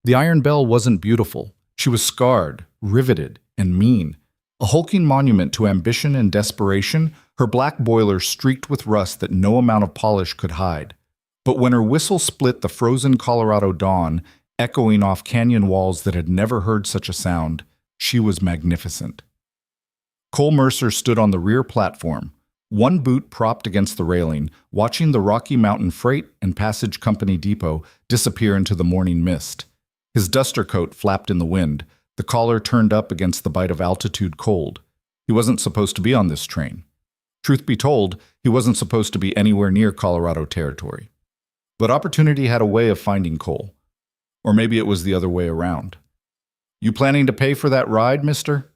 The Iron Belle wasn't beautiful. She was scarred, riveted, and mean. A hulking monument to ambition and desperation, her black boiler streaked with rust that no amount of polish could hide. But when her whistle split the frozen Colorado dawn, echoing off canyon walls that had never heard such a sound, she was magnificent. Cole Mercer stood on the rear platform, one boot propped against the railing, watching the Rocky Mountain Freight and Passage Company depot disappear into the morning mist. His duster coat flapped in the wind, the collar turned up against the bite of altitude cold. He wasn't supposed to be on this train. Truth be told, he wasn't supposed to be anywhere near Colorado territory. But opportunity had a way of finding Cole. Or maybe it was the other way around. "You planning to pay for that ride, mister?"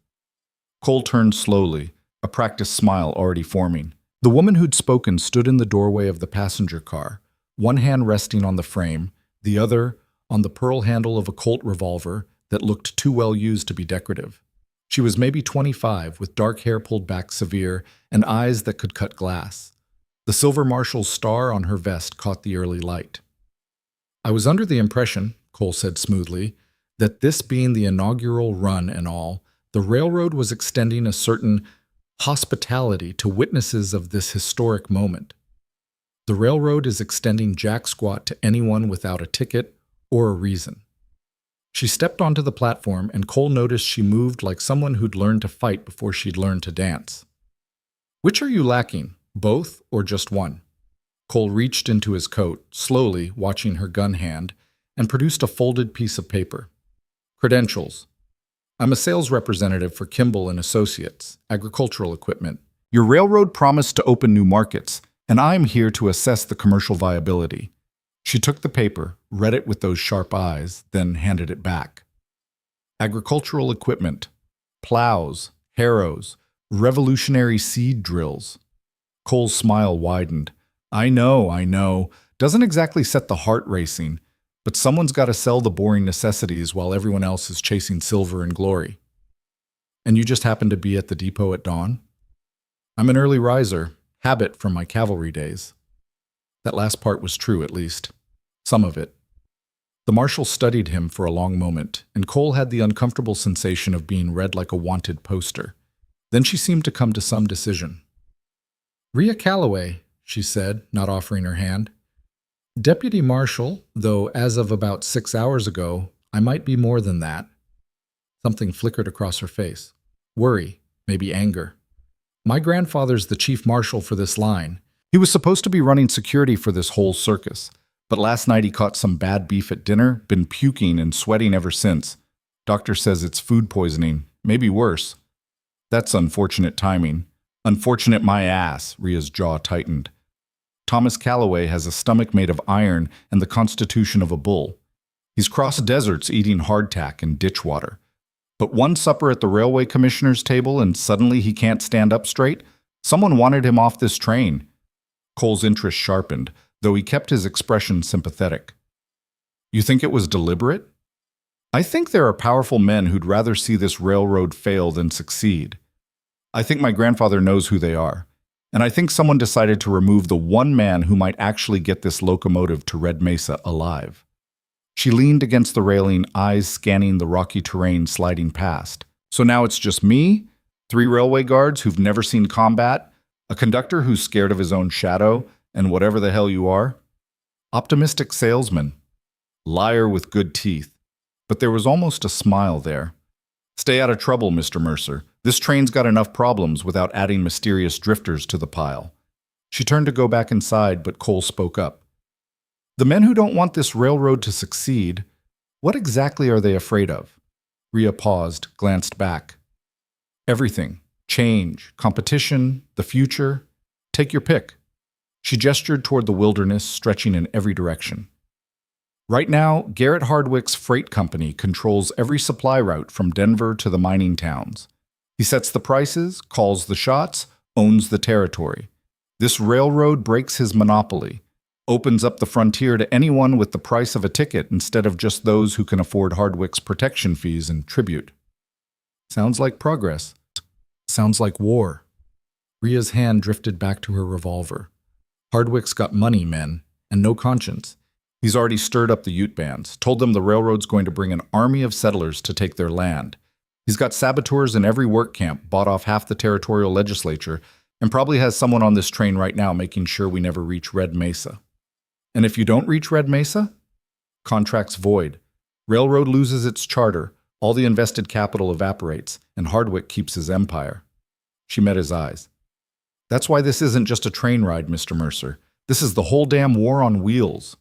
Cole turned slowly, a practiced smile already forming. The woman who'd spoken stood in the doorway of the passenger car, one hand resting on the frame, the other on the pearl handle of a Colt revolver that looked too well used to be decorative. She was maybe 25, with dark hair pulled back severe and eyes that could cut glass. The silver marshal's star on her vest caught the early light. "I was under the impression," Cole said smoothly, "that this being the inaugural run and all, the railroad was extending a certain hospitality to witnesses of this historic moment. The railroad is extending jack squat to anyone without a ticket or a reason." She stepped onto the platform, and Cole noticed she moved like someone who'd learned to fight before she'd learned to dance. "Which are you lacking, both or just one?" Cole reached into his coat, slowly watching her gun hand, and produced a folded piece of paper. "Credentials. I'm a sales representative for Kimball and Associates, agricultural equipment. Your railroad promised to open new markets, and I'm here to assess the commercial viability." She took the paper, read it with those sharp eyes, then handed it back. "Agricultural equipment. Plows, harrows, revolutionary seed drills." Cole's smile widened. I know. Doesn't exactly set the heart racing, but someone's got to sell the boring necessities while everyone else is chasing silver and glory." "And you just happened to be at the depot at dawn?" "I'm an early riser, habit from my cavalry days." That last part was true, at least. Some of it. The marshal studied him for a long moment, and Cole had the uncomfortable sensation of being read like a wanted poster. Then she seemed to come to some decision. "Rhea Calloway," she said, not offering her hand. "Deputy Marshal, though as of about 6 hours ago, I might be more than that." Something flickered across her face. Worry, maybe anger. "My grandfather's the chief marshal for this line. He was supposed to be running security for this whole circus, but last night he caught some bad beef at dinner, been puking and sweating ever since. Doctor says it's food poisoning, maybe worse." "That's unfortunate timing." "Unfortunate my ass," Rhea's jaw tightened. "Thomas Calloway has a stomach made of iron and the constitution of a bull. He's crossed deserts eating hardtack and ditch water. But one supper at the railway commissioner's table and suddenly he can't stand up straight? Someone wanted him off this train." Cole's interest sharpened, though he kept his expression sympathetic. "You think it was deliberate?" "I think there are powerful men who'd rather see this railroad fail than succeed. I think my grandfather knows who they are. And I think someone decided to remove the one man who might actually get this locomotive to Red Mesa alive." She leaned against the railing, eyes scanning the rocky terrain sliding past. "So now it's just me? 3 railway guards who've never seen combat? A conductor who's scared of his own shadow, and whatever the hell you are?" Optimistic salesman. Liar with good teeth. But there was almost a smile there. "Stay out of trouble, Mr. Mercer. This train's got enough problems without adding mysterious drifters to the pile." She turned to go back inside, but Cole spoke up. "The men who don't want this railroad to succeed, what exactly are they afraid of?" Rhea paused, glanced back. "Everything. Change, competition, the future. Take your pick." She gestured toward the wilderness, stretching in every direction. "Right now, Garrett Hardwick's freight company controls every supply route from Denver to the mining towns. He sets the prices, calls the shots, owns the territory. This railroad breaks his monopoly, opens up the frontier to anyone with the price of a ticket instead of just those who can afford Hardwick's protection fees and tribute." "Sounds like progress." "Sounds like war." Rhea's hand drifted back to her revolver. "Hardwick's got money, men, and no conscience. He's already stirred up the Ute bands, told them the railroad's going to bring an army of settlers to take their land. He's got saboteurs in every work camp, bought off half the territorial legislature, and probably has someone on this train right now making sure we never reach Red Mesa. And if you don't reach Red Mesa? Contract's void. Railroad loses its charter, all the invested capital evaporates, and Hardwick keeps his empire. She met his eyes. That's why this isn't just a train ride, Mr. Mercer. This is the whole damn war on wheels.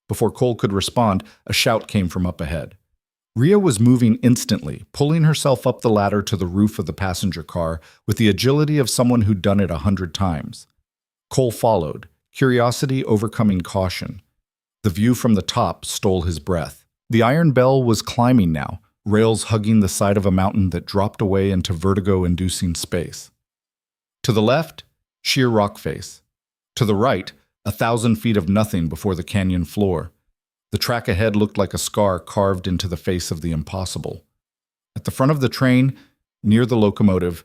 Before Cole could respond, a shout came from up ahead. Rhea was moving instantly, pulling herself up the ladder to the roof of the passenger car with the agility of someone who'd done it 100 times. Cole followed, curiosity overcoming caution. The view from the top stole his breath. The Iron Belle was climbing now, rails hugging the side of a mountain that dropped away into vertigo-inducing space. To the left, sheer rock face. To the right, 1,000 feet of nothing before the canyon floor. The track ahead looked like a scar carved into the face of the impossible. At the front of the train, near the locomotive,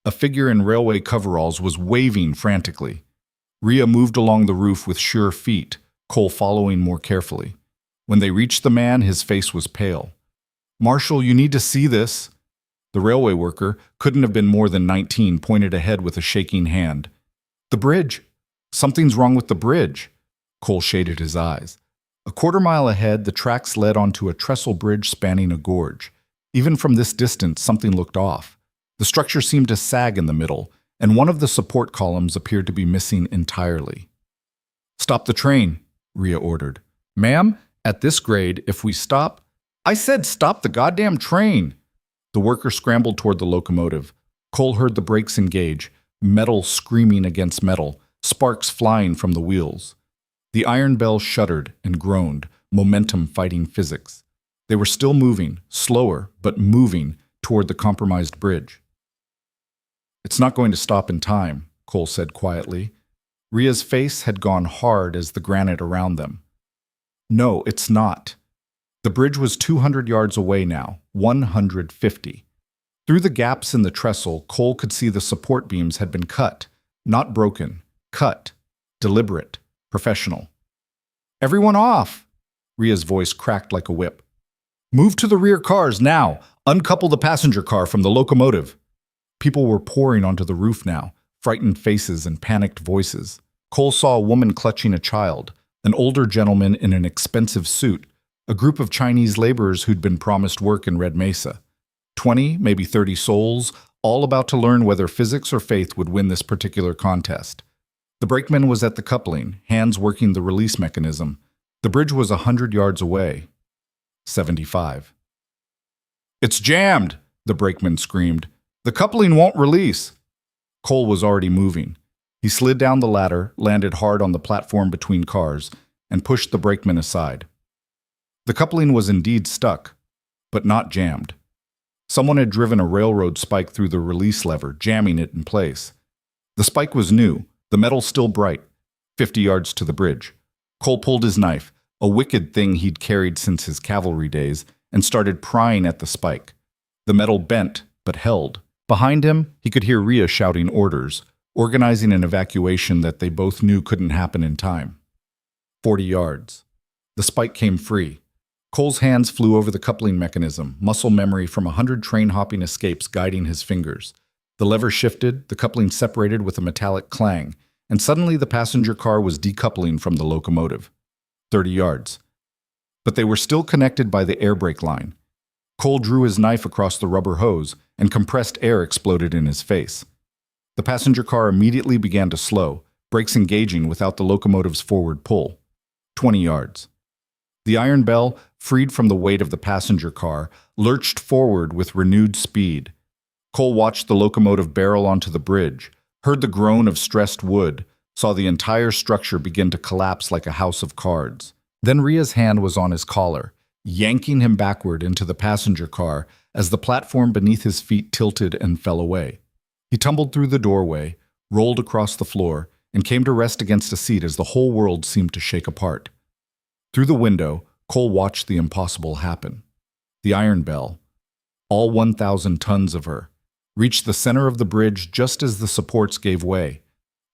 a figure in railway coveralls was waving frantically. Rhea moved along the roof with sure feet, Cole following more carefully. When they reached the man, his face was pale. "Marshal, you need to see this." The railway worker, couldn't have been more than 19, pointed ahead with a shaking hand. "The bridge. Something's wrong with the bridge." Cole shaded his eyes. A quarter-mile ahead, the tracks led onto a trestle bridge spanning a gorge. Even from this distance, something looked off. The structure seemed to sag in the middle, and one of the support columns appeared to be missing entirely. "Stop the train," Rhea ordered. "Ma'am, at this grade, if we stop—" "I said stop the goddamn train!" The worker scrambled toward the locomotive. Cole heard the brakes engage, metal screaming against metal, sparks flying from the wheels. The Iron Belle shuddered and groaned, momentum fighting physics. They were still moving, slower, but moving, toward the compromised bridge. "It's not going to stop in time," Cole said quietly. Rhea's face had gone hard as the granite around them. "No, it's not." The bridge was 200 yards away now, 150. Through the gaps in the trestle, Cole could see the support beams had been cut, not broken, cut, deliberate, professional. "Everyone off!" Rhea's voice cracked like a whip. "Move to the rear cars now! Uncouple the passenger car from the locomotive!" People were pouring onto the roof now, frightened faces and panicked voices. Cole saw a woman clutching a child, an older gentleman in an expensive suit, a group of Chinese laborers who'd been promised work in Red Mesa. 20, maybe 30 souls, all about to learn whether physics or faith would win this particular contest. The brakeman was at the coupling, hands working the release mechanism. The bridge was 100 yards away. 75. "It's jammed!" the brakeman screamed. "The coupling won't release!" Cole was already moving. He slid down the ladder, landed hard on the platform between cars, and pushed the brakeman aside. The coupling was indeed stuck, but not jammed. Someone had driven a railroad spike through the release lever, jamming it in place. The spike was new, the metal still bright, 50 yards to the bridge. Cole pulled his knife, a wicked thing he'd carried since his cavalry days, and started prying at the spike. The metal bent, but held. Behind him, he could hear Rhea shouting orders, organizing an evacuation that they both knew couldn't happen in time. 40 yards. The spike came free. Cole's hands flew over the coupling mechanism, muscle memory from 100 train-hopping escapes guiding his fingers. The lever shifted, the coupling separated with a metallic clang, and suddenly the passenger car was decoupling from the locomotive. 30 yards. But they were still connected by the air brake line. Cole drew his knife across the rubber hose, and compressed air exploded in his face. The passenger car immediately began to slow, brakes engaging without the locomotive's forward pull. 20 yards. The Iron Belle, freed from the weight of the passenger car, lurched forward with renewed speed. Cole watched the locomotive barrel onto the bridge, heard the groan of stressed wood, saw the entire structure begin to collapse like a house of cards. Then Rhea's hand was on his collar, yanking him backward into the passenger car as the platform beneath his feet tilted and fell away. He tumbled through the doorway, rolled across the floor, and came to rest against a seat as the whole world seemed to shake apart. Through the window, Cole watched the impossible happen. The Iron Belle, all 1,000 tons of her, reached the center of the bridge just as the supports gave way.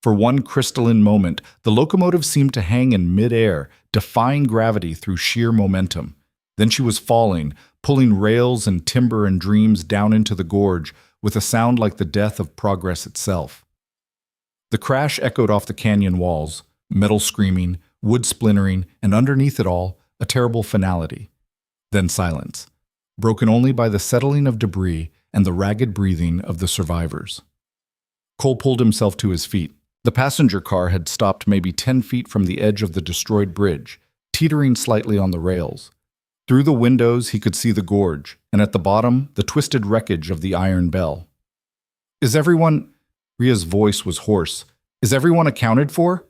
For one crystalline moment, the locomotive seemed to hang in midair, defying gravity through sheer momentum. Then she was falling, pulling rails and timber and dreams down into the gorge with a sound like the death of progress itself. The crash echoed off the canyon walls, metal screaming, wood splintering, and underneath it all, a terrible finality. Then silence, broken only by the settling of debris and the ragged breathing of the survivors. Cole pulled himself to his feet. The passenger car had stopped maybe 10 feet from the edge of the destroyed bridge, teetering slightly on the rails. Through the windows he could see the gorge, and at the bottom, the twisted wreckage of the Iron Belle. "Is everyone—" Rhea's voice was hoarse. "Is everyone accounted for?"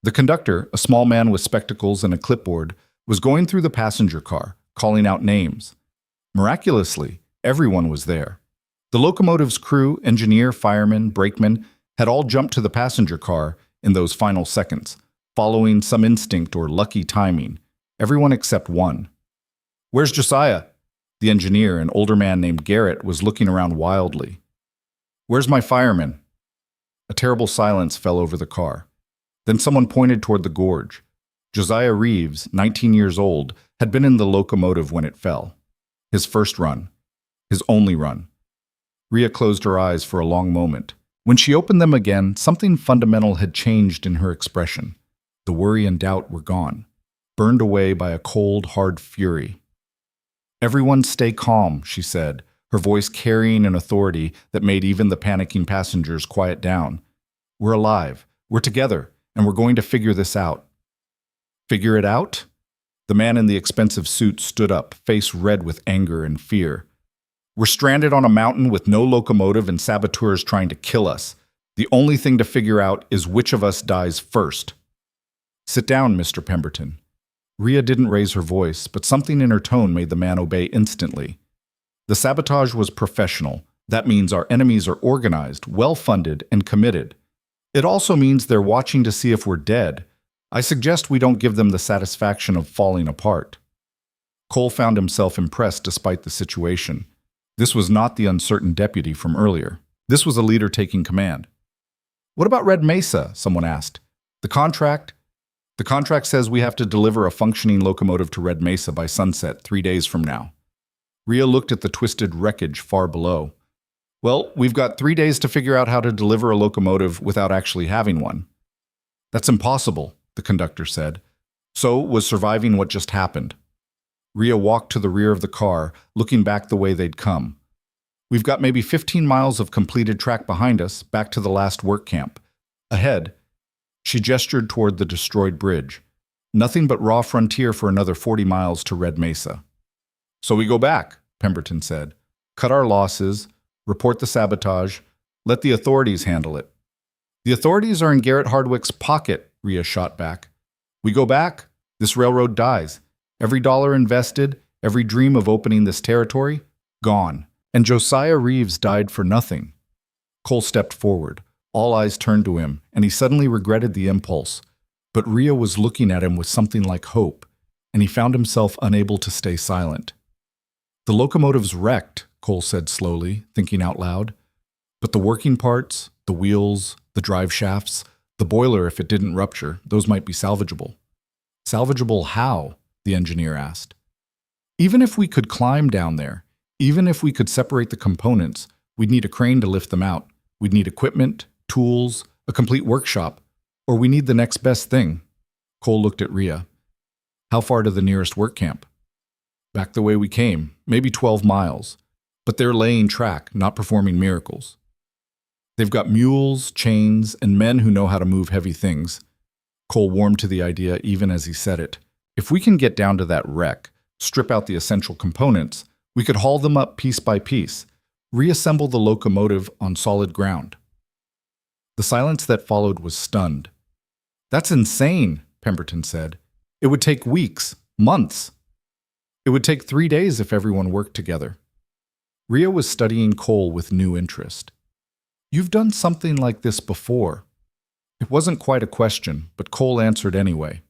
The conductor, a small man with spectacles and a clipboard, was going through the passenger car, calling out names. Miraculously, everyone was there. The locomotive's crew, engineer, fireman, brakeman, had all jumped to the passenger car in those final seconds, following some instinct or lucky timing. Everyone except one. "Where's Josiah?" The engineer, an older man named Garrett, was looking around wildly. "Where's my fireman?" A terrible silence fell over the car. Then someone pointed toward the gorge. Josiah Reeves, 19 years old, had been in the locomotive when it fell. His first run. His only run. Rhea closed her eyes for a long moment. When she opened them again, something fundamental had changed in her expression. The worry and doubt were gone, burned away by a cold, hard fury. "Everyone stay calm," she said, her voice carrying an authority that made even the panicking passengers quiet down. "We're alive. We're together, and we're going to figure this out." "Figure it out?" The man in the expensive suit stood up, face red with anger and fear. "We're stranded on a mountain with no locomotive and saboteurs trying to kill us. The only thing to figure out is which of us dies first." "Sit down, Mr. Pemberton." Rhea didn't raise her voice, but something in her tone made the man obey instantly. The sabotage was professional. That means our enemies are organized, well-funded, and committed. It also means they're watching to see if we're dead. I suggest we don't give them the satisfaction of falling apart. Cole found himself impressed despite the situation. This was not the uncertain deputy from earlier. This was a leader taking command. "What about Red Mesa?" someone asked. The contract says we have to deliver a functioning locomotive to Red Mesa by sunset 3 days from now." Rhea looked at the twisted wreckage far below. "Well, we've got 3 days to figure out how to deliver a locomotive without actually having one." "That's impossible," the conductor said. So was surviving what just happened. Rhea walked to the rear of the car, looking back the way they'd come. "We've got maybe 15 miles of completed track behind us, back to the last work camp. Ahead," she gestured toward the destroyed bridge. "Nothing but raw frontier for another 40 miles to Red Mesa." "So we go back," Pemberton said. "Cut our losses, report the sabotage, let the authorities handle it." "The authorities are in Garrett Hardwick's pocket," Rhea shot back. "We go back, this railroad dies. Every dollar invested, every dream of opening this territory, gone. And Josiah Reeves died for nothing." Cole stepped forward. All eyes turned to him, and he suddenly regretted the impulse. But Rhea was looking at him with something like hope, and he found himself unable to stay silent. "The locomotive's wrecked," Cole said slowly, thinking out loud. "But the working parts, the wheels, the drive shafts, the boiler, if it didn't rupture, those might be salvageable." "Salvageable how?" the engineer asked. "Even if we could climb down there, even if we could separate the components, we'd need a crane to lift them out. We'd need equipment, tools, a complete workshop, or we need the next best thing." Cole looked at Rhea. "How far to the nearest work camp?" "Back the way we came, maybe 12 miles. But they're laying track, not performing miracles. They've got mules, chains, and men who know how to move heavy things." Cole warmed to the idea even as he said it. "If we can get down to that wreck, strip out the essential components, we could haul them up piece by piece, reassemble the locomotive on solid ground." The silence that followed was stunned. "That's insane," Pemberton said. "It would take weeks, months. It would take 3 days if everyone worked together." Rhea was studying Cole with new interest. "You've done something like this before." It wasn't quite a question, but Cole answered anyway.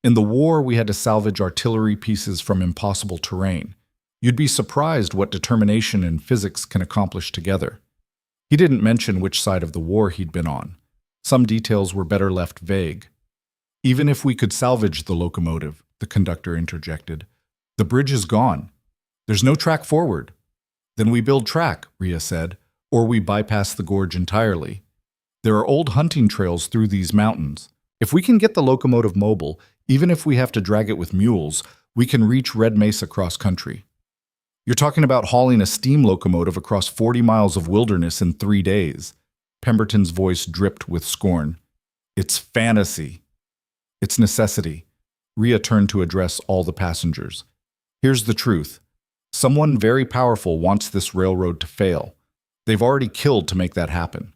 "In the war, we had to salvage artillery pieces from impossible terrain. You'd be surprised what determination and physics can accomplish together." He didn't mention which side of the war he'd been on. Some details were better left vague. Even if we could salvage the locomotive, the conductor interjected, the bridge is gone. There's no track forward. Then we build track, Rhea said, or we bypass the gorge entirely. There are old hunting trails through these mountains. If we can get the locomotive mobile, even if we have to drag it with mules, we can reach Red Mesa cross-country. You're talking about hauling a steam locomotive across 40 miles of wilderness in 3 days. Pemberton's voice dripped with scorn. It's fantasy. It's necessity. Rhea turned to address all the passengers. Here's the truth. Someone very powerful wants this railroad to fail. They've already killed to make that happen.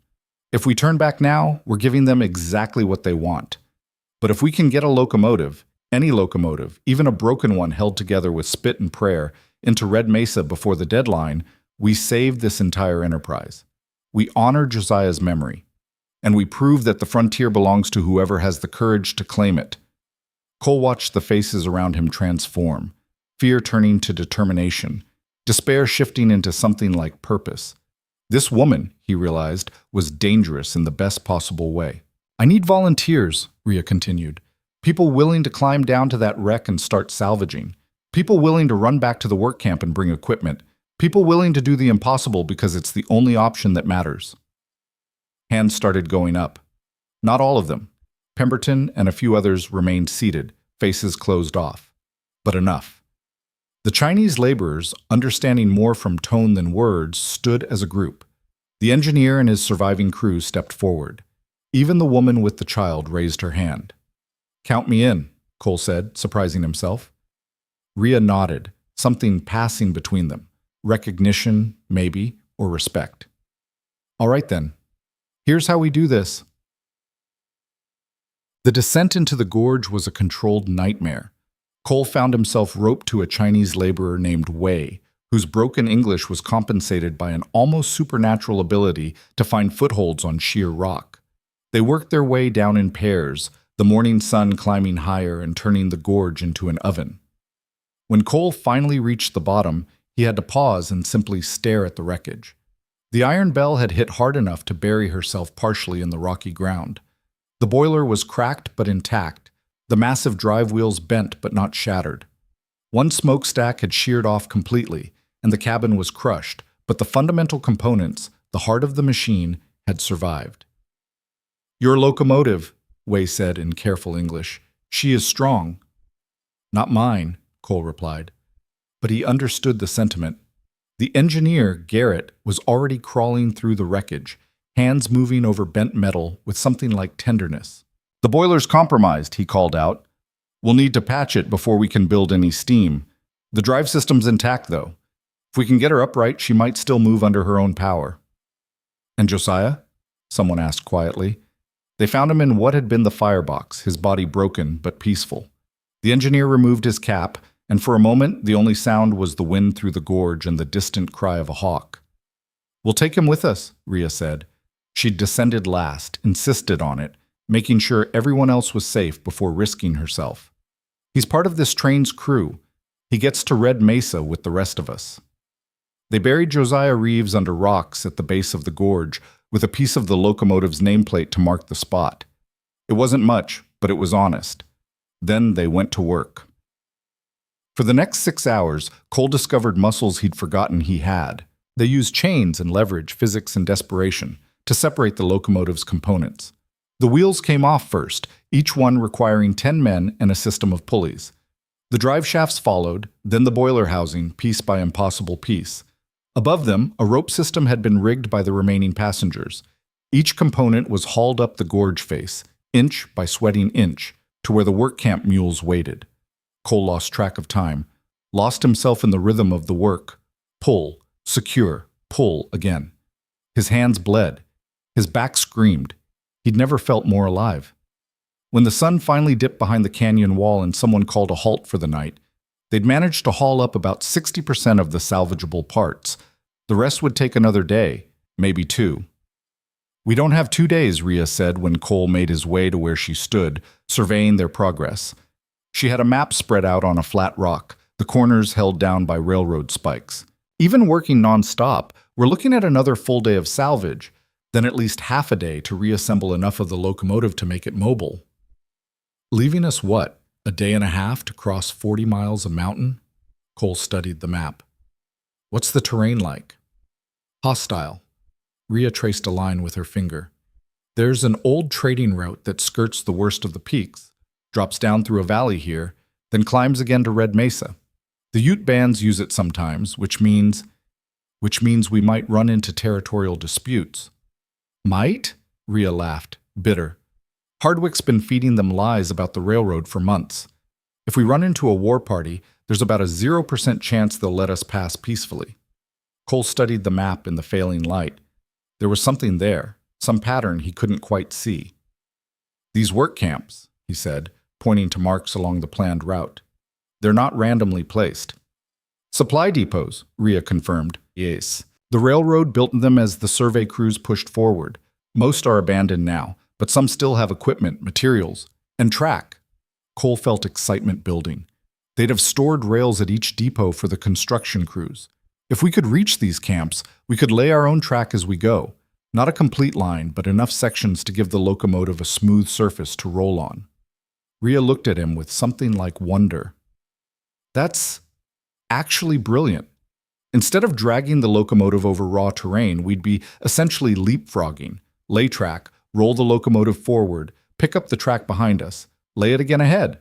If we turn back now, we're giving them exactly what they want. But if we can get a locomotive, any locomotive, even a broken one held together with spit and prayer, into Red Mesa before the deadline, we save this entire enterprise. We honor Josiah's memory, and we prove that the frontier belongs to whoever has the courage to claim it. Cole watched the faces around him transform, fear turning to determination, despair shifting into something like purpose. This woman, he realized, was dangerous in the best possible way. I need volunteers, Rhea continued. People willing to climb down to that wreck and start salvaging. People willing to run back to the work camp and bring equipment. People willing to do the impossible because it's the only option that matters. Hands started going up. Not all of them. Pemberton and a few others remained seated, faces closed off. But enough. The Chinese laborers, understanding more from tone than words, stood as a group. The engineer and his surviving crew stepped forward. Even the woman with the child raised her hand. Count me in, Cole said, surprising himself. Rhea nodded, something passing between them. Recognition, maybe, or respect. All right then. Here's how we do this. The descent into the gorge was a controlled nightmare. Cole found himself roped to a Chinese laborer named Wei, whose broken English was compensated by an almost supernatural ability to find footholds on sheer rock. They worked their way down in pairs, the morning sun climbing higher and turning the gorge into an oven. When Cole finally reached the bottom, he had to pause and simply stare at the wreckage. The Iron Belle had hit hard enough to bury herself partially in the rocky ground. The boiler was cracked but intact, the massive drive wheels bent but not shattered. One smokestack had sheared off completely, and the cabin was crushed, but the fundamental components, the heart of the machine, had survived. Your locomotive, Wei said in careful English. She is strong. Not mine, Cole replied. But he understood the sentiment. The engineer, Garrett, was already crawling through the wreckage, hands moving over bent metal with something like tenderness. The boiler's compromised, he called out. We'll need to patch it before we can build any steam. The drive system's intact, though. If we can get her upright, she might still move under her own power. And Josiah? Someone asked quietly. They found him in what had been the firebox, his body broken but peaceful. The engineer removed his cap, and for a moment the only sound was the wind through the gorge and the distant cry of a hawk. We'll take him with us, Rhea said. She descended last, insisted on it, making sure everyone else was safe before risking herself. He's part of this train's crew. He gets to Red Mesa with the rest of us. They buried Josiah Reeves under rocks at the base of the gorge, with a piece of the locomotive's nameplate to mark the spot. It wasn't much, but it was honest. Then they went to work. For the next 6 hours, Cole discovered muscles he'd forgotten he had. They used chains and leverage, physics and desperation, to separate the locomotive's components. The wheels came off first, each one requiring 10 men and a system of pulleys. The drive shafts followed, then the boiler housing, piece by impossible piece. Above them, a rope system had been rigged by the remaining passengers. Each component was hauled up the gorge face, inch by sweating inch, to where the work camp mules waited. Cole lost track of time, lost himself in the rhythm of the work. Pull, secure, pull again. His hands bled. His back screamed. He'd never felt more alive. When the sun finally dipped behind the canyon wall and someone called a halt for the night, they'd managed to haul up about 60% of the salvageable parts. The rest would take another day, maybe 2. We don't have 2 days, Rhea said when Cole made his way to where she stood, surveying their progress. She had a map spread out on a flat rock, the corners held down by railroad spikes. Even working non-stop, we're looking at another full day of salvage. then at least half a day to reassemble enough of the locomotive to make it mobile. Leaving us what, a day and a half to cross 40 miles of mountain? Cole studied the map. What's the terrain like? Hostile. Rhea traced a line with her finger. There's an old trading route that skirts the worst of the peaks, drops down through a valley here, then climbs again to Red Mesa. The Ute bands use it sometimes, which means we might run into territorial disputes. Might? Rhea laughed, bitter. Hardwick's been feeding them lies about the railroad for months. If we run into a war party, there's about a 0% chance they'll let us pass peacefully. Cole studied the map in the failing light. There was something there, some pattern he couldn't quite see. These work camps, he said, pointing to marks along the planned route. They're not randomly placed. Supply depots, Rhea confirmed. Yes. The railroad built them as the survey crews pushed forward. Most are abandoned now, but some still have equipment, materials, and track. Cole felt excitement building. They'd have stored rails at each depot for the construction crews. If we could reach these camps, we could lay our own track as we go. Not a complete line, but enough sections to give the locomotive a smooth surface to roll on. Rhea looked at him with something like wonder. That's actually brilliant. Instead of dragging the locomotive over raw terrain, we'd be essentially leapfrogging, lay track, roll the locomotive forward, pick up the track behind us, lay it again ahead.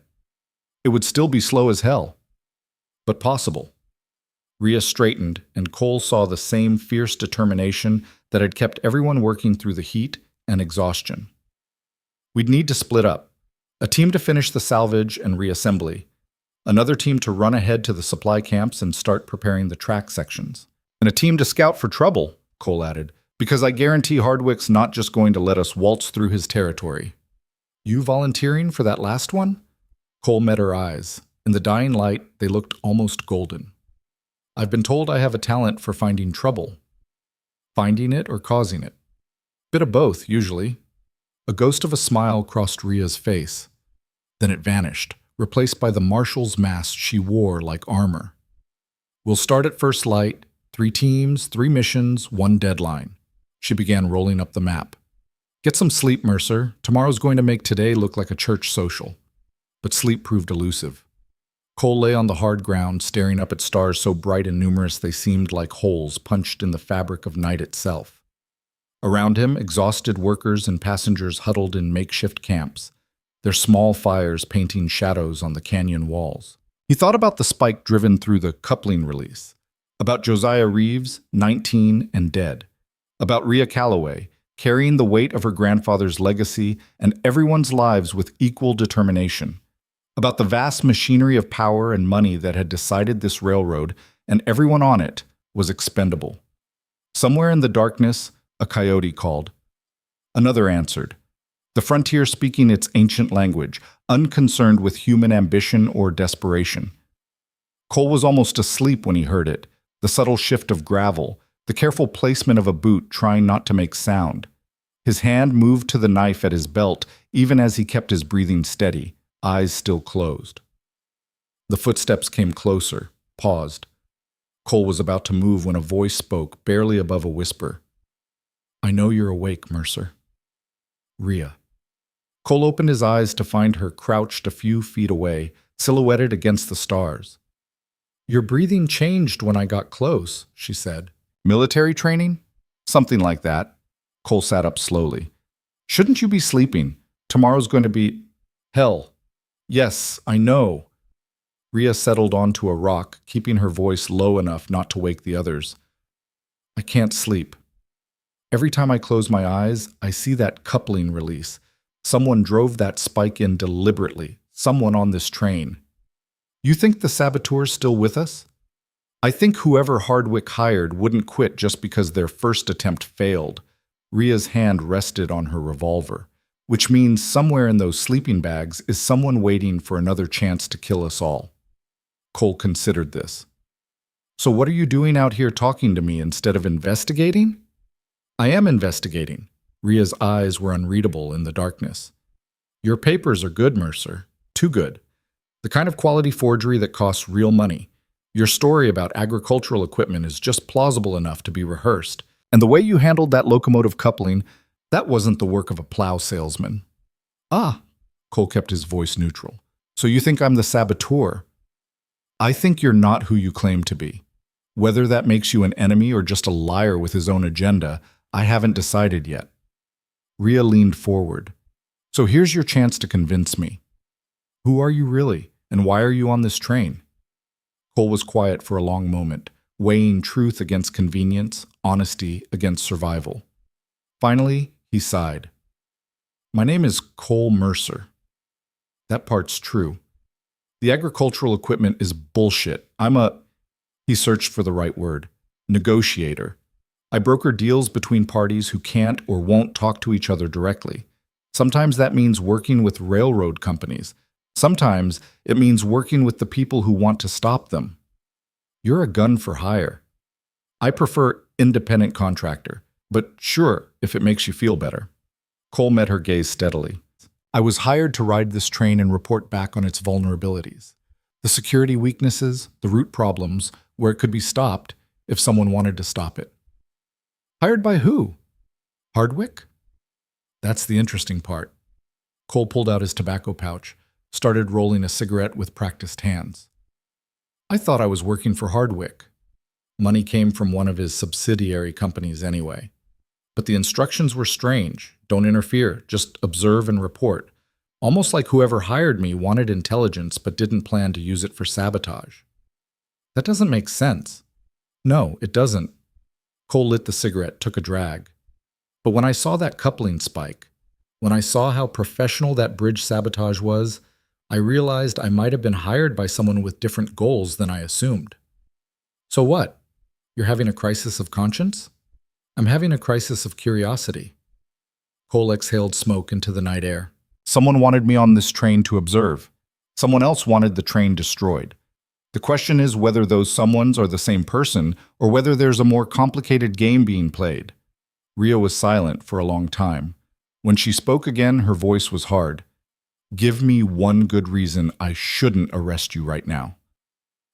It would still be slow as hell, but possible. Rhea straightened, and Cole saw the same fierce determination that had kept everyone working through the heat and exhaustion. We'd need to split up. A team to finish the salvage and reassembly. Another team to run ahead to the supply camps and start preparing the track sections. And a team to scout for trouble, Cole added, because I guarantee Hardwick's not just going to let us waltz through his territory. You volunteering for that last one? Cole met her eyes. In the dying light, they looked almost golden. I've been told I have a talent for finding trouble. Finding it or causing it. Bit of both, usually. A ghost of a smile crossed Rhea's face. Then it vanished, replaced by the marshal's mask she wore like armor. We'll start at first light, 3 teams, 3 missions, 1 deadline. She began rolling up the map. Get some sleep, Mercer. Tomorrow's going to make today look like a church social. But sleep proved elusive. Cole lay on the hard ground, staring up at stars so bright and numerous they seemed like holes punched in the fabric of night itself. Around him, exhausted workers and passengers huddled in makeshift camps, their small fires painting shadows on the canyon walls. He thought about the spike driven through the coupling release, about Josiah Reeves, 19 and dead, about Rhea Calloway, carrying the weight of her grandfather's legacy and everyone's lives with equal determination, about the vast machinery of power and money that had decided this railroad and everyone on it was expendable. Somewhere in the darkness, a coyote called. Another answered, the frontier speaking its ancient language, unconcerned with human ambition or desperation. Cole was almost asleep when he heard it, the subtle shift of gravel, the careful placement of a boot trying not to make sound. His hand moved to the knife at his belt even as he kept his breathing steady, eyes still closed. The footsteps came closer, paused. Cole was about to move when a voice spoke, barely above a whisper. I know you're awake, Mercer. Rhea. Cole opened his eyes to find her crouched a few feet away, silhouetted against the stars. Your breathing changed when I got close, she said. Military training? Something like that. Cole sat up slowly. Shouldn't you be sleeping? Tomorrow's going to be hell. Yes, I know. Rhea settled onto a rock, keeping her voice low enough not to wake the others. I can't sleep. Every time I close my eyes, I see that coupling release. Someone drove that spike in deliberately. Someone on this train. You think the saboteur's still with us? I think whoever Hardwick hired wouldn't quit just because their first attempt failed. Rhea's hand rested on her revolver, which means somewhere in those sleeping bags is someone waiting for another chance to kill us all. Cole considered this. So what are you doing out here talking to me instead of investigating? I am investigating. Rhea's eyes were unreadable in the darkness. Your papers are good, Mercer. Too good. The kind of quality forgery that costs real money. Your story about agricultural equipment is just plausible enough to be rehearsed. And the way you handled that locomotive coupling, that wasn't the work of a plow salesman. Ah, Cole kept his voice neutral. So you think I'm the saboteur? I think you're not who you claim to be. Whether that makes you an enemy or just a liar with his own agenda, I haven't decided yet. Rhea leaned forward. So here's your chance to convince me. Who are you really, and why are you on this train? Cole was quiet for a long moment, weighing truth against convenience, honesty against survival. Finally, he sighed. My name is Cole Mercer. That part's true. The agricultural equipment is bullshit. He searched for the right word, negotiator. I broker deals between parties who can't or won't talk to each other directly. Sometimes that means working with railroad companies. Sometimes it means working with the people who want to stop them. You're a gun for hire. I prefer independent contractor, but sure, if it makes you feel better. Cole met her gaze steadily. I was hired to ride this train and report back on its vulnerabilities. The security weaknesses, the root problems, where it could be stopped if someone wanted to stop it. Hired by who? Hardwick? That's the interesting part. Cole pulled out his tobacco pouch, started rolling a cigarette with practiced hands. I thought I was working for Hardwick. Money came from one of his subsidiary companies anyway. But the instructions were strange. Don't interfere, just observe and report. Almost like whoever hired me wanted intelligence but didn't plan to use it for sabotage. That doesn't make sense. No, it doesn't. Cole lit the cigarette, took a drag. But when I saw that coupling spike, when I saw how professional that bridge sabotage was, I realized I might have been hired by someone with different goals than I assumed. So what? You're having a crisis of conscience? I'm having a crisis of curiosity. Cole exhaled smoke into the night air. Someone wanted me on this train to observe. Someone else wanted the train destroyed. The question is whether those someones are the same person or whether there's a more complicated game being played. Rhea was silent for a long time. When she spoke again, her voice was hard. Give me one good reason I shouldn't arrest you right now.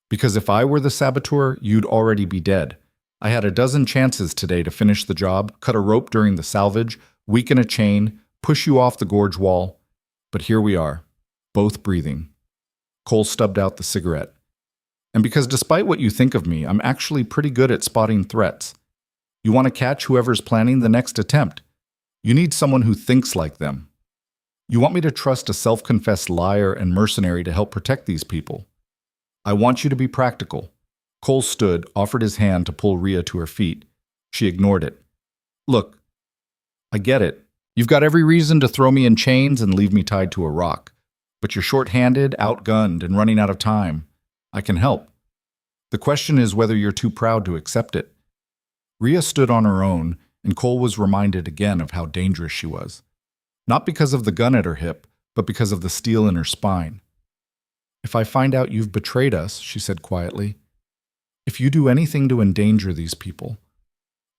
Because if I were the saboteur, you'd already be dead. I had a dozen chances today to finish the job, cut a rope during the salvage, weaken a chain, push you off the gorge wall. But here we are, both breathing. Cole stubbed out the cigarette. And because despite what you think of me, I'm actually pretty good at spotting threats. You want to catch whoever's planning the next attempt. You need someone who thinks like them. You want me to trust a self-confessed liar and mercenary to help protect these people. I want you to be practical. Cole stood, offered his hand to pull Rhea to her feet. She ignored it. Look, I get it. You've got every reason to throw me in chains and leave me tied to a rock. But you're short-handed, outgunned, and running out of time. I can help. The question is whether you're too proud to accept it. Rhea stood on her own, and Cole was reminded again of how dangerous she was. Not because of the gun at her hip, but because of the steel in her spine. If I find out you've betrayed us, she said quietly, if you do anything to endanger these people,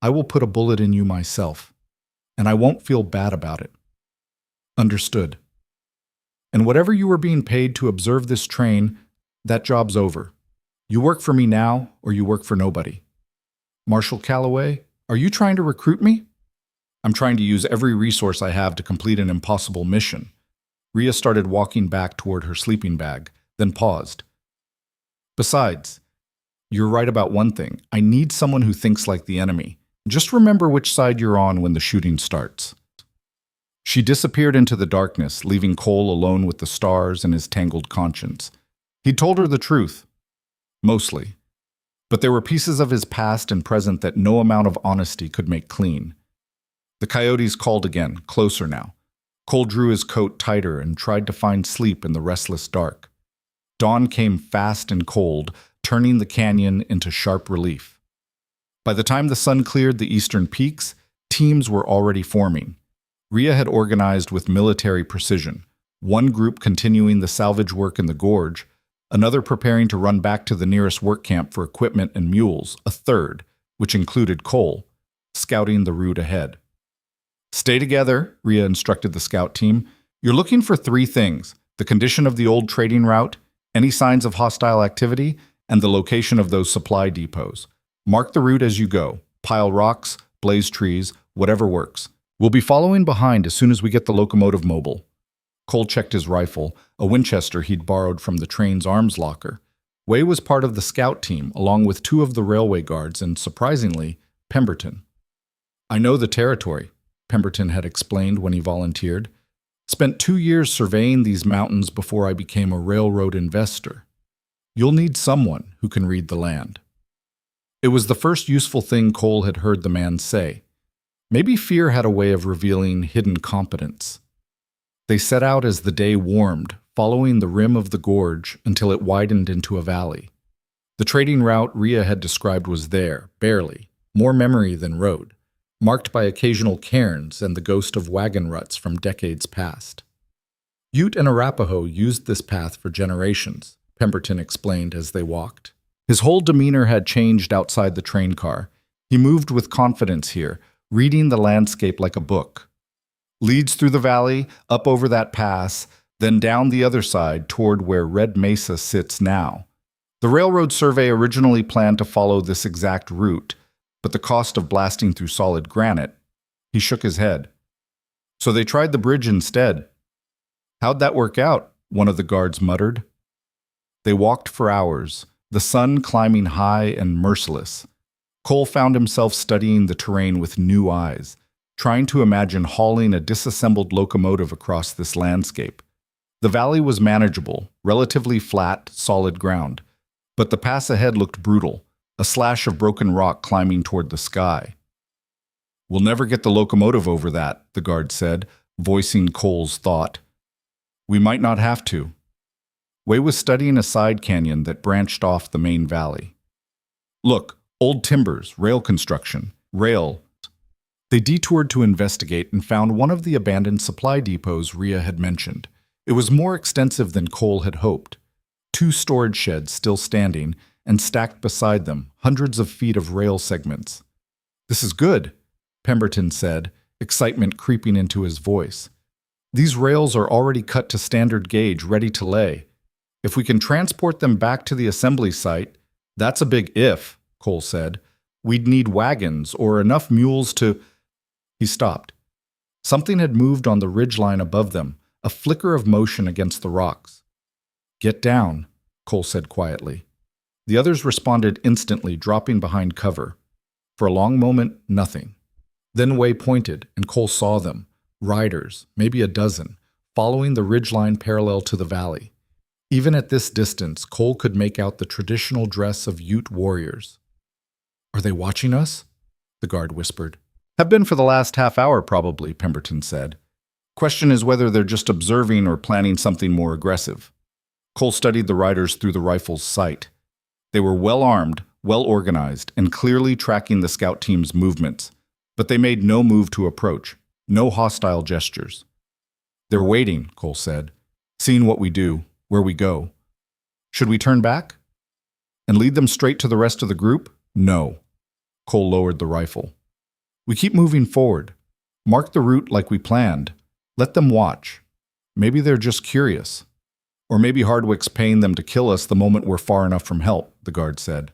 I will put a bullet in you myself, and I won't feel bad about it. Understood. And whatever you were being paid to observe this train, that job's over. You work for me now, or you work for nobody. Marshal Calloway, are you trying to recruit me? I'm trying to use every resource I have to complete an impossible mission. Rhea started walking back toward her sleeping bag, then paused. Besides, you're right about one thing. I need someone who thinks like the enemy. Just remember which side you're on when the shooting starts. She disappeared into the darkness, leaving Cole alone with the stars and his tangled conscience. He told her the truth. Mostly. But there were pieces of his past and present that no amount of honesty could make clean. The coyotes called again, closer now. Cole drew his coat tighter and tried to find sleep in the restless dark. Dawn came fast and cold, turning the canyon into sharp relief. By the time the sun cleared the eastern peaks, teams were already forming. Rhea had organized with military precision, one group continuing the salvage work in the gorge, another preparing to run back to the nearest work camp for equipment and mules, a third, which included Cole, scouting the route ahead. Stay together, Rhea instructed the scout team. You're looking for three things: the condition of the old trading route, any signs of hostile activity, and the location of those supply depots. Mark the route as you go. Pile rocks, blaze trees, whatever works. We'll be following behind as soon as we get the locomotive mobile. Cole checked his rifle, a Winchester he'd borrowed from the train's arms locker. Way was part of the scout team, along with 2 of the railway guards and, surprisingly, Pemberton. I know the territory, Pemberton had explained when he volunteered. Spent 2 years surveying these mountains before I became a railroad investor. You'll need someone who can read the land. It was the first useful thing Cole had heard the man say. Maybe fear had a way of revealing hidden competence. They set out as the day warmed, following the rim of the gorge until it widened into a valley. The trading route Rhea had described was there, barely, more memory than road, marked by occasional cairns and the ghost of wagon ruts from decades past. Ute and Arapaho used this path for generations, Pemberton explained as they walked. His whole demeanor had changed outside the train car. He moved with confidence here, reading the landscape like a book. Leads through the valley, up over that pass, then down the other side toward where Red Mesa sits now. The railroad survey originally planned to follow this exact route, but the cost of blasting through solid granite. He shook his head. So they tried the bridge instead. How'd that work out? One of the guards muttered. They walked for hours, the sun climbing high and merciless. Cole found himself studying the terrain with new eyes, trying to imagine hauling a disassembled locomotive across this landscape. The valley was manageable, relatively flat, solid ground, but the pass ahead looked brutal, a slash of broken rock climbing toward the sky. We'll never get the locomotive over that, the guard said, voicing Cole's thought. We might not have to. Way was studying a side canyon that branched off the main valley. Look, old timbers, rail construction, rail. They detoured to investigate and found one of the abandoned supply depots Rhea had mentioned. It was more extensive than Cole had hoped. 2 storage sheds still standing, and stacked beside them, hundreds of feet of rail segments. This is good, Pemberton said, excitement creeping into his voice. These rails are already cut to standard gauge, ready to lay. If we can transport them back to the assembly site, that's a big if, Cole said. We'd need wagons or enough mules to... He stopped. Something had moved on the ridgeline above them, a flicker of motion against the rocks. Get down, Cole said quietly. The others responded instantly, dropping behind cover. For a long moment, nothing. Then Way pointed, and Cole saw them, riders, maybe a dozen, following the ridgeline parallel to the valley. Even at this distance, Cole could make out the traditional dress of Ute warriors. Are they watching us? The guard whispered. Have been for the last half hour, probably, Pemberton said. Question is whether they're just observing or planning something more aggressive. Cole studied the riders through the rifle's sight. They were well armed, well organized, and clearly tracking the scout team's movements, but they made no move to approach, no hostile gestures. They're waiting, Cole said, seeing what we do, where we go. Should we turn back? And lead them straight to the rest of the group? No. Cole lowered the rifle. We keep moving forward. Mark the route like we planned. Let them watch. Maybe they're just curious. Or maybe Hardwick's paying them to kill us the moment we're far enough from help, the guard said.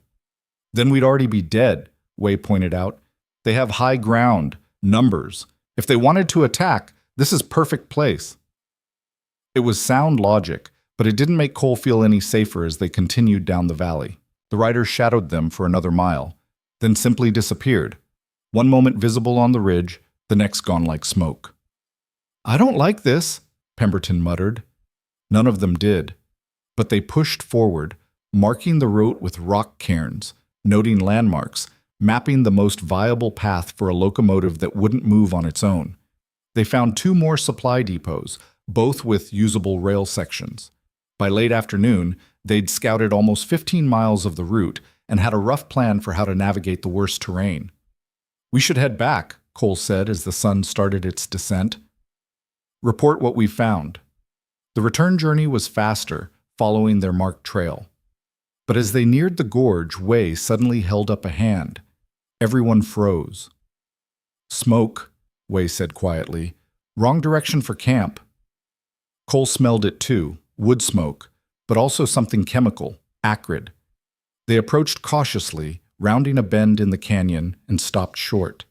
Then we'd already be dead, Way pointed out. They have high ground, numbers. If they wanted to attack, this is perfect place. It was sound logic, but it didn't make Cole feel any safer as they continued down the valley. The riders shadowed them for another mile, then simply disappeared. One moment visible on the ridge, the next gone like smoke. I don't like this, Pemberton muttered. None of them did, but they pushed forward, marking the route with rock cairns, noting landmarks, mapping the most viable path for a locomotive that wouldn't move on its own. They found 2 more supply depots, both with usable rail sections. By late afternoon, they'd scouted almost 15 miles of the route and had a rough plan for how to navigate the worst terrain. We should head back, Cole said as the sun started its descent. Report what we found. The return journey was faster, following their marked trail. But as they neared the gorge, Way suddenly held up a hand. Everyone froze. Smoke, Way said quietly. Wrong direction for camp. Cole smelled it too, wood smoke, but also something chemical, acrid. They approached cautiously, rounding a bend in the canyon, and stopped short.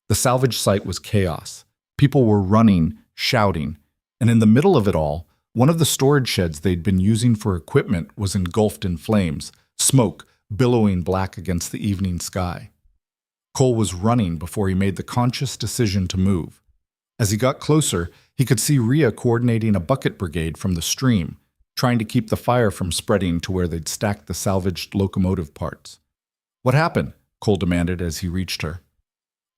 The salvage site was chaos. People were running, shouting, and in the middle of it all, one of the storage sheds they'd been using for equipment was engulfed in flames, smoke billowing black against the evening sky. Cole was running before he made the conscious decision to move. As he got closer, he could see Rhea coordinating a bucket brigade from the stream, trying to keep the fire from spreading to where they'd stacked the salvaged locomotive parts. "What happened?" Cole demanded as he reached her.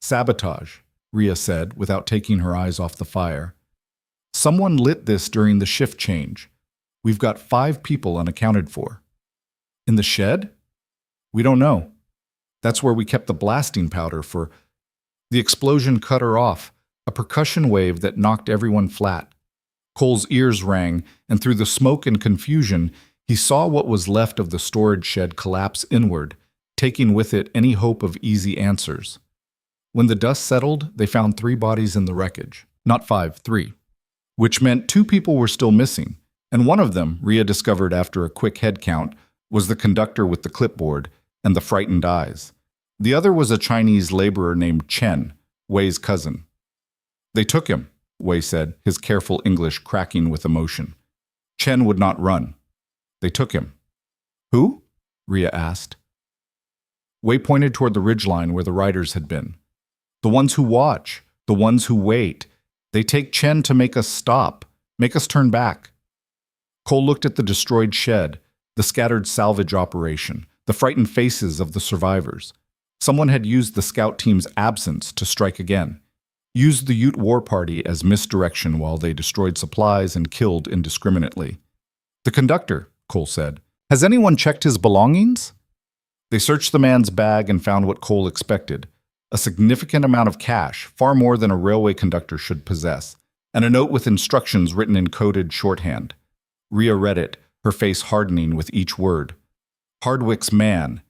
"Sabotage," Rhea said without taking her eyes off the fire. "Someone lit this during the shift change. We've got 5 people unaccounted for." "In the shed?" "We don't know. That's where we kept the blasting powder for—" The explosion cut her off, a percussion wave that knocked everyone flat. Cole's ears rang, and through the smoke and confusion, he saw what was left of the storage shed collapse inward, taking with it any hope of easy answers. When the dust settled, they found 3 bodies in the wreckage. Not 5, 3. Which meant 2 people were still missing, and one of them, Rhea discovered after a quick head count, was the conductor with the clipboard and the frightened eyes. The other was a Chinese laborer named Chen, Wei's cousin. "They took him," Wei said, his careful English cracking with emotion. "Chen would not run. They took him." "Who?" Rhea asked. Wei pointed toward the ridgeline where the riders had been. "The ones who watch, the ones who wait. They take Chen to make us stop, make us turn back." Cole looked at the destroyed shed, the scattered salvage operation, the frightened faces of the survivors. Someone had used the scout team's absence to strike again, used the Ute war party as misdirection while they destroyed supplies and killed indiscriminately. "The conductor," Cole said. "Has anyone checked his belongings?" They searched the man's bag and found what Cole expected, a significant amount of cash, far more than a railway conductor should possess, and a note with instructions written in coded shorthand. Rhea read it, her face hardening with each word. "Hardwick's man.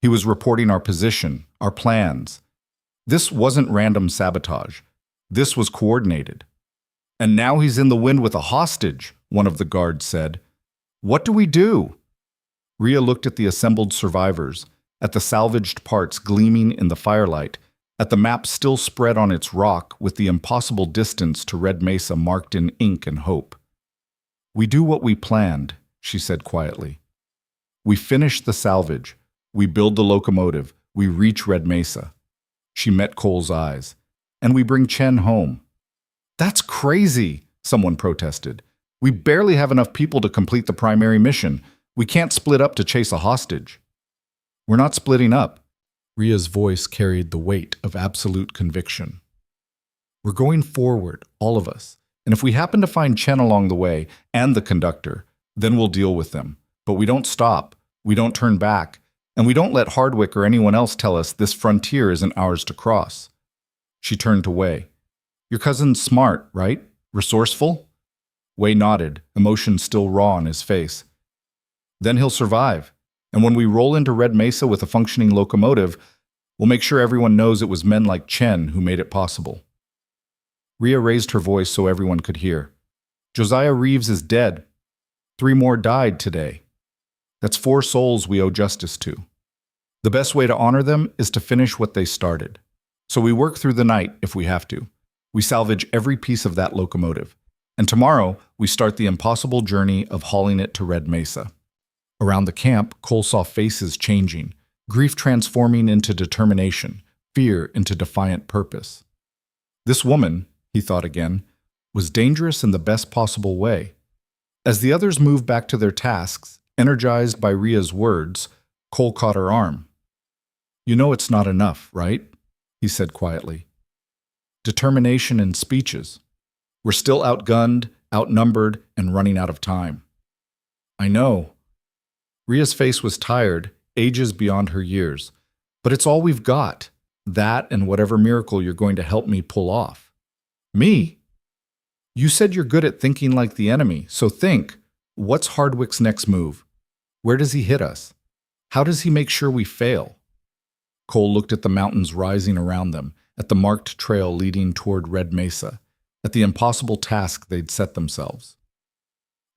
He was reporting our position, our plans. This wasn't random sabotage. This was coordinated. And now he's in the wind with a hostage," one of the guards said. "What do we do?" Rhea looked at the assembled survivors, at the salvaged parts gleaming in the firelight, at the map still spread on its rock with the impossible distance to Red Mesa marked in ink and hope. "We do what we planned," she said quietly. "We finish the salvage. We build the locomotive. We reach Red Mesa." She met Cole's eyes. "And we bring Chen home." "That's crazy," someone protested. "We barely have enough people to complete the primary mission. We can't split up to chase a hostage." "We're not splitting up." Rhea's voice carried the weight of absolute conviction. "We're going forward, all of us. And if we happen to find Chen along the way, and the conductor, then we'll deal with them. But we don't stop. We don't turn back. And we don't let Hardwick or anyone else tell us this frontier isn't ours to cross." She turned to Wei. "Your cousin's smart, right? Resourceful?" Wei nodded, emotion still raw on his face. "Then he'll survive. And when we roll into Red Mesa with a functioning locomotive, we'll make sure everyone knows it was men like Chen who made it possible." Rhea raised her voice so everyone could hear. "Josiah Reeves is dead. 3 more died today. That's 4 souls we owe justice to. The best way to honor them is to finish what they started. So we work through the night if we have to. We salvage every piece of that locomotive. And tomorrow, we start the impossible journey of hauling it to Red Mesa." Around the camp, Cole saw faces changing, grief transforming into determination, fear into defiant purpose. This woman, he thought again, was dangerous in the best possible way. As the others moved back to their tasks, energized by Rhea's words, Cole caught her arm. "You know it's not enough, right?" he said quietly. "Determination in speeches. We're still outgunned, outnumbered, and running out of time." "I know." Rhea's face was tired, ages beyond her years. "But it's all we've got. That and whatever miracle you're going to help me pull off." "Me?" "You said you're good at thinking like the enemy, so think. What's Hardwick's next move? Where does he hit us? How does he make sure we fail?" Cole looked at the mountains rising around them, at the marked trail leading toward Red Mesa, at the impossible task they'd set themselves.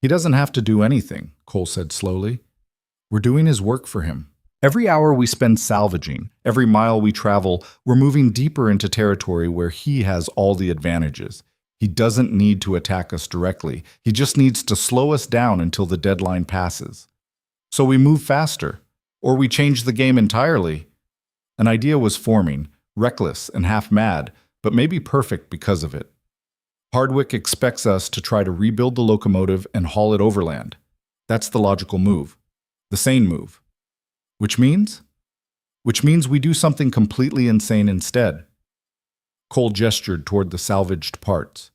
"He doesn't have to do anything," Cole said slowly. "We're doing his work for him. Every hour we spend salvaging, every mile we travel, we're moving deeper into territory where he has all the advantages. He doesn't need to attack us directly. He just needs to slow us down until the deadline passes. So we move faster, or we change the game entirely. An idea was forming, reckless and half mad, but maybe perfect because of it. Hardwick expects us to try to rebuild the locomotive and haul it overland. That's the logical move, the sane move. Which means? Which means we do something completely insane instead. Cole gestured toward the salvaged parts.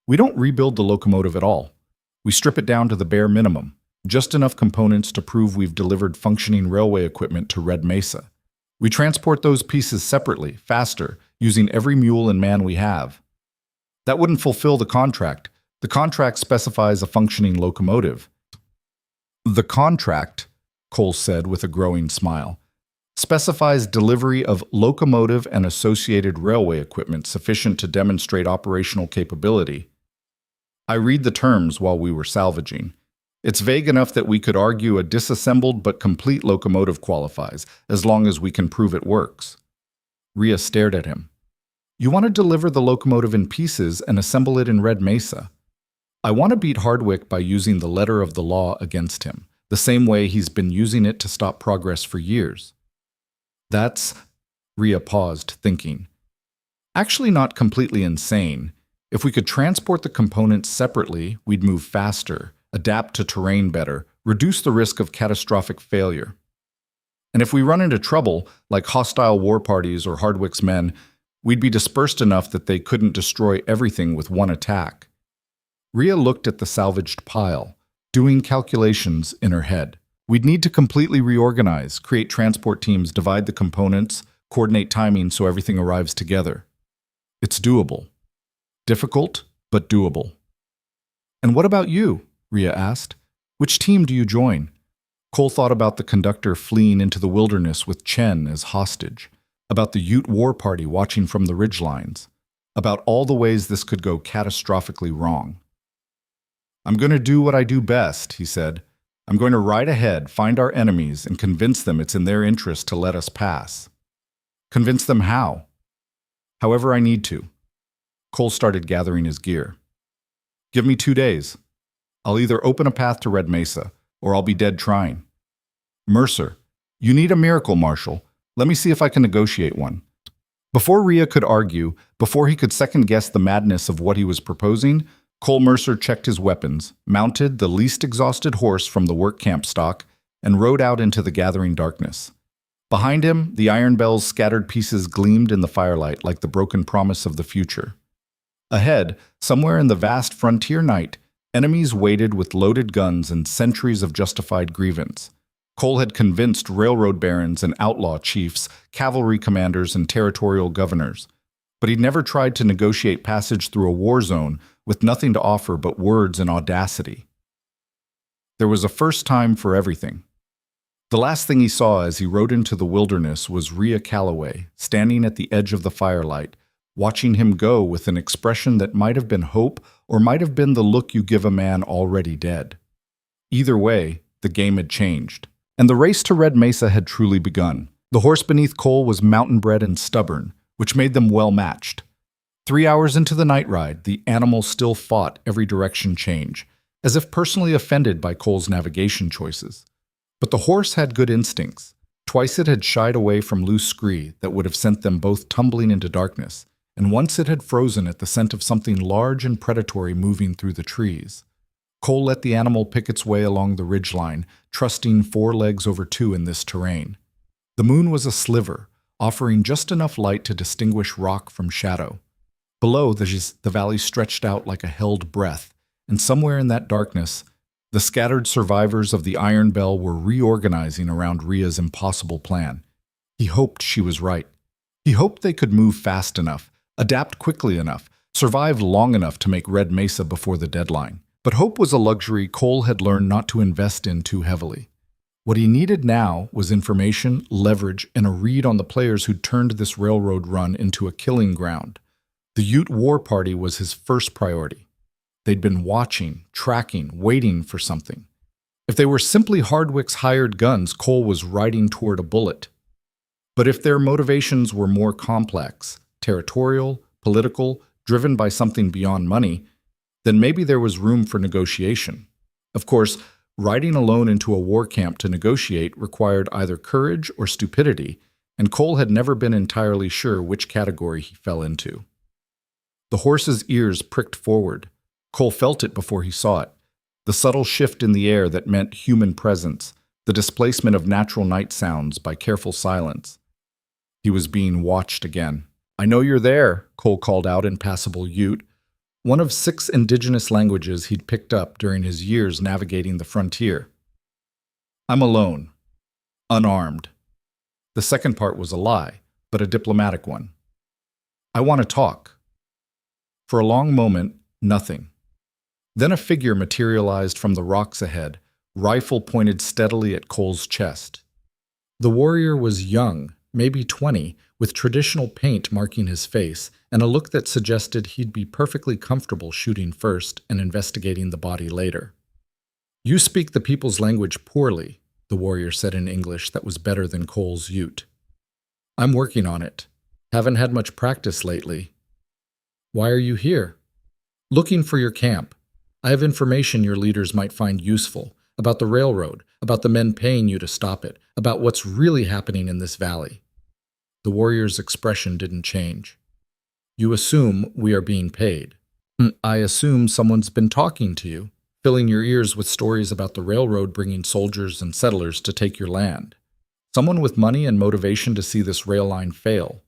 We don't rebuild the locomotive at all. We strip it down to the bare minimum, just enough components to prove we've delivered functioning railway equipment to Red Mesa. We transport those pieces separately, faster, using every mule and man we have. That wouldn't fulfill the contract. The contract specifies a functioning locomotive. The contract, Cole said with a growing smile, specifies delivery of locomotive and associated railway equipment sufficient to demonstrate operational capability. I read the terms while we were salvaging. It's vague enough that we could argue a disassembled but complete locomotive qualifies, as long as we can prove it works. Rhea stared at him. You want to deliver the locomotive in pieces and assemble it in Red Mesa. I want to beat Hardwick by using the letter of the law against him, the same way he's been using it to stop progress for years. That's, Rhea paused, thinking. Actually not completely insane. If we could transport the components separately, we'd move faster, adapt to terrain better, reduce the risk of catastrophic failure. And if we run into trouble, like hostile war parties or Hardwick's men, we'd be dispersed enough that they couldn't destroy everything with one attack. Rhea looked at the salvaged pile, doing calculations in her head. We'd need to completely reorganize, create transport teams, divide the components, coordinate timing so everything arrives together. It's doable. Difficult, but doable. And what about you? Rhea asked. Which team do you join? Cole thought about the conductor fleeing into the wilderness with Chen as hostage, about the Ute war party watching from the ridgelines, about all the ways this could go catastrophically wrong. I'm going to do what I do best, he said. I'm going to ride ahead, find our enemies, and convince them it's in their interest to let us pass. Convince them how? However I need to. Cole started gathering his gear. Give me 2 days. I'll either open a path to Red Mesa, or I'll be dead trying. Mercer, you need a miracle, Marshal. Let me see if I can negotiate one. Before Rhea could argue, before he could second-guess the madness of what he was proposing, Cole Mercer checked his weapons, mounted the least exhausted horse from the work camp stock, and rode out into the gathering darkness. Behind him, the Iron Belle's scattered pieces gleamed in the firelight like the broken promise of the future. Ahead, somewhere in the vast frontier night, enemies waited with loaded guns and centuries of justified grievance. Cole had convinced railroad barons and outlaw chiefs, cavalry commanders and territorial governors. But he'd never tried to negotiate passage through a war zone with nothing to offer but words and audacity. There was a first time for everything. The last thing he saw as he rode into the wilderness was Rhea Calloway, standing at the edge of the firelight, watching him go with an expression that might have been hope or might have been the look you give a man already dead. Either way, the game had changed, and the race to Red Mesa had truly begun. The horse beneath Cole was mountain-bred and stubborn, which made them well-matched. 3 hours into the night ride, the animal still fought every direction change, as if personally offended by Cole's navigation choices. But the horse had good instincts. Twice it had shied away from loose scree that would have sent them both tumbling into darkness, and once it had frozen at the scent of something large and predatory moving through the trees. Cole let the animal pick its way along the ridgeline, trusting 4 legs over 2 in this terrain. The moon was a sliver, offering just enough light to distinguish rock from shadow. Below, the valley stretched out like a held breath, and somewhere in that darkness, the scattered survivors of the Iron Belle were reorganizing around Rhea's impossible plan. He hoped she was right. He hoped they could move fast enough, adapt quickly enough, survive long enough to make Red Mesa before the deadline. But hope was a luxury Cole had learned not to invest in too heavily. What he needed now was information, leverage, and a read on the players who'd turned this railroad run into a killing ground. The Ute war party was his first priority. They'd been watching, tracking, waiting for something. If they were simply Hardwick's hired guns, Cole was riding toward a bullet. But if their motivations were more complex, territorial, political, driven by something beyond money, then maybe there was room for negotiation. Of course, riding alone into a war camp to negotiate required either courage or stupidity, and Cole had never been entirely sure which category he fell into. The horse's ears pricked forward. Cole felt it before he saw it. The subtle shift in the air that meant human presence, the displacement of natural night sounds by careful silence. He was being watched again. "I know you're there," Cole called out in passable Ute, one of 6 indigenous languages he'd picked up during his years navigating the frontier. "I'm alone. Unarmed." The second part was a lie, but a diplomatic one. "I want to talk." For a long moment, nothing. Then a figure materialized from the rocks ahead, rifle pointed steadily at Cole's chest. The warrior was young, maybe 20, with traditional paint marking his face, and a look that suggested he'd be perfectly comfortable shooting first and investigating the body later. "You speak the people's language poorly," the warrior said in English that was better than Cole's Ute. "I'm working on it. Haven't had much practice lately." "Why are you here?" "Looking for your camp. I have information your leaders might find useful, about the railroad, about the men paying you to stop it, about what's really happening in this valley." The warrior's expression didn't change. "You assume we are being paid." "I assume someone's been talking to you, filling your ears with stories about the railroad bringing soldiers and settlers to take your land. Someone with money and motivation to see this rail line fail."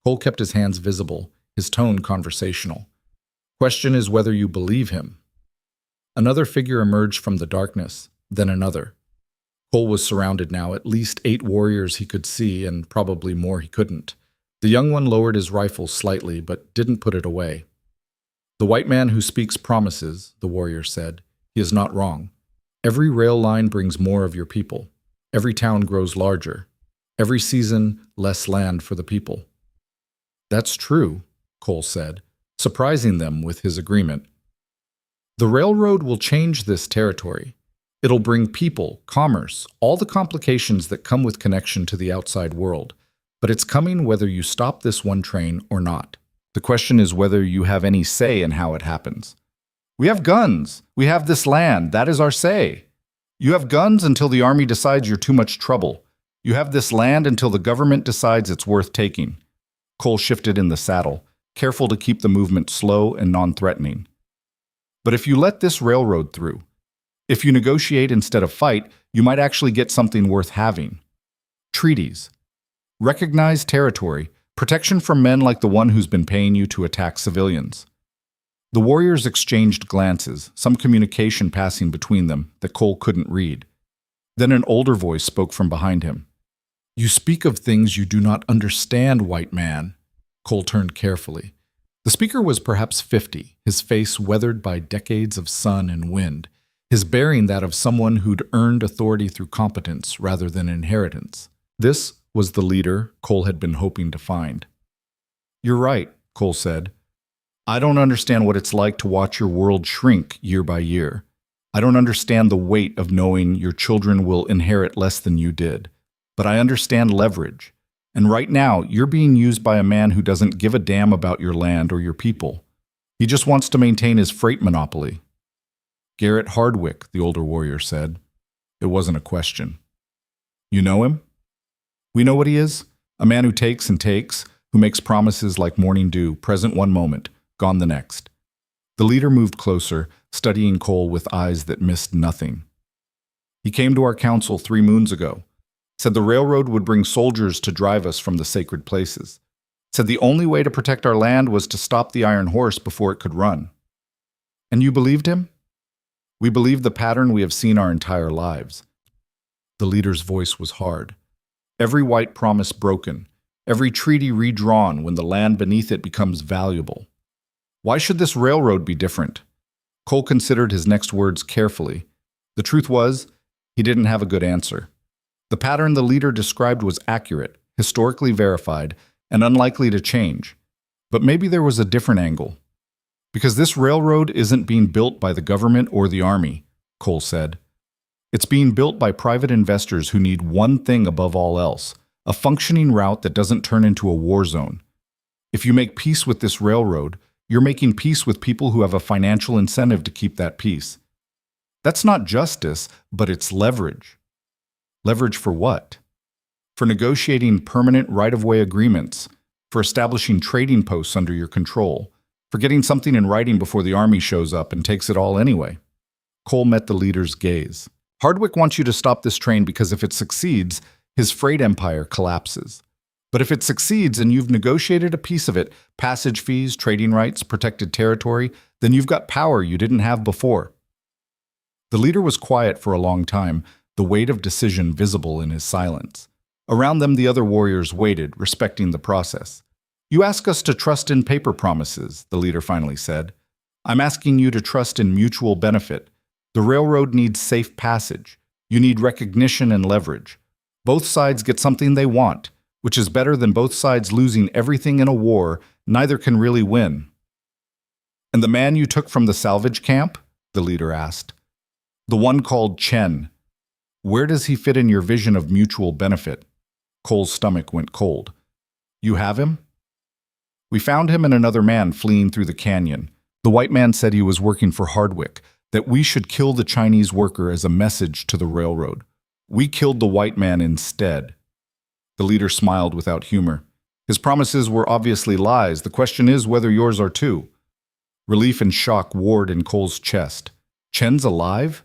Cole kept his hands visible, his tone conversational. "Question is whether you believe him." Another figure emerged from the darkness, then another. Cole was surrounded now, at least 8 warriors he could see, and probably more he couldn't. The young one lowered his rifle slightly, but didn't put it away. "The white man who speaks promises," the warrior said. "He is not wrong. Every rail line brings more of your people. Every town grows larger. Every season, less land for the people." "That's true," Cole said, surprising them with his agreement. "The railroad will change this territory. It'll bring people, commerce, all the complications that come with connection to the outside world. But it's coming whether you stop this one train or not. The question is whether you have any say in how it happens." "We have guns. We have this land. That is our say." "You have guns until the army decides you're too much trouble. You have this land until the government decides it's worth taking." Cole shifted in the saddle, careful to keep the movement slow and non-threatening. "But if you let this railroad through, if you negotiate instead of fight, you might actually get something worth having. Treaties. Recognized territory, protection from men like the one who's been paying you to attack civilians." The warriors exchanged glances, some communication passing between them that Cole couldn't read. Then an older voice spoke from behind him. "You speak of things you do not understand, white man." Cole turned carefully. The speaker was perhaps 50, his face weathered by decades of sun and wind, his bearing that of someone who'd earned authority through competence rather than inheritance. This was the leader Cole had been hoping to find. "You're right," Cole said. "I don't understand what it's like to watch your world shrink year by year. I don't understand the weight of knowing your children will inherit less than you did. But I understand leverage. And right now, you're being used by a man who doesn't give a damn about your land or your people. He just wants to maintain his freight monopoly." "Garrett Hardwick," the older warrior said. It wasn't a question. "You know him?" "We know what he is. A man who takes and takes, who makes promises like morning dew, present one moment, gone the next." The leader moved closer, studying Cole with eyes that missed nothing. "He came to our council 3 moons ago. Said the railroad would bring soldiers to drive us from the sacred places. Said the only way to protect our land was to stop the iron horse before it could run." "And you believed him?" "We believed the pattern we have seen our entire lives." The leader's voice was hard. "Every white promise broken, every treaty redrawn when the land beneath it becomes valuable. Why should this railroad be different?" Cole considered his next words carefully. The truth was, he didn't have a good answer. The pattern the leader described was accurate, historically verified, and unlikely to change. But maybe there was a different angle. "Because this railroad isn't being built by the government or the army," Cole said. It's being built by private investors who need one thing above all else: a functioning route that doesn't turn into a war zone. If you make peace with this railroad, you're making peace with people who have a financial incentive to keep that peace. That's not justice, but it's leverage. Leverage for what? For negotiating permanent right-of-way agreements, for establishing trading posts under your control, for getting something in writing before the army shows up and takes it all anyway. Cole met the leader's gaze. Hardwick wants you to stop this train because if it succeeds, his freight empire collapses. But if it succeeds and you've negotiated a piece of it, passage fees, trading rights, protected territory, then you've got power you didn't have before. The leader was quiet for a long time, the weight of decision visible in his silence. Around them, the other warriors waited, respecting the process. "You ask us to trust in paper promises," the leader finally said. "I'm asking you to trust in mutual benefit. The railroad needs safe passage. You need recognition and leverage. Both sides get something they want, which is better than both sides losing everything in a war neither can really win." "And the man you took from the salvage camp?" the leader asked. "The one called Chen. Where does he fit in your vision of mutual benefit?" Cole's stomach went cold. "You have him?" "We found him and another man fleeing through the canyon. The white man said he was working for Hardwick, that we should kill the Chinese worker as a message to the railroad. We killed the white man instead." The leader smiled without humor. "His promises were obviously lies. The question is whether yours are too." Relief and shock warred in Cole's chest. "Chen's alive?"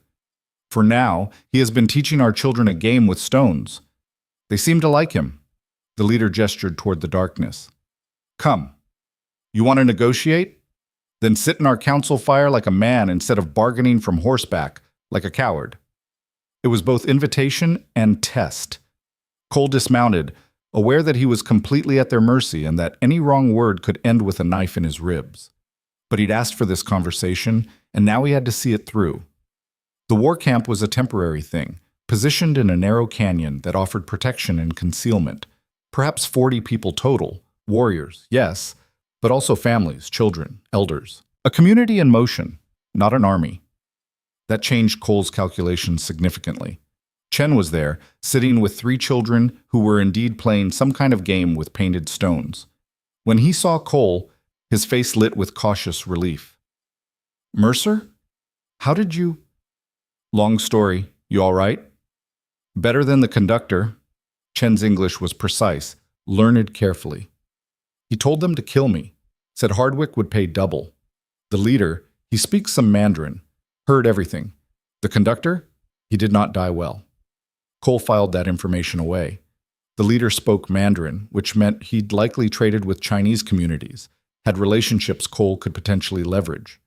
"For now, he has been teaching our children a game with stones. They seem to like him." The leader gestured toward the darkness. "Come. You want to negotiate? Then sit in our council fire like a man instead of bargaining from horseback like a coward." It was both invitation and test. Cole dismounted, aware that he was completely at their mercy and that any wrong word could end with a knife in his ribs. But he'd asked for this conversation, and now he had to see it through. The war camp was a temporary thing, positioned in a narrow canyon that offered protection and concealment. Perhaps 40 people total, warriors, yes, but also families, children, elders. A community in motion, not an army. That changed Cole's calculations significantly. Chen was there, sitting with 3 children who were indeed playing some kind of game with painted stones. When he saw Cole, his face lit with cautious relief. "Mercer? How did you—" "Long story. You all right?" "Better than the conductor." Chen's English was precise, learned carefully. "He told them to kill me, said Hardwick would pay double. The leader, he speaks some Mandarin, heard everything. The conductor, he did not die well." Cole filed that information away. The leader spoke Mandarin, which meant he'd likely traded with Chinese communities, had relationships Cole could potentially leverage.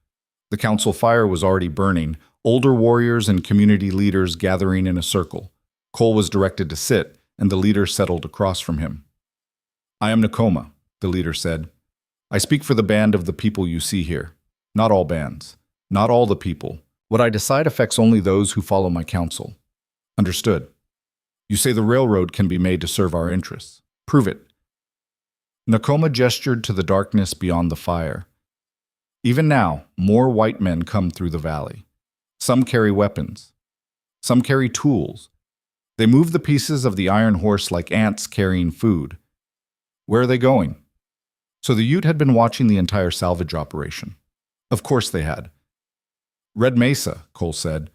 The council fire was already burning, older warriors and community leaders gathering in a circle. Cole was directed to sit, and the leader settled across from him. "I am Nakoma," the leader said. "I speak for the band of the people you see here. Not all bands. Not all the people. What I decide affects only those who follow my counsel." "Understood. You say the railroad can be made to serve our interests. Prove it." Nakoma gestured to the darkness beyond the fire. "Even now, more white men come through the valley. Some carry weapons. Some carry tools. They move the pieces of the iron horse like ants carrying food. Where are they going?" So the Ute had been watching the entire salvage operation. Of course they had. "Red Mesa," Cole said.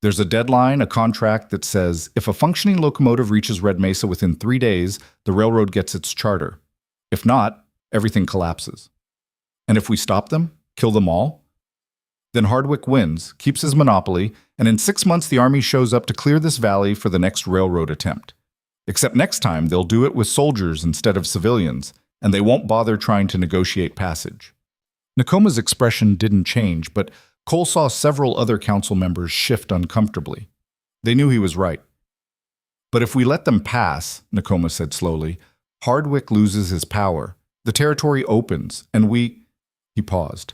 "There's a deadline, a contract that says if a functioning locomotive reaches Red Mesa within 3 days, the railroad gets its charter. If not, everything collapses. And if we stop them, kill them all, then Hardwick wins, keeps his monopoly, and in 6 months the army shows up to clear this valley for the next railroad attempt. Except next time they'll do it with soldiers instead of civilians, and they won't bother trying to negotiate passage." Nakoma's expression didn't change, but Cole saw several other council members shift uncomfortably. They knew he was right. "But if we let them pass," Nakoma said slowly, "Hardwick loses his power. The territory opens, and He paused.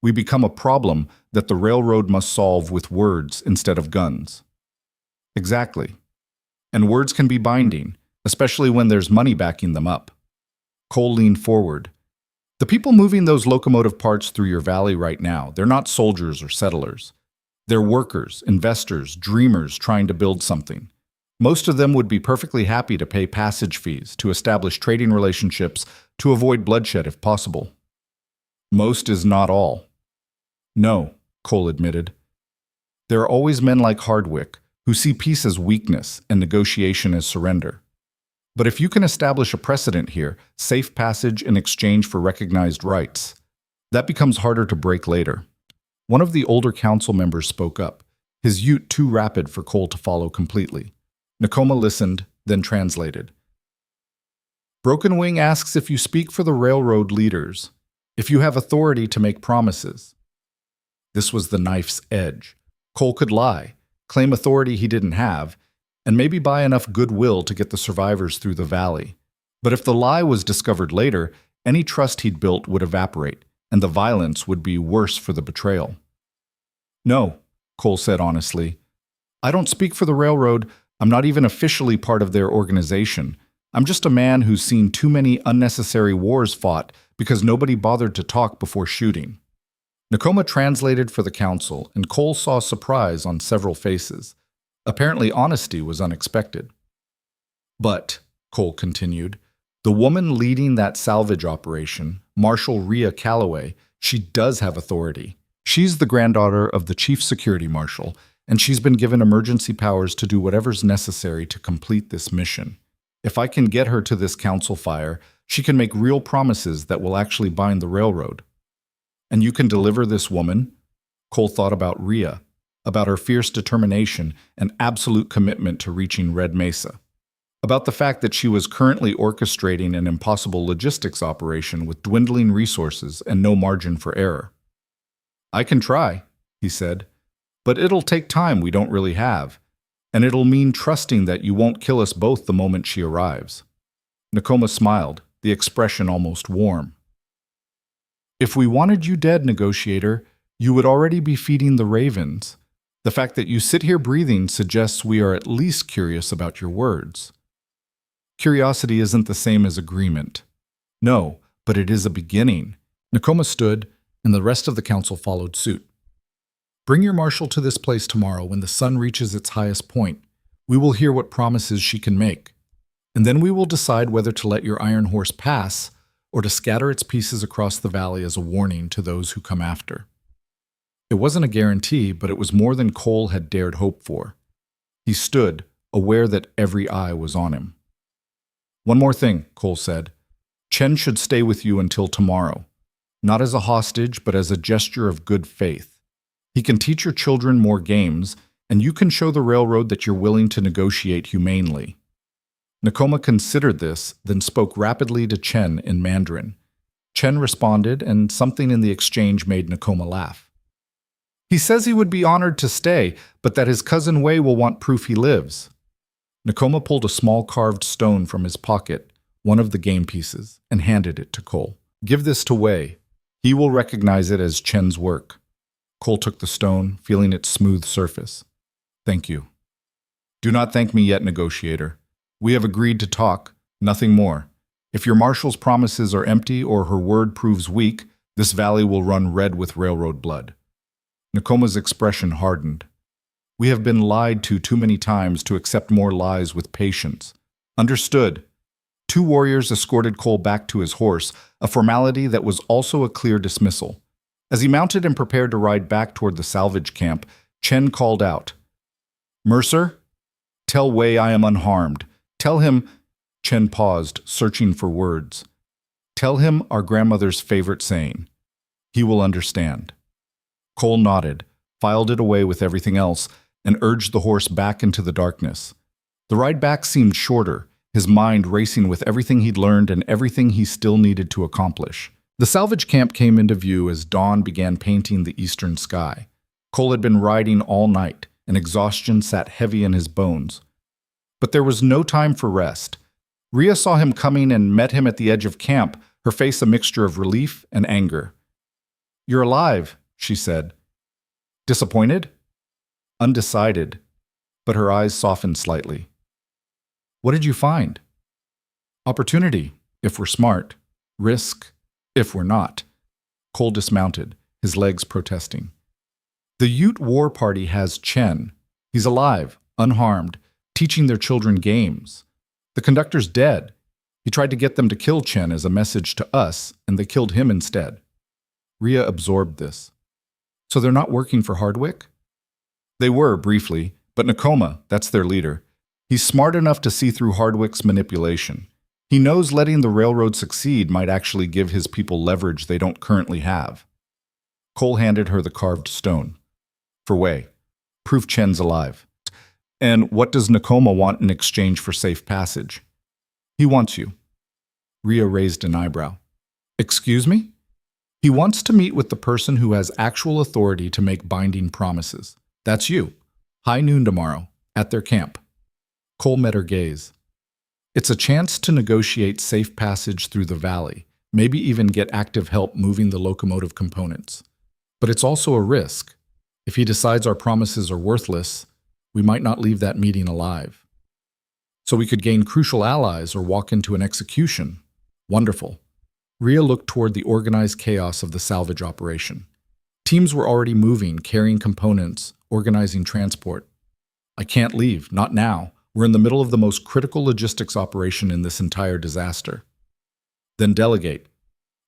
"We become a problem that the railroad must solve with words instead of guns." "Exactly. And words can be binding, especially when there's money backing them up." Cole leaned forward. "The people moving those locomotive parts through your valley right now, they're not soldiers or settlers. They're workers, investors, dreamers trying to build something. Most of them would be perfectly happy to pay passage fees, to establish trading relationships, to avoid bloodshed if possible. Most is not all. No, Cole admitted. There are always men like Hardwick who see peace as weakness and negotiation as surrender. But if you can establish a precedent here, safe passage in exchange for recognized rights, that becomes harder to break later. One of the older council members spoke up, his ute too rapid for Cole to follow completely. Nakoma listened, then translated. Broken Wing asks if you speak for the railroad leaders, if you have authority to make promises. This was the knife's edge. Cole could lie, claim authority he didn't have, and maybe buy enough goodwill to get the survivors through the valley. But if the lie was discovered later, any trust he'd built would evaporate, and the violence would be worse for the betrayal. No, Cole said honestly. I don't speak for the railroad. I'm not even officially part of their organization. I'm just a man who's seen too many unnecessary wars fought because nobody bothered to talk before shooting. Nakoma translated for the council, and Cole saw surprise on several faces. Apparently, honesty was unexpected. But, Cole continued, the woman leading that salvage operation, Marshal Rhea Calloway, she does have authority. She's the granddaughter of the chief security marshal, and she's been given emergency powers to do whatever's necessary to complete this mission. If I can get her to this council fire, she can make real promises that will actually bind the railroad. And you can deliver this woman? Cole thought about Rhea, about her fierce determination and absolute commitment to reaching Red Mesa, about the fact that she was currently orchestrating an impossible logistics operation with dwindling resources and no margin for error. I can try, he said, but it'll take time we don't really have, and it'll mean trusting that you won't kill us both the moment she arrives. Nakoma smiled, the expression almost warm. If we wanted you dead, negotiator, you would already be feeding the ravens. The fact that you sit here breathing suggests we are at least curious about your words. Curiosity isn't the same as agreement. No, but it is a beginning. Nakoma stood, and the rest of the council followed suit. Bring your marshal to this place tomorrow when the sun reaches its highest point. We will hear what promises she can make. And then we will decide whether to let your iron horse pass or to scatter its pieces across the valley as a warning to those who come after. It wasn't a guarantee, but it was more than Cole had dared hope for. He stood, aware that every eye was on him. One more thing, Cole said. Chen should stay with you until tomorrow, not as a hostage, but as a gesture of good faith. He can teach your children more games, and you can show the railroad that you're willing to negotiate humanely. Nakoma considered this, then spoke rapidly to Chen in Mandarin. Chen responded, and something in the exchange made Nakoma laugh. He says he would be honored to stay, but that his cousin Wei will want proof he lives. Nakoma pulled a small carved stone from his pocket, one of the game pieces, and handed it to Cole. Give this to Wei. He will recognize it as Chen's work. Cole took the stone, feeling its smooth surface. Thank you. Do not thank me yet, negotiator. We have agreed to talk, nothing more. If your marshal's promises are empty or her word proves weak, this valley will run red with railroad blood. Nakoma's expression hardened. We have been lied to too many times to accept more lies with patience. Understood. 2 warriors escorted Cole back to his horse, a formality that was also a clear dismissal. As he mounted and prepared to ride back toward the salvage camp, Chen called out, Mercer, tell Wei I am unharmed. Tell him, Chen paused, searching for words. Tell him our grandmother's favorite saying. He will understand. Cole nodded, filed it away with everything else, and urged the horse back into the darkness. The ride back seemed shorter, his mind racing with everything he'd learned and everything he still needed to accomplish. The salvage camp came into view as dawn began painting the eastern sky. Cole had been riding all night, and exhaustion sat heavy in his bones. But there was no time for rest. Rhea saw him coming and met him at the edge of camp, her face a mixture of relief and anger. You're alive, she said. Disappointed? Undecided, but her eyes softened slightly. What did you find? Opportunity, if we're smart. Risk, if we're not. Cole dismounted, his legs protesting. The Ute War Party has Chen. He's alive, unharmed, teaching their children games. The conductor's dead. He tried to get them to kill Chen as a message to us, and they killed him instead. Rhea absorbed this. So they're not working for Hardwick? They were, briefly, but Nakoma, that's their leader. He's smart enough to see through Hardwick's manipulation. He knows letting the railroad succeed might actually give his people leverage they don't currently have. Cole handed her the carved stone. For Wei, proof Chen's alive. And what does Nakoma want in exchange for safe passage? He wants you. Rhea raised an eyebrow. Excuse me? He wants to meet with the person who has actual authority to make binding promises. That's you. High noon tomorrow, at their camp. Cole met her gaze. It's a chance to negotiate safe passage through the valley, maybe even get active help moving the locomotive components. But it's also a risk. If he decides our promises are worthless, we might not leave that meeting alive. So we could gain crucial allies or walk into an execution. Wonderful. Rhea looked toward the organized chaos of the salvage operation. Teams were already moving, carrying components, organizing transport. I can't leave, not now. We're in the middle of the most critical logistics operation in this entire disaster. Then delegate.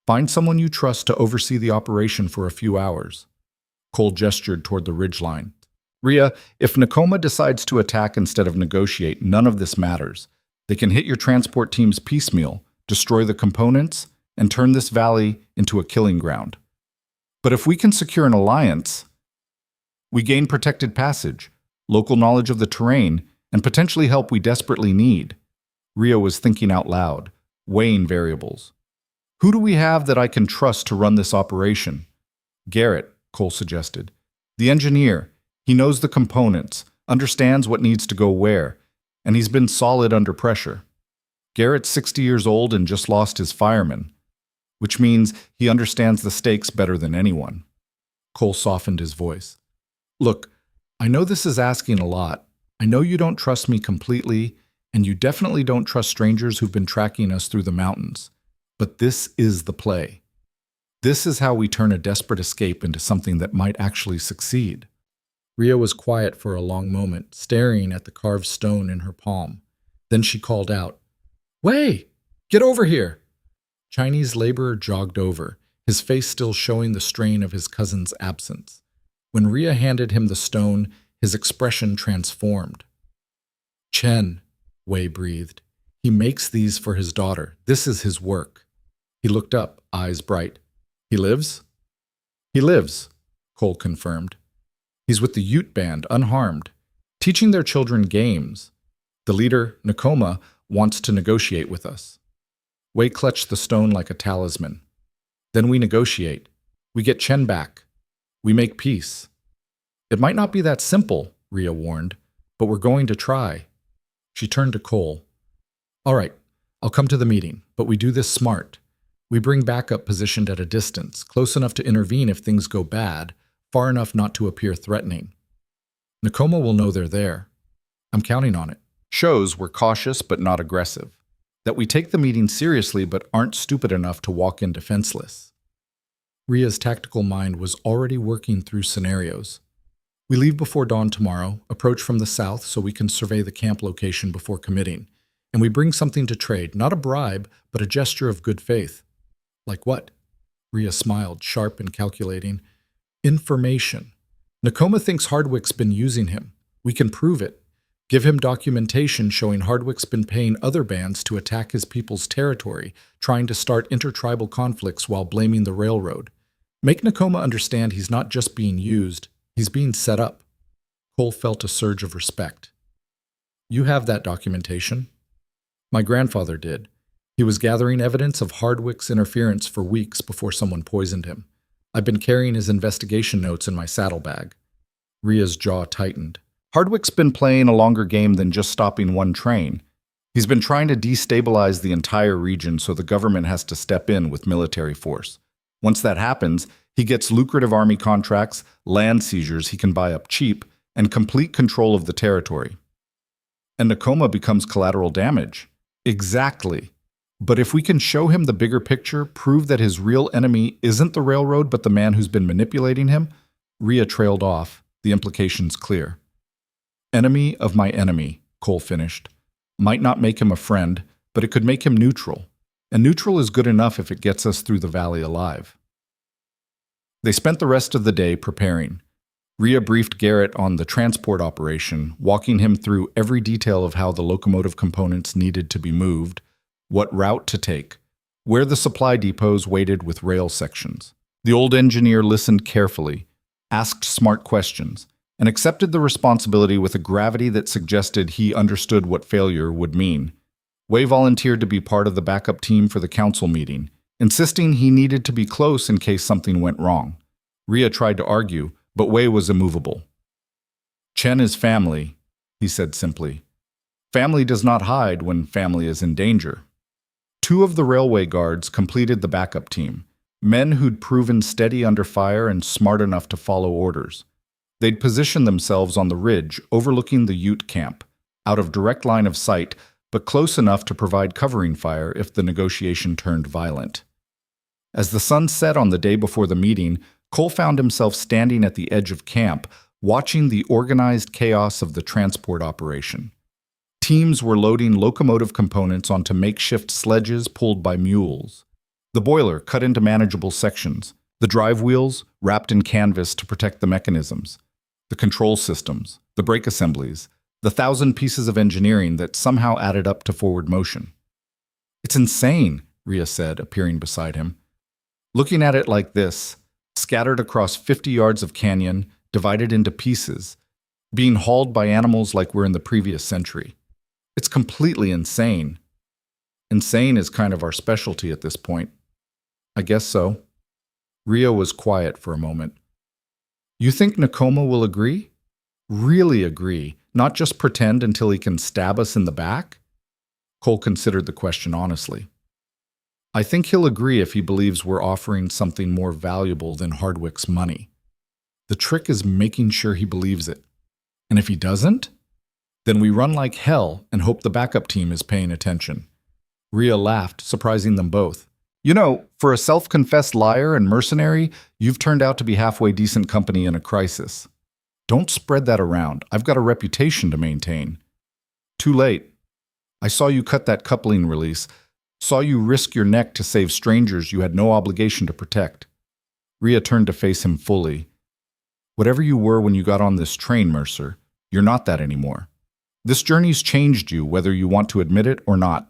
Find someone you trust to oversee the operation for a few hours. Cole gestured toward the ridgeline. Rhea, if Nakoma decides to attack instead of negotiate, none of this matters. They can hit your transport teams piecemeal, destroy the components, and turn this valley into a killing ground. But if we can secure an alliance, we gain protected passage, local knowledge of the terrain, and potentially help we desperately need. Rhea was thinking out loud, weighing variables. Who do we have that I can trust to run this operation? Garrett, Cole suggested. The engineer. He knows the components, understands what needs to go where, and he's been solid under pressure. Garrett's 60 years old and just lost his fireman, which means he understands the stakes better than anyone. Cole softened his voice. Look, I know this is asking a lot. I know you don't trust me completely, and you definitely don't trust strangers who've been tracking us through the mountains. But this is the play. This is how we turn a desperate escape into something that might actually succeed. Rhea was quiet for a long moment, staring at the carved stone in her palm. Then she called out, Wei, get over here! Chinese laborer jogged over, his face still showing the strain of his cousin's absence. When Rhea handed him the stone, his expression transformed. Chen, Wei breathed. He makes these for his daughter. This is his work. He looked up, eyes bright. He lives? He lives, Cole confirmed. He's with the Ute band, unharmed, teaching their children games. The leader, Nakoma, wants to negotiate with us. Wei clutched the stone like a talisman. Then we negotiate. We get Chen back. We make peace. It might not be that simple, Rhea warned, but we're going to try. She turned to Cole. All right, I'll come to the meeting, but we do this smart. We bring backup positioned at a distance, close enough to intervene if things go bad, far enough not to appear threatening. Nakoma will know they're there. I'm counting on it. Shows we're cautious but not aggressive. That we take the meeting seriously but aren't stupid enough to walk in defenseless. Rhea's tactical mind was already working through scenarios. We leave before dawn tomorrow, approach from the south so we can survey the camp location before committing, and we bring something to trade, not a bribe, but a gesture of good faith. Like what? Rhea smiled, sharp and calculating. Information. Nakoma thinks Hardwick's been using him. We can prove it. Give him documentation showing Hardwick's been paying other bands to attack his people's territory, trying to start intertribal conflicts while blaming the railroad. Make Nakoma understand he's not just being used, he's being set up. Cole felt a surge of respect. You have that documentation? My grandfather did. He was gathering evidence of Hardwick's interference for weeks before someone poisoned him. I've been carrying his investigation notes in my saddlebag. Rhea's jaw tightened. Hardwick's been playing a longer game than just stopping one train. He's been trying to destabilize the entire region so the government has to step in with military force. Once that happens, he gets lucrative army contracts, land seizures he can buy up cheap, and complete control of the territory. And Nakoma becomes collateral damage. Exactly. But if we can show him the bigger picture, prove that his real enemy isn't the railroad but the man who's been manipulating him, Rhea trailed off, the implications clear. Enemy of my enemy, Cole finished. Might not make him a friend, but it could make him neutral. And neutral is good enough if it gets us through the valley alive. They spent the rest of the day preparing. Rhea briefed Garrett on the transport operation, walking him through every detail of how the locomotive components needed to be moved, what route to take, where the supply depots waited with rail sections. The old engineer listened carefully, asked smart questions, and accepted the responsibility with a gravity that suggested he understood what failure would mean. Way volunteered to be part of the backup team for the council meeting, insisting he needed to be close in case something went wrong. Rhea tried to argue, but Wei was immovable. Chen is family, he said simply. Family does not hide when family is in danger. 2 of the railway guards completed the backup team, men who'd proven steady under fire and smart enough to follow orders. They'd positioned themselves on the ridge overlooking the Ute camp, out of direct line of sight, but close enough to provide covering fire if the negotiation turned violent. As the sun set on the day before the meeting, Cole found himself standing at the edge of camp, watching the organized chaos of the transport operation. Teams were loading locomotive components onto makeshift sledges pulled by mules. The boiler cut into manageable sections, the drive wheels wrapped in canvas to protect the mechanisms, the control systems, the brake assemblies, the 1,000 pieces of engineering that somehow added up to forward motion. It's insane, Rhea said, appearing beside him. Looking at it like this, scattered across 50 yards of canyon, divided into pieces, being hauled by animals like we're in the previous century. It's completely insane. Insane is kind of our specialty at this point. I guess so. Rhea was quiet for a moment. You think Nakoma will agree? Really agree, not just pretend until he can stab us in the back? Cole considered the question honestly. I think he'll agree if he believes we're offering something more valuable than Hardwick's money. The trick is making sure he believes it. And if he doesn't, then we run like hell and hope the backup team is paying attention. Rhea laughed, surprising them both. You know, for a self-confessed liar and mercenary, you've turned out to be halfway decent company in a crisis. Don't spread that around. I've got a reputation to maintain. Too late. I saw you cut that coupling release. Saw you risk your neck to save strangers you had no obligation to protect. Rhea turned to face him fully. Whatever you were when you got on this train, Mercer, you're not that anymore. This journey's changed you, whether you want to admit it or not.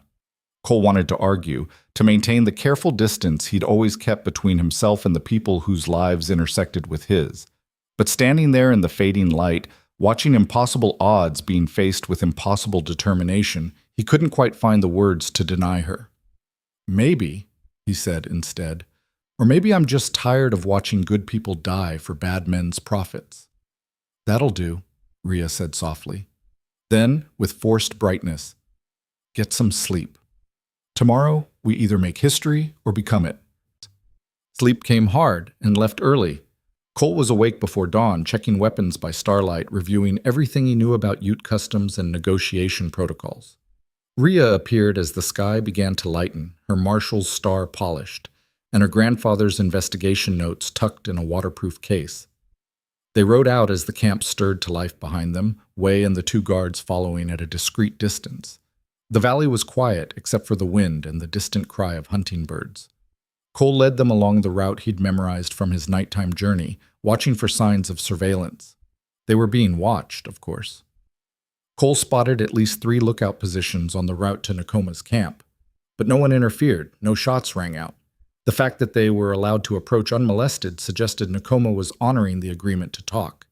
Cole wanted to argue, to maintain the careful distance he'd always kept between himself and the people whose lives intersected with his. But standing there in the fading light, watching impossible odds being faced with impossible determination, he couldn't quite find the words to deny her. Maybe, he said instead, or maybe I'm just tired of watching good people die for bad men's profits. That'll do, Rhea said softly. Then, with forced brightness, get some sleep. Tomorrow, we either make history or become it. Sleep came hard and left early. Cole was awake before dawn, checking weapons by starlight, reviewing everything he knew about Ute customs and negotiation protocols. Rhea appeared as the sky began to lighten, her marshal's star polished, and her grandfather's investigation notes tucked in a waterproof case. They rode out as the camp stirred to life behind them, Wei and the 2 guards following at a discreet distance. The valley was quiet except for the wind and the distant cry of hunting birds. Cole led them along the route he'd memorized from his nighttime journey, watching for signs of surveillance. They were being watched, of course. Cole spotted at least 3 lookout positions on the route to Nakoma's camp, but no one interfered, no shots rang out. The fact that they were allowed to approach unmolested suggested Nakoma was honoring the agreement to talk.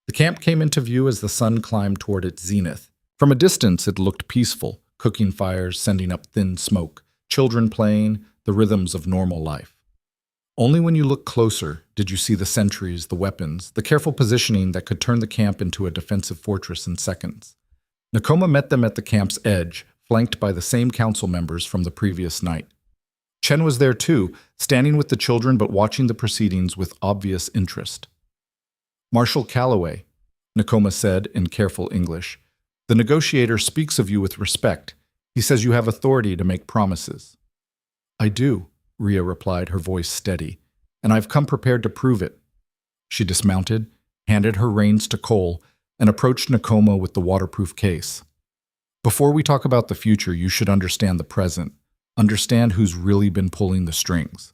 The camp came into view as the sun climbed toward its zenith. From a distance, it looked peaceful, cooking fires sending up thin smoke, children playing, the rhythms of normal life. Only when you looked closer did you see the sentries, the weapons, the careful positioning that could turn the camp into a defensive fortress in seconds. Nakoma met them at the camp's edge, flanked by the same council members from the previous night. Chen was there too, standing with the children but watching the proceedings with obvious interest. Marshal Calloway, Nakoma said in careful English, the negotiator speaks of you with respect. He says you have authority to make promises. I do, Rhea replied, her voice steady, and I've come prepared to prove it. She dismounted, handed her reins to Cole, and approached Nakoma with the waterproof case. Before we talk about the future, you should understand the present. Understand who's really been pulling the strings.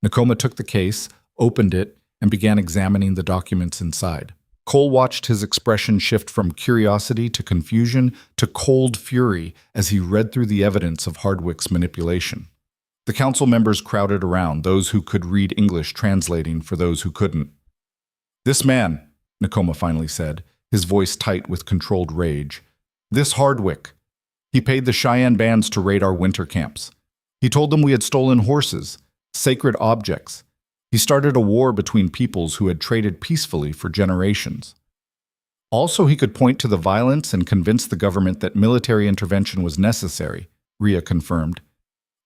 Nakoma took the case, opened it, and began examining the documents inside. Cole watched his expression shift from curiosity to confusion to cold fury as he read through the evidence of Hardwick's manipulation. The council members crowded around, those who could read English translating for those who couldn't. "This man," Nakoma finally said, his voice tight with controlled rage. "This Hardwick. He paid the Cheyenne bands to raid our winter camps. He told them we had stolen horses, sacred objects. He started a war between peoples who had traded peacefully for generations. Also, he could point to the violence and convince the government that military intervention was necessary," Rhea confirmed.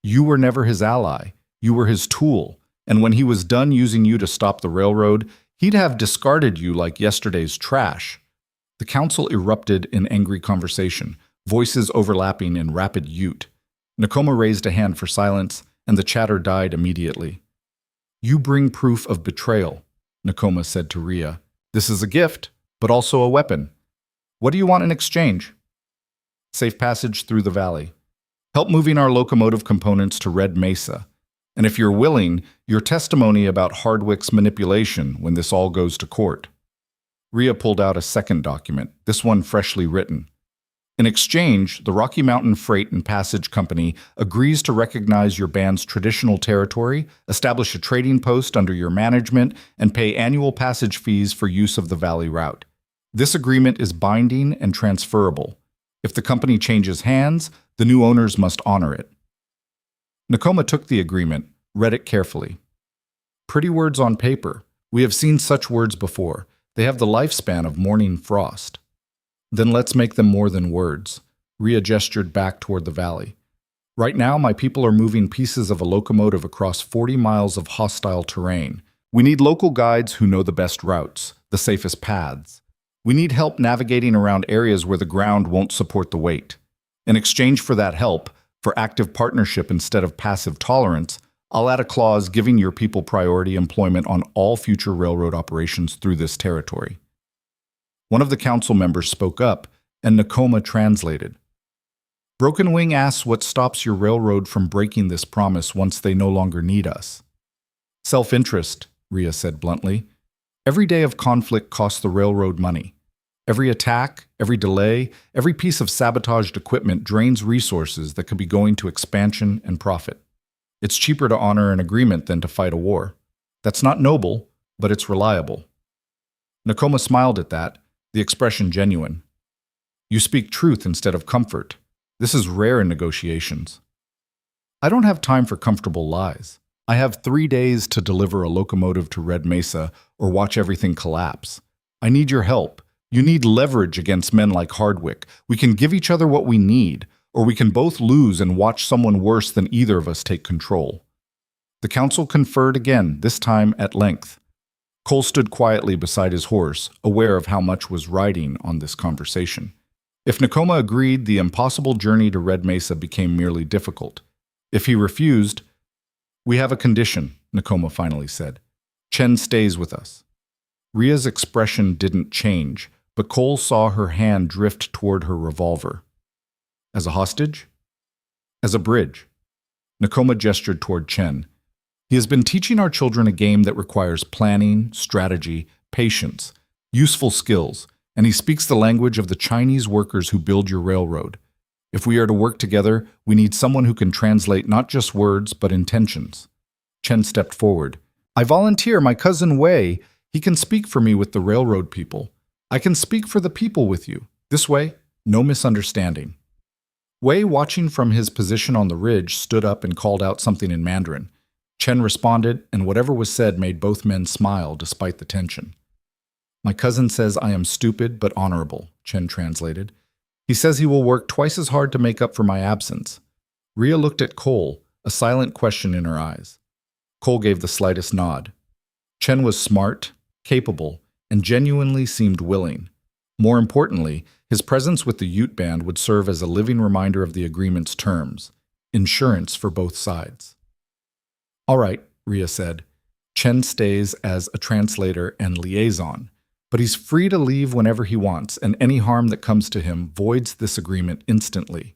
"You were never his ally. You were his tool. And when he was done using you to stop the railroad, he'd have discarded you like yesterday's trash." The council erupted in angry conversation, voices overlapping in rapid Ute. Nakoma raised a hand for silence, and the chatter died immediately. "You bring proof of betrayal," Nakoma said to Rhea. "This is a gift, but also a weapon. What do you want in exchange?" "Safe passage through the valley. Help moving our locomotive components to Red Mesa. And if you're willing, your testimony about Hardwick's manipulation when this all goes to court." Rhea pulled out a second document, this one freshly written. "In exchange, the Rocky Mountain Freight and Passage Company agrees to recognize your band's traditional territory, establish a trading post under your management, and pay annual passage fees for use of the valley route. This agreement is binding and transferable. If the company changes hands, the new owners must honor it." Nakoma took the agreement, read it carefully. "Pretty words on paper. We have seen such words before. They have the lifespan of morning frost." "Then let's make them more than words." Rhea gestured back toward the valley. "Right now, my people are moving pieces of a locomotive across 40 miles of hostile terrain. We need local guides who know the best routes, the safest paths. We need help navigating around areas where the ground won't support the weight. In exchange for that help, for active partnership instead of passive tolerance, I'll add a clause giving your people priority employment on all future railroad operations through this territory." One of the council members spoke up, and Nakoma translated. "Broken Wing asks what stops your railroad from breaking this promise once they no longer need us." "Self-interest," Rhea said bluntly. "Every day of conflict costs the railroad money. Every attack, every delay, every piece of sabotaged equipment drains resources that could be going to expansion and profit. It's cheaper to honor an agreement than to fight a war. That's not noble, but it's reliable." Nakoma smiled at that, the expression genuine. "You speak truth instead of comfort. This is rare in negotiations." "I don't have time for comfortable lies. I have 3 days to deliver a locomotive to Red Mesa or watch everything collapse. I need your help. You need leverage against men like Hardwick. We can give each other what we need, or we can both lose and watch someone worse than either of us take control." The council conferred again, this time at length. Cole stood quietly beside his horse, aware of how much was riding on this conversation. If Nakoma agreed, the impossible journey to Red Mesa became merely difficult. If he refused, "We have a condition," Nakoma finally said. "Chen stays with us." Rhea's expression didn't change, but Cole saw her hand drift toward her revolver. "As a hostage?" "As a bridge." Nakoma gestured toward Chen. "He has been teaching our children a game that requires planning, strategy, patience, useful skills, and he speaks the language of the Chinese workers who build your railroad. If we are to work together, we need someone who can translate not just words, but intentions." Chen stepped forward. "I volunteer my cousin Wei. He can speak for me with the railroad people. I can speak for the people with you. This way, no misunderstanding." Wei, watching from his position on the ridge, stood up and called out something in Mandarin. Chen responded, and whatever was said made both men smile despite the tension. "My cousin says I am stupid but honorable," Chen translated. "He says he will work twice as hard to make up for my absence." Rhea looked at Cole, a silent question in her eyes. Cole gave the slightest nod. Chen was smart, capable, and genuinely seemed willing. More importantly, his presence with the Ute band would serve as a living reminder of the agreement's terms, insurance for both sides. "All right," Rhea said. Chen stays as a translator and liaison, but he's free to leave whenever he wants, and any harm that comes to him voids this agreement instantly.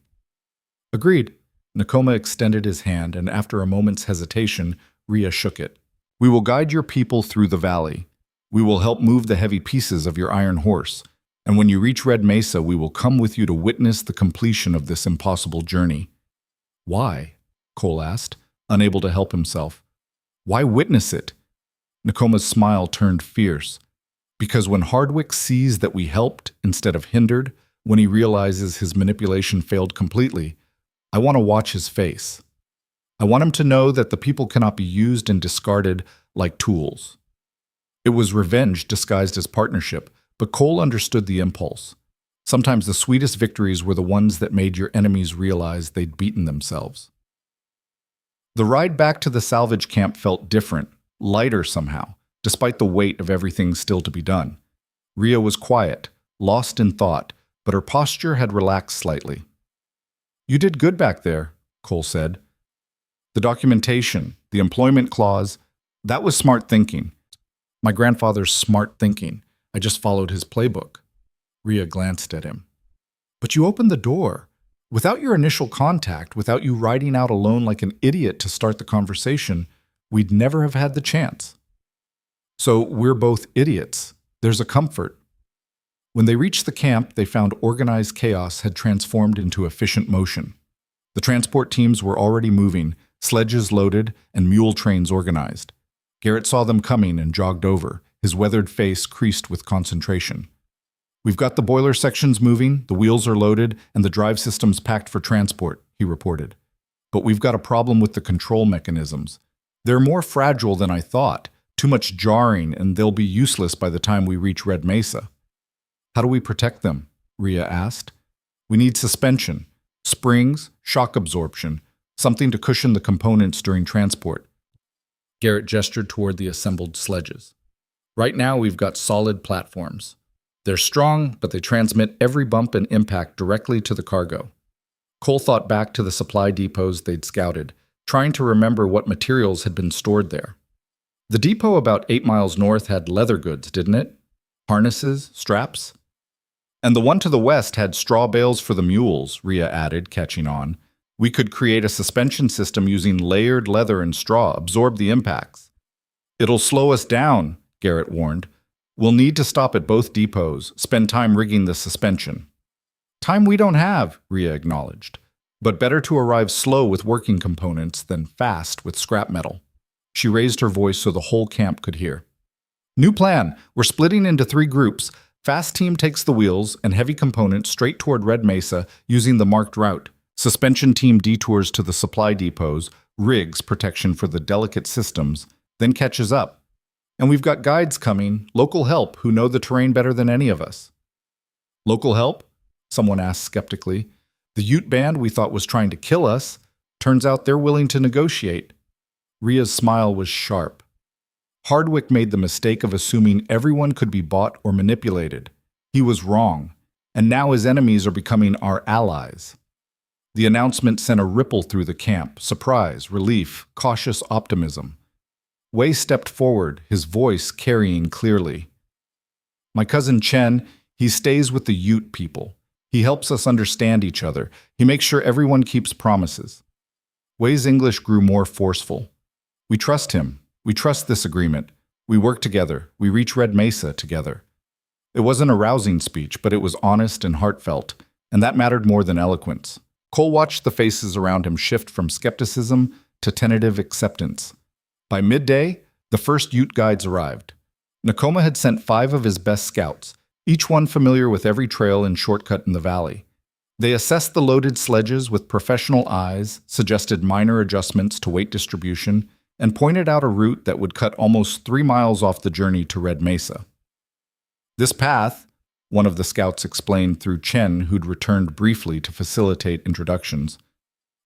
Agreed. Nakoma extended his hand, and after a moment's hesitation, Rhea shook it. We will guide your people through the valley. We will help move the heavy pieces of your iron horse, and when you reach Red Mesa, we will come with you to witness the completion of this impossible journey. Why? Cole asked, unable to help himself. Why witness it? Nakoma's smile turned fierce. Because when Hardwick sees that we helped instead of hindered, when he realizes his manipulation failed completely, I want to watch his face. I want him to know that the people cannot be used and discarded like tools. It was revenge disguised as partnership, but Cole understood the impulse. Sometimes the sweetest victories were the ones that made your enemies realize they'd beaten themselves. The ride back to the salvage camp felt different, lighter somehow, despite the weight of everything still to be done. Rhea was quiet, lost in thought, but her posture had relaxed slightly. You did good back there, Cole said. The documentation, the employment clause, that was smart thinking. My grandfather's smart thinking. I just followed his playbook. Rhea glanced at him. But you opened the door. Without your initial contact, without you riding out alone like an idiot to start the conversation, we'd never have had the chance. So we're both idiots. There's a comfort. When they reached the camp, they found organized chaos had transformed into efficient motion. The transport teams were already moving, sledges loaded, and mule trains organized. Garrett saw them coming and jogged over, his weathered face creased with concentration. We've got the boiler sections moving, the wheels are loaded, and the drive systems packed for transport, he reported. But we've got a problem with the control mechanisms. They're more fragile than I thought, too much jarring, and they'll be useless by the time we reach Red Mesa. How do we protect them? Rhea asked. We need suspension, springs, shock absorption, something to cushion the components during transport. Garrett gestured toward the assembled sledges. Right now we've got solid platforms. They're strong, but they transmit every bump and impact directly to the cargo. Cole thought back to the supply depots they'd scouted, trying to remember what materials had been stored there. The depot about 8 miles north had leather goods, didn't it? Harnesses, straps? And the one to the west had straw bales for the mules, Rhea added, catching on. We could create a suspension system using layered leather and straw, absorb the impacts. It'll slow us down, Garrett warned. We'll need to stop at both depots, spend time rigging the suspension. Time we don't have, Rhea acknowledged. But better to arrive slow with working components than fast with scrap metal. She raised her voice so the whole camp could hear. New plan. We're splitting into 3 groups. Fast team takes the wheels and heavy components straight toward Red Mesa using the marked route. Suspension team detours to the supply depots, rigs protection for the delicate systems, then catches up. And we've got guides coming, local help, who know the terrain better than any of us. Local help? Someone asked skeptically. The Ute band we thought was trying to kill us. Turns out they're willing to negotiate. Rhea's smile was sharp. Hardwick made the mistake of assuming everyone could be bought or manipulated. He was wrong, and now his enemies are becoming our allies. The announcement sent a ripple through the camp, surprise, relief, cautious optimism. Wei stepped forward, his voice carrying clearly. My cousin Chen, he stays with the Ute people. He helps us understand each other. He makes sure everyone keeps promises. Wei's English grew more forceful. We trust him. We trust this agreement. We work together. We reach Red Mesa together. It wasn't a rousing speech, but it was honest and heartfelt, and that mattered more than eloquence. Cole watched the faces around him shift from skepticism to tentative acceptance. By midday, the first Ute guides arrived. Nakoma had sent 5 of his best scouts, each one familiar with every trail and shortcut in the valley. They assessed the loaded sledges with professional eyes, suggested minor adjustments to weight distribution, and pointed out a route that would cut almost 3 miles off the journey to Red Mesa. This path, one of the scouts explained through Chen, who'd returned briefly to facilitate introductions.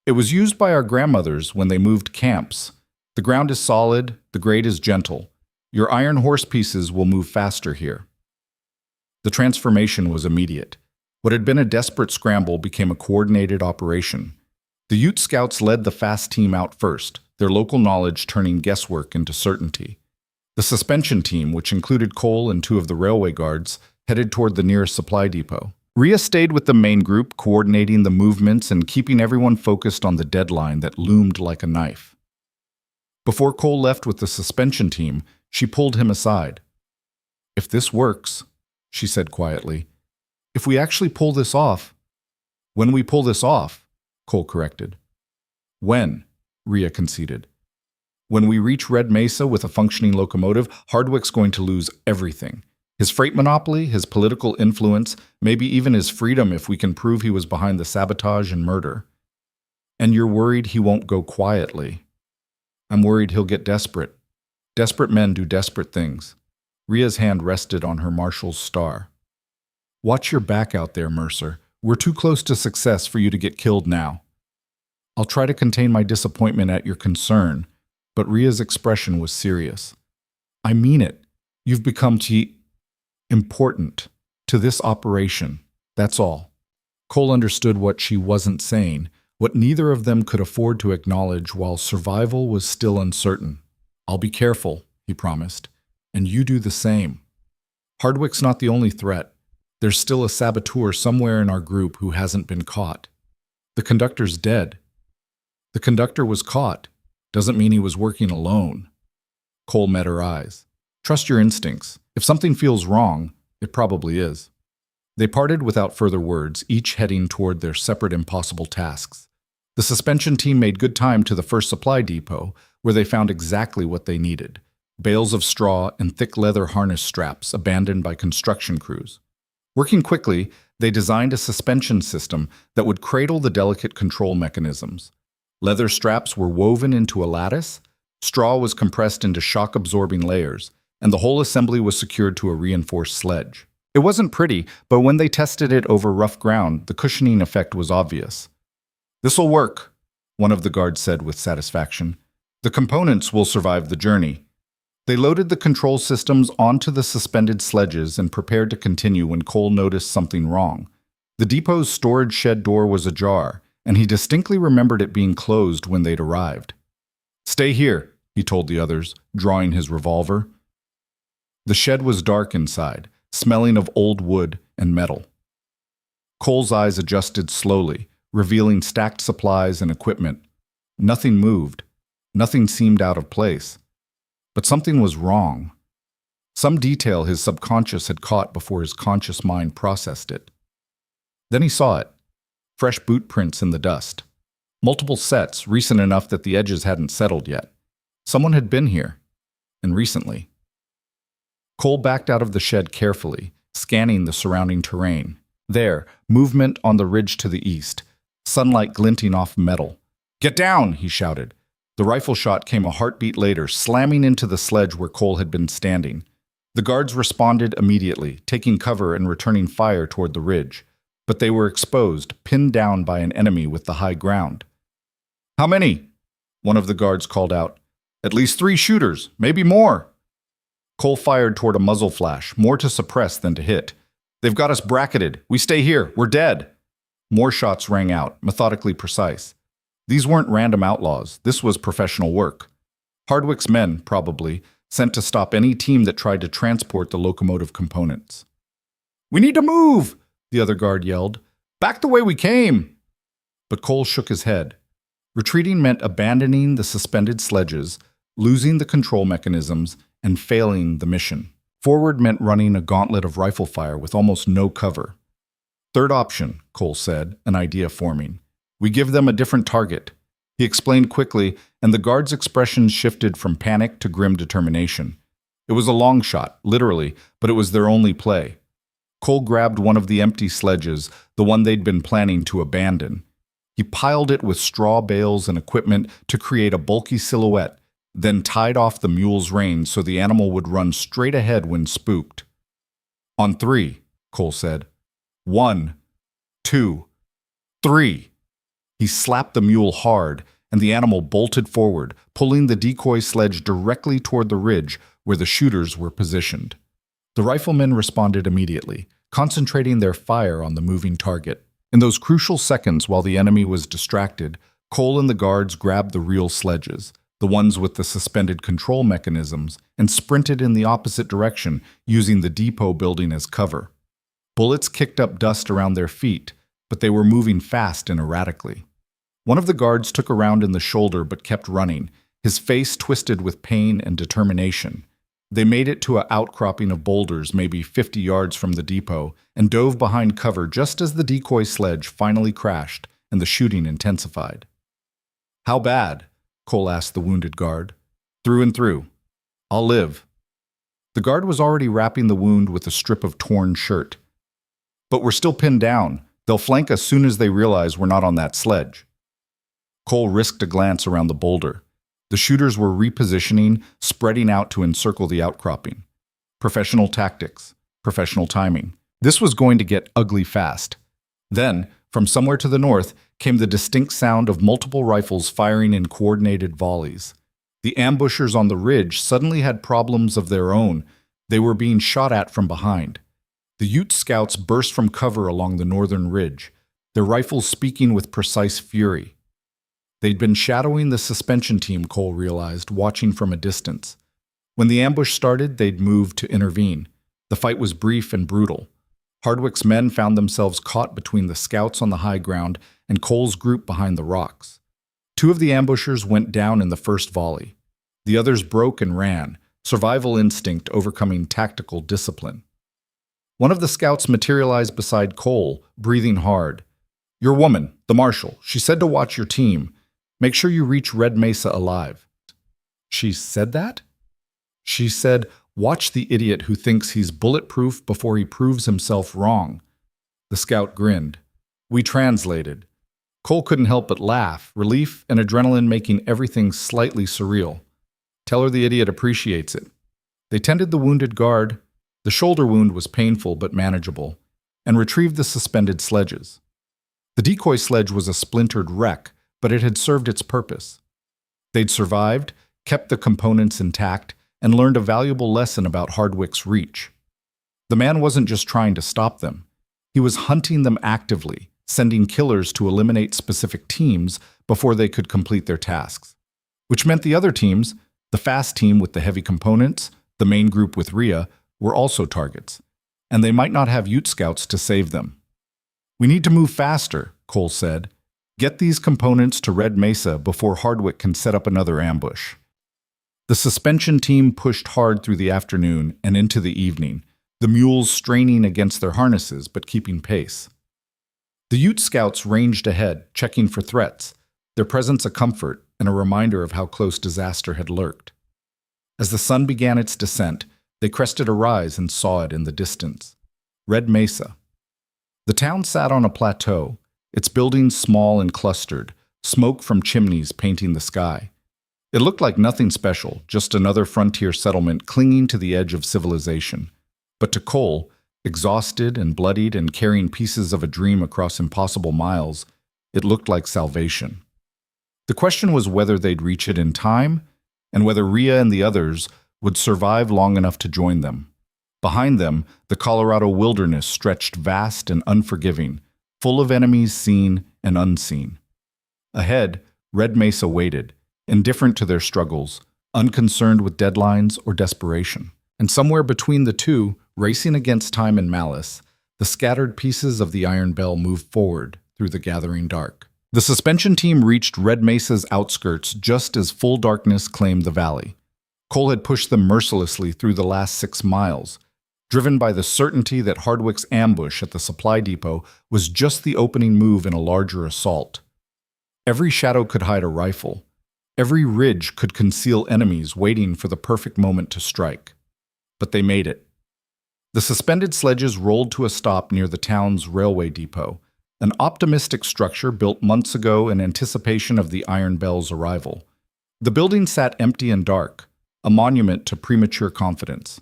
It was used by our grandmothers when they moved camps. The ground is solid, the grade is gentle. Your iron horse pieces will move faster here. The transformation was immediate. What had been a desperate scramble became a coordinated operation. The Ute scouts led the fast team out first, their local knowledge turning guesswork into certainty. The suspension team, which included Cole and two of the railway guards, headed toward the nearest supply depot. Rhea stayed with the main group, coordinating the movements and keeping everyone focused on the deadline that loomed like a knife. Before Cole left with the suspension team, she pulled him aside. "If this works," she said quietly, "if we actually pull this off—" "When we pull this off," Cole corrected. "When?" Rhea conceded. "When we reach Red Mesa with a functioning locomotive, Hardwick's going to lose everything. His freight monopoly, his political influence, maybe even his freedom if we can prove he was behind the sabotage and murder. And you're worried he won't go quietly." "I'm worried he'll get desperate. Desperate men do desperate things." Rhea's hand rested on her marshal's star. "Watch your back out there, Mercer. We're too close to success for you to get killed now." "I'll try to contain my disappointment at your concern," but Rhea's expression was serious. "I mean it. You've become important to this operation. That's all." Cole understood what she wasn't saying, what neither of them could afford to acknowledge while survival was still uncertain. "I'll be careful," he promised, "and you do the same. Hardwick's not the only threat. There's still a saboteur somewhere in our group who hasn't been caught. The conductor's dead." "The conductor was caught. Doesn't mean he was working alone." Cole met her eyes. "Trust your instincts. If something feels wrong, it probably is." They parted without further words, each heading toward their separate impossible tasks. The suspension team made good time to the first supply depot, where they found exactly what they needed: bales of straw and thick leather harness straps abandoned by construction crews. Working quickly, they designed a suspension system that would cradle the delicate control mechanisms. Leather straps were woven into a lattice, straw was compressed into shock-absorbing layers, and the whole assembly was secured to a reinforced sledge. It wasn't pretty, but when they tested it over rough ground, the cushioning effect was obvious. "This'll work," one of the guards said with satisfaction. "The components will survive the journey." They loaded the control systems onto the suspended sledges and prepared to continue when Cole noticed something wrong. The depot's storage shed door was ajar, and he distinctly remembered it being closed when they'd arrived. "Stay here," he told the others, drawing his revolver. The shed was dark inside, smelling of old wood and metal. Cole's eyes adjusted slowly, revealing stacked supplies and equipment. Nothing moved. Nothing seemed out of place. But something was wrong. Some detail his subconscious had caught before his conscious mind processed it. Then he saw it. Fresh boot prints in the dust. Multiple sets, recent enough that the edges hadn't settled yet. Someone had been here. And recently. Cole backed out of the shed carefully, scanning the surrounding terrain. There, movement on the ridge to the east. Sunlight glinting off metal. "Get down!" he shouted. The rifle shot came a heartbeat later, slamming into the sledge where Cole had been standing. The guards responded immediately, taking cover and returning fire toward the ridge. But they were exposed, pinned down by an enemy with the high ground. "How many?" one of the guards called out. "At least 3 shooters, maybe more." Cole fired toward a muzzle flash, more to suppress than to hit. "They've got us bracketed. We stay here. We're dead." More shots rang out, methodically precise. These weren't random outlaws. This was professional work. Hardwick's men, probably, sent to stop any team that tried to transport the locomotive components. "We need to move!" the other guard yelled. "Back the way we came!" But Cole shook his head. Retreating meant abandoning the suspended sledges, losing the control mechanisms, and failing the mission. Forward meant running a gauntlet of rifle fire with almost no cover. "Third option," Cole said, an idea forming. "We give them a different target." He explained quickly, and the guard's expression shifted from panic to grim determination. It was a long shot, literally, but it was their only play. Cole grabbed one of the empty sledges, the one they'd been planning to abandon. He piled it with straw bales and equipment to create a bulky silhouette, then tied off the mule's reins so the animal would run straight ahead when spooked. "On 3, Cole said. 1, 2, 3. He slapped the mule hard, and the animal bolted forward, pulling the decoy sledge directly toward the ridge where the shooters were positioned. The riflemen responded immediately, concentrating their fire on the moving target. In those crucial seconds while the enemy was distracted, Cole and the guards grabbed the real sledges, the ones with the suspended control mechanisms, and sprinted in the opposite direction, using the depot building as cover. Bullets kicked up dust around their feet, but they were moving fast and erratically. One of the guards took a round in the shoulder but kept running, his face twisted with pain and determination. They made it to an outcropping of boulders maybe 50 yards from the depot and dove behind cover just as the decoy sledge finally crashed and the shooting intensified. "How bad?" Cole asked the wounded guard. "Through and through. I'll live." The guard was already wrapping the wound with a strip of torn shirt. "But we're still pinned down. They'll flank us soon as they realize we're not on that sledge." Cole risked a glance around the boulder. The shooters were repositioning, spreading out to encircle the outcropping. Professional tactics, professional timing. This was going to get ugly fast. Then, from somewhere to the north, came the distinct sound of multiple rifles firing in coordinated volleys. The ambushers on the ridge suddenly had problems of their own. They were being shot at from behind. The Ute scouts burst from cover along the northern ridge, their rifles speaking with precise fury. They'd been shadowing the suspension team, Cole realized, watching from a distance. When the ambush started, they'd moved to intervene. The fight was brief and brutal. Hardwick's men found themselves caught between the scouts on the high ground and Cole's group behind the rocks. Two of the ambushers went down in the first volley. The others broke and ran, survival instinct overcoming tactical discipline. One of the scouts materialized beside Cole, breathing hard. "Your woman, the marshal, she said to watch your team. Make sure you reach Red Mesa alive." "She said that?" "She said, watch the idiot who thinks he's bulletproof before he proves himself wrong." The scout grinned. We translated. Cole couldn't help but laugh, relief and adrenaline making everything slightly surreal. "Tell her the idiot appreciates it." They tended the wounded guard. The shoulder wound was painful but manageable, and retrieved the suspended sledges. The decoy sledge was a splintered wreck, but it had served its purpose. They'd survived, kept the components intact, and learned a valuable lesson about Hardwick's reach. The man wasn't just trying to stop them. He was hunting them actively, sending killers to eliminate specific teams before they could complete their tasks. Which meant the other teams, the fast team with the heavy components, the main group with Rhea, were also targets, and they might not have Ute scouts to save them. "We need to move faster," Cole said. "Get these components to Red Mesa before Hardwick can set up another ambush." The suspension team pushed hard through the afternoon and into the evening, the mules straining against their harnesses but keeping pace. The Ute scouts ranged ahead, checking for threats, their presence a comfort and a reminder of how close disaster had lurked. As the sun began its descent, they crested a rise and saw it in the distance. Red Mesa. The town sat on a plateau, its buildings small and clustered, smoke from chimneys painting the sky. It looked like nothing special, just another frontier settlement clinging to the edge of civilization. But to Cole, exhausted and bloodied and carrying pieces of a dream across impossible miles, it looked like salvation. The question was whether they'd reach it in time, and whether Rhea and the others would survive long enough to join them. Behind them, the Colorado wilderness stretched vast and unforgiving, full of enemies seen and unseen. Ahead, Red Mesa waited, indifferent to their struggles, unconcerned with deadlines or desperation. And somewhere between the two, racing against time and malice, the scattered pieces of the Iron Belle moved forward through the gathering dark. The suspension team reached Red Mesa's outskirts just as full darkness claimed the valley. Cole had pushed them mercilessly through the last 6 miles, driven by the certainty that Hardwick's ambush at the supply depot was just the opening move in a larger assault. Every shadow could hide a rifle. Every ridge could conceal enemies waiting for the perfect moment to strike. But they made it. The suspended sledges rolled to a stop near the town's railway depot, an optimistic structure built months ago in anticipation of the Iron Belle's arrival. The building sat empty and dark, a monument to premature confidence.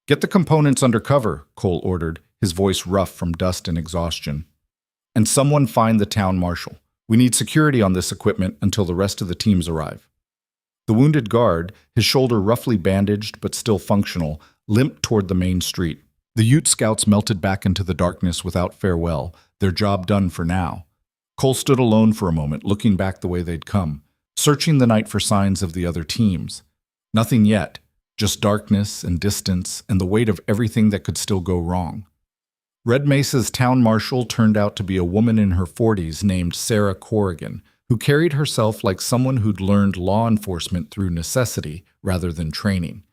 "Get the components under cover," Cole ordered, his voice rough from dust and exhaustion. "And someone find the town marshal. We need security on this equipment until the rest of the teams arrive." The wounded guard, his shoulder roughly bandaged but still functional, limped toward the main street. The Ute scouts melted back into the darkness without farewell, their job done for now. Cole stood alone for a moment, looking back the way they'd come, searching the night for signs of the other teams. Nothing yet, just darkness and distance and the weight of everything that could still go wrong. Red Mesa's town marshal turned out to be a woman in her 40s named Sarah Corrigan, who carried herself like someone who'd learned law enforcement through necessity rather than training.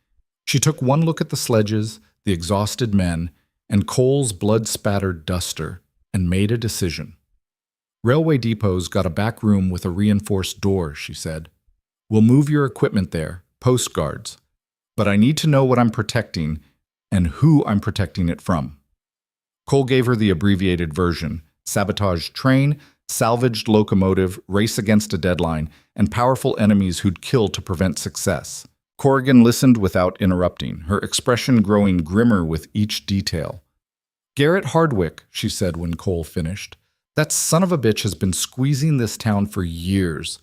She took one look at the sledges, the exhausted men, and Cole's blood-spattered duster, and made a decision. Railway depot's got a back room with a reinforced door, she said. We'll move your equipment there, post guards. But I need to know what I'm protecting and who I'm protecting it from. Cole gave her the abbreviated version: sabotaged train, salvaged locomotive, race against a deadline, and powerful enemies who'd kill to prevent success. Corrigan listened without interrupting, her expression growing grimmer with each detail. Garrett Hardwick, she said when Cole finished. That son of a bitch has been squeezing this town for years.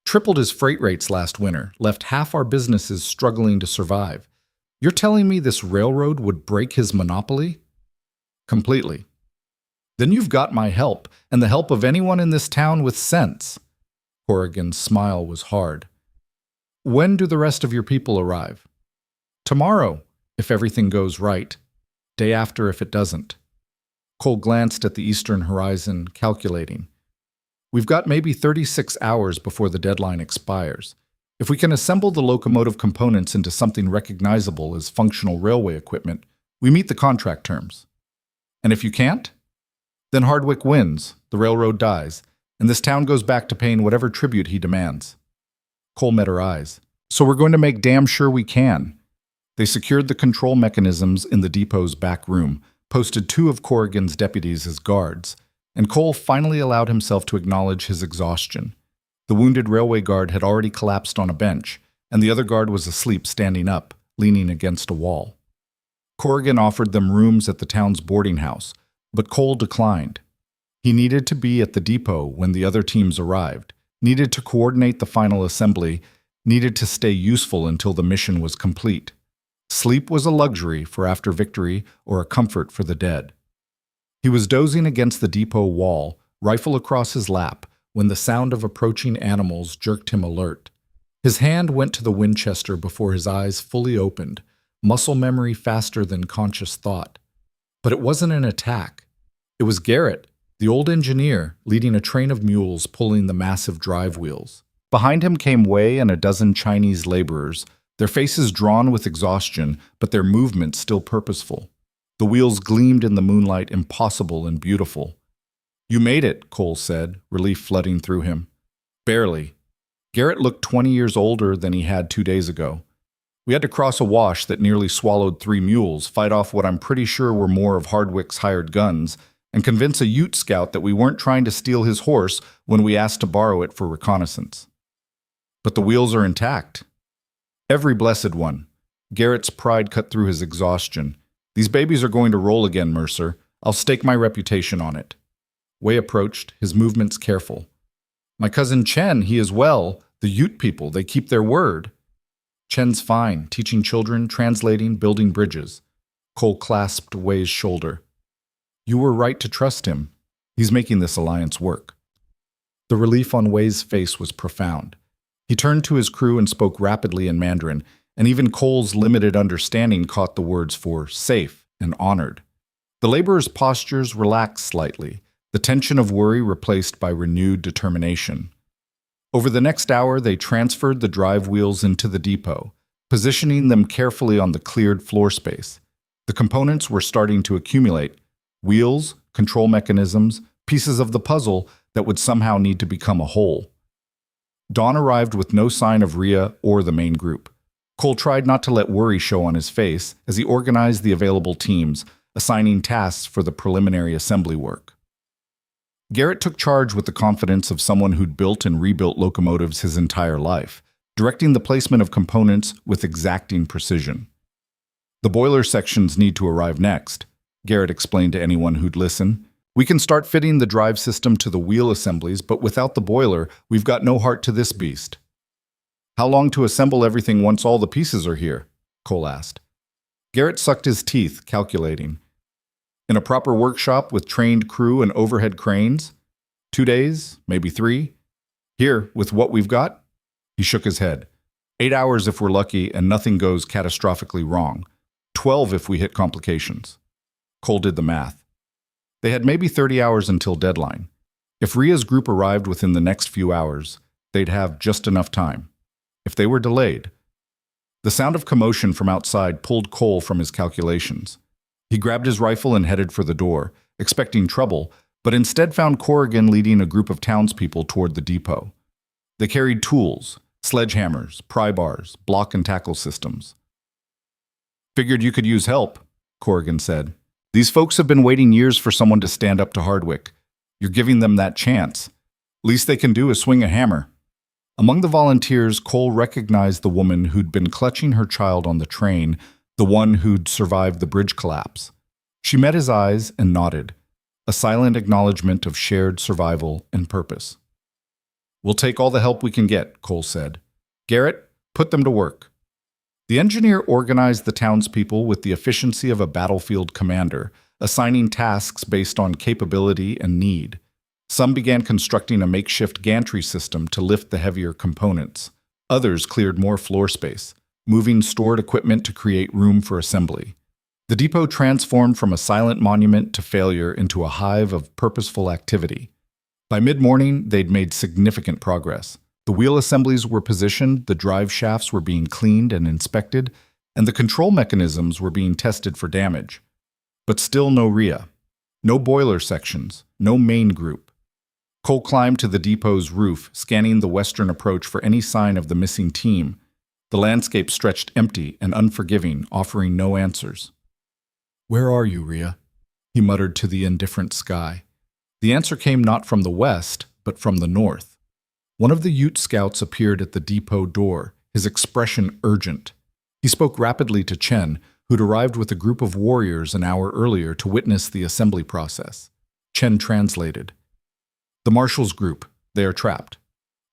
Tripled his freight rates last winter, left half our businesses struggling to survive. You're telling me this railroad would break his monopoly? Completely. Then you've got my help, and the help of anyone in this town with sense. Corrigan's smile was hard. When do the rest of your people arrive? Tomorrow, if everything goes right. Day after if it doesn't. Cole glanced at the eastern horizon, calculating. We've got maybe 36 hours before the deadline expires. If we can assemble the locomotive components into something recognizable as functional railway equipment, we meet the contract terms. And if you can't? Then Hardwick wins, the railroad dies, and this town goes back to paying whatever tribute he demands. Cole met her eyes. So we're going to make damn sure we can. They secured the control mechanisms in the depot's back room, posted 2 of Corrigan's deputies as guards, and Cole finally allowed himself to acknowledge his exhaustion. The wounded railway guard had already collapsed on a bench, and the other guard was asleep standing up, leaning against a wall. Corrigan offered them rooms at the town's boarding house, but Cole declined. He needed to be at the depot when the other teams arrived, needed to coordinate the final assembly, needed to stay useful until the mission was complete. Sleep was a luxury for after victory or a comfort for the dead. He was dozing against the depot wall, rifle across his lap, when the sound of approaching animals jerked him alert. His hand went to the Winchester before his eyes fully opened, muscle memory faster than conscious thought. But it wasn't an attack. It was Garrett, the old engineer, leading a train of mules pulling the massive drive wheels. Behind him came Wei and a dozen Chinese laborers, their faces drawn with exhaustion, but their movements still purposeful. The wheels gleamed in the moonlight, impossible and beautiful. You made it, Cole said, relief flooding through him. Barely. Garrett looked 20 years older than he had 2 days ago. We had to cross a wash that nearly swallowed 3 mules, fight off what I'm pretty sure were more of Hardwick's hired guns, and convince a Ute scout that we weren't trying to steal his horse when we asked to borrow it for reconnaissance. But the wheels are intact. Every blessed one. Garrett's pride cut through his exhaustion. These babies are going to roll again, Mercer. I'll stake my reputation on it. Wei approached, his movements careful. My cousin Chen, he is well. The Ute people, they keep their word. Chen's fine, teaching children, translating, building bridges. Cole clasped Wei's shoulder. You were right to trust him. He's making this alliance work. The relief on Wei's face was profound. He turned to his crew and spoke rapidly in Mandarin, and even Cole's limited understanding caught the words for safe and honored. The laborers' postures relaxed slightly, the tension of worry replaced by renewed determination. Over the next hour, they transferred the drive wheels into the depot, positioning them carefully on the cleared floor space. The components were starting to accumulate: wheels, control mechanisms, pieces of the puzzle that would somehow need to become a whole. Dawn arrived with no sign of Rhea or the main group. Cole tried not to let worry show on his face as he organized the available teams, assigning tasks for the preliminary assembly work. Garrett took charge with the confidence of someone who'd built and rebuilt locomotives his entire life, directing the placement of components with exacting precision. The boiler sections need to arrive next, Garrett explained to anyone who'd listen. We can start fitting the drive system to the wheel assemblies, but without the boiler, we've got no heart to this beast. How long to assemble everything once all the pieces are here? Cole asked. Garrett sucked his teeth, calculating. In a proper workshop with trained crew and overhead cranes? 2 days, maybe 3. Here, with what we've got? He shook his head. 8 hours if we're lucky and nothing goes catastrophically wrong. 12 if we hit complications. Cole did the math. They had maybe 30 hours until deadline. If Rhea's group arrived within the next few hours, they'd have just enough time. If they were delayed... The sound of commotion from outside pulled Cole from his calculations. He grabbed his rifle and headed for the door, expecting trouble, but instead found Corrigan leading a group of townspeople toward the depot. They carried tools, sledgehammers, pry bars, block and tackle systems. "Figured you could use help," Corrigan said. "These folks have been waiting years for someone to stand up to Hardwick. You're giving them that chance. Least they can do is swing a hammer." Among the volunteers, Cole recognized the woman who'd been clutching her child on the train, the one who'd survived the bridge collapse. She met his eyes and nodded, a silent acknowledgement of shared survival and purpose. "We'll take all the help we can get," Cole said. "Garrett, put them to work." The engineer organized the townspeople with the efficiency of a battlefield commander, assigning tasks based on capability and need. Some began constructing a makeshift gantry system to lift the heavier components. Others cleared more floor space, moving stored equipment to create room for assembly. The depot transformed from a silent monument to failure into a hive of purposeful activity. By mid-morning, they'd made significant progress. The wheel assemblies were positioned, the drive shafts were being cleaned and inspected, and the control mechanisms were being tested for damage. But still no Rhea. No boiler sections, no main group. Cole climbed to the depot's roof, scanning the western approach for any sign of the missing team. The landscape stretched empty and unforgiving, offering no answers. "Where are you, Rhea?" he muttered to the indifferent sky. The answer came not from the west, but from the north. One of the Ute scouts appeared at the depot door, his expression urgent. He spoke rapidly to Chen, who'd arrived with a group of warriors an hour earlier to witness the assembly process. Chen translated. "The Marshal's group. They are trapped.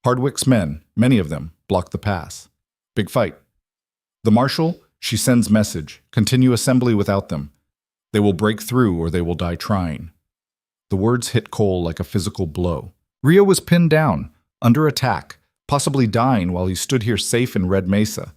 Hardwick's men, many of them, block the pass. Big fight. The Marshal, she sends message. Continue assembly without them. They will break through or they will die trying." The words hit Cole like a physical blow. Rhea was pinned down, under attack, possibly dying while he stood here safe in Red Mesa.